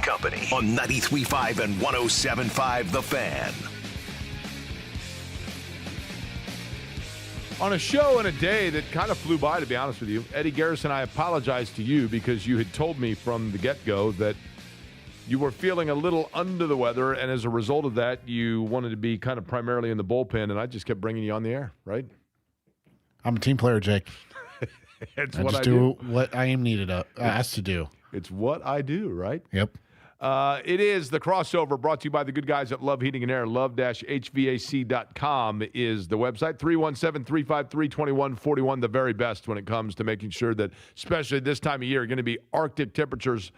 A: Company on 93.5 and 107.5 The Fan.
F: On a show and a day that kind of flew by, to be honest with you, Eddie Garrison, I apologize to you because you had told me from the get-go that you were feeling a little under the weather, and as a result of that, you wanted to be kind of primarily in the bullpen, and I just kept bringing you on the air, right?
H: I'm a team player, Jake.
F: It's
H: I
F: what
H: just
F: I
H: do what I am asked to do.
F: It's what I do, right?
H: Yep.
F: It is the crossover brought to you by the good guys at Love Heating and Air. Love-HVAC.com is the website. 317-353-2141, the very best when it comes to making sure that, especially this time of year, are going to be Arctic temperatures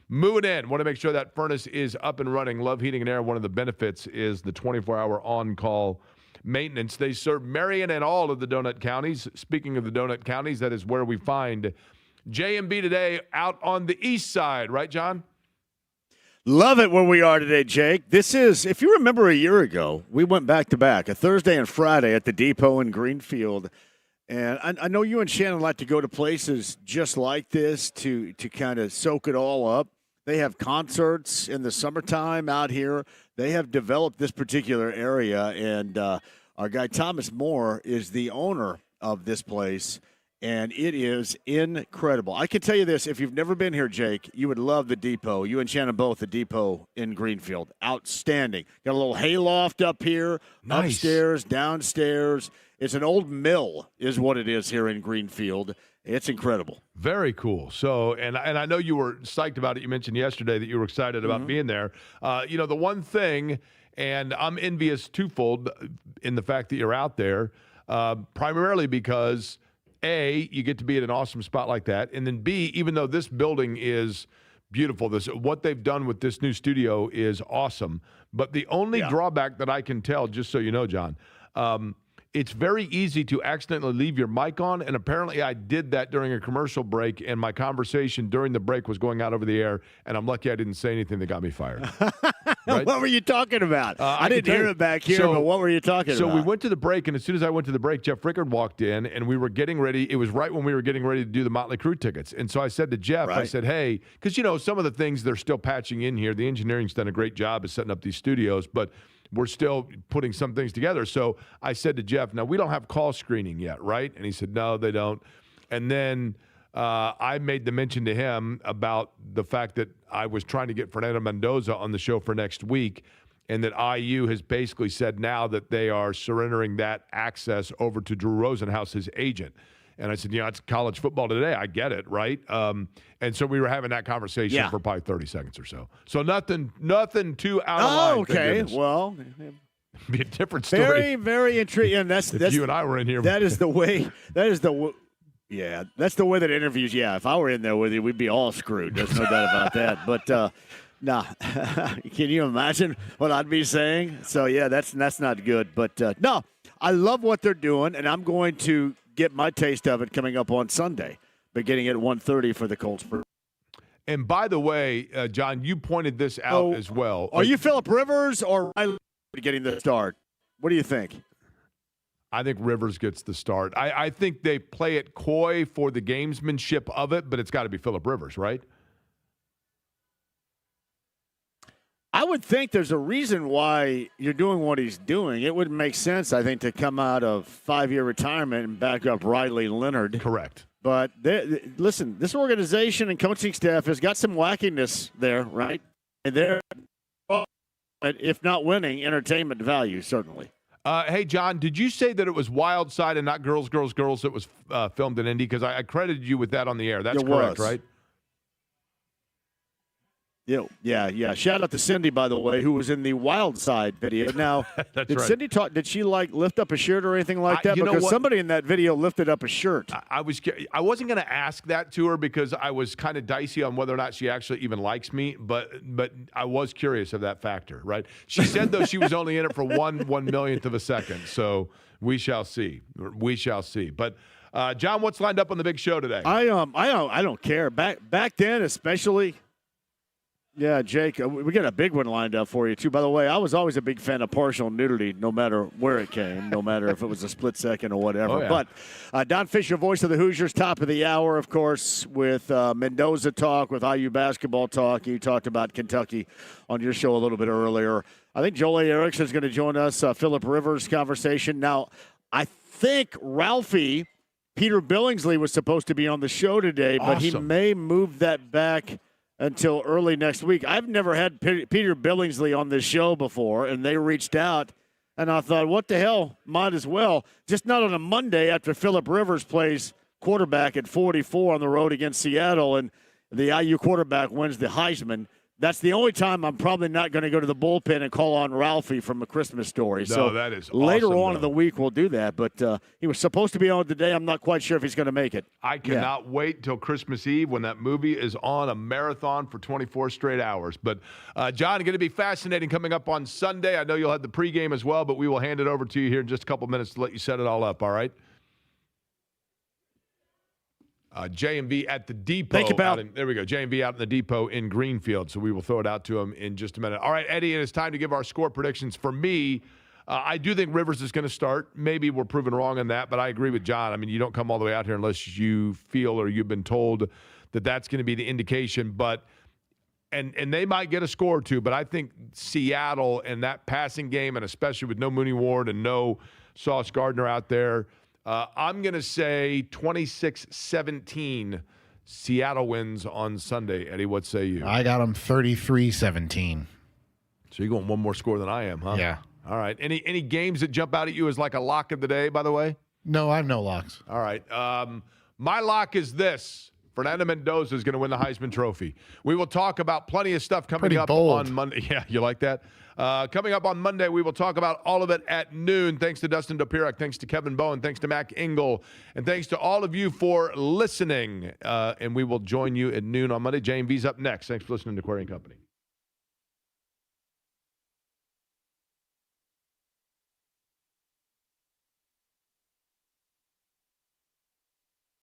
F: moving in. Want to make sure that furnace is up and running. Love Heating and Air, one of the benefits is the 24-hour on-call maintenance. They serve Marion and all of the donut counties. Speaking of the donut counties, that is where we find J&B today out on the east side. Right, John?
O: Love it where we are today, Jake. This is, if you remember a year ago, we went back-to-back, a Thursday and Friday at the Depot in Greenfield. And I know you and Shannon like to go to places just like this to kind of soak it all up. They have concerts in the summertime out here. They have developed this particular area, and our guy Thomas Moore is the owner of this place. And it is incredible. I can tell you this, if you've never been here, Jake, you would love the Depot. You and Shannon both, the Depot in Greenfield. Outstanding. Got a little hayloft up here,
F: nice.
O: Upstairs, downstairs. It's an old mill is what it is here in Greenfield. It's incredible.
F: Very cool. So, and I know you were psyched about it. You mentioned yesterday that you were excited about being there. The one thing, and I'm envious twofold in the fact that you're out there, primarily because – A, you get to be at an awesome spot like that. And then B, even though this building is beautiful, what they've done with this new studio is awesome. But the only drawback that I can tell, just so you know, John, it's very easy to accidentally leave your mic on. And apparently I did that during a commercial break. And my conversation during the break was going out over the air. And I'm lucky I didn't say anything that got me fired. Right?
O: What were you talking about? I didn't hear it back here, but what were you talking about?
F: So we went to the break, and as soon as I went to the break, Jeff Rickard walked in, and we were getting ready. It was right when we were getting ready to do the Motley Crue tickets. And so I said to Jeff, I said, hey, because, some of the things they're still patching in here, the engineering's done a great job of setting up these studios, but we're still putting some things together. So I said to Jeff, now, we don't have call screening yet, right? And he said, no, they don't. And then I made the mention to him about the fact that I was trying to get Fernando Mendoza on the show for next week, and that IU has basically said now that they are surrendering that access over to Drew Rosenhaus, his agent. And I said, it's college football today. I get it, right? And so we were having that conversation for probably 30 seconds or so. So nothing too out of line.
O: Oh, okay. Well,
F: be a different story.
O: Very, very intriguing. That's
F: you and I were in here.
O: That is the way. Yeah, that's the way that interviews. Yeah, if I were in there with you, we'd be all screwed. There's no doubt about that. But nah, can you imagine what I'd be saying? So yeah, that's not good. But no, I love what they're doing, and I'm going to get my taste of it coming up on Sunday, beginning at 1:30 for the Colts.
F: And by the way, John, you pointed this out as well.
O: Are you Phillip Rivers or Riley getting the start? What do you think?
F: I think Rivers gets the start. I think they play it coy for the gamesmanship of it, but it's got to be Phillip Rivers, right?
O: I would think there's a reason why you're doing what he's doing. It wouldn't make sense, I think, to come out of 5-year retirement and back up Riley Leonard.
F: Correct.
O: But listen, this organization and coaching staff has got some wackiness there, right? And they're, if not winning, entertainment value, certainly.
F: Hey, John, did you say that it was Wild Side and not Girls, Girls, Girls that was filmed in Indy? Because I credited you with that on the air. That's correct, right?
O: Yeah. Shout out to Cindy, by the way, who was in the Wild Side video. Now, did Cindy talk? Did she lift up a shirt or anything like that? Because somebody in that video lifted up a shirt.
F: I wasn't going to ask that to her because I was kind of dicey on whether or not she actually even likes me, but I was curious of that factor, right? She said though she was only in it for 1/millionth of a second, so we shall see. But John, what's lined up on the big show today?
O: I don't care. Back then, especially. Yeah, Jake, we got a big one lined up for you, too. By the way, I was always a big fan of partial nudity, no matter where it came, no matter if it was a split second or whatever.
F: Oh, yeah.
O: But Don Fisher, voice of the Hoosiers, top of the hour, of course, with Mendoza talk, with IU basketball talk. You talked about Kentucky on your show a little bit earlier. I think Joel A. Erickson is going to join us, Phillip Rivers conversation. Now, I think Ralphie, Peter Billingsley, was supposed to be on the show today, but he may move that back until early next week. I've never had Peter Billingsley on this show before, and they reached out, and I thought, what the hell, might as well. Just not on a Monday after Phillip Rivers plays quarterback at 44 on the road against Seattle, and the IU quarterback wins the Heisman. That's the only time I'm probably not going to go to the bullpen and call on Ralphie from A Christmas Story.
F: No,
O: so
F: that is
O: later
F: awesome,
O: on in the week we'll do that. But he was supposed to be on today. I'm not quite sure if he's going to make it.
F: I cannot wait till Christmas Eve when that movie is on a marathon for 24 straight hours. But, John, going to be fascinating coming up on Sunday. I know you'll have the pregame as well, but we will hand it over to you here in just a couple minutes to let you set it all up, all right? J&B at the depot.
O: Thank you, pal.
F: There we go. J&B out in the depot in Greenfield. So we will throw it out to him in just a minute. All right, Eddie, it is time to give our score predictions. For me, I do think Rivers is going to start. Maybe we're proven wrong on that, but I agree with John. I mean, you don't come all the way out here unless you feel or you've been told that that's going to be the indication. But and they might get a score or two, but I think Seattle and that passing game, and especially with no Mooney Ward and no Sauce Gardner out there, I'm going to say 26-17 Seattle wins on Sunday. Eddie, what say you?
H: I got them 33-17.
F: So you're going one more score than I am, huh?
H: Yeah.
F: All right. Any games that jump out at you as like a lock of the day, by the way?
H: No, I have no locks.
F: All right. My lock is this. Fernando Mendoza is going to win the Heisman Trophy. We will talk about plenty of stuff coming up on Monday. Yeah, you like that? Coming up on Monday, we will talk about all of it at noon. Thanks to Dustin Dopirak. Thanks to Kevin Bowen. Thanks to Mac Engel. And thanks to all of you for listening. And we will join you at noon on Monday. J&B's up next. Thanks for listening to Query & Company.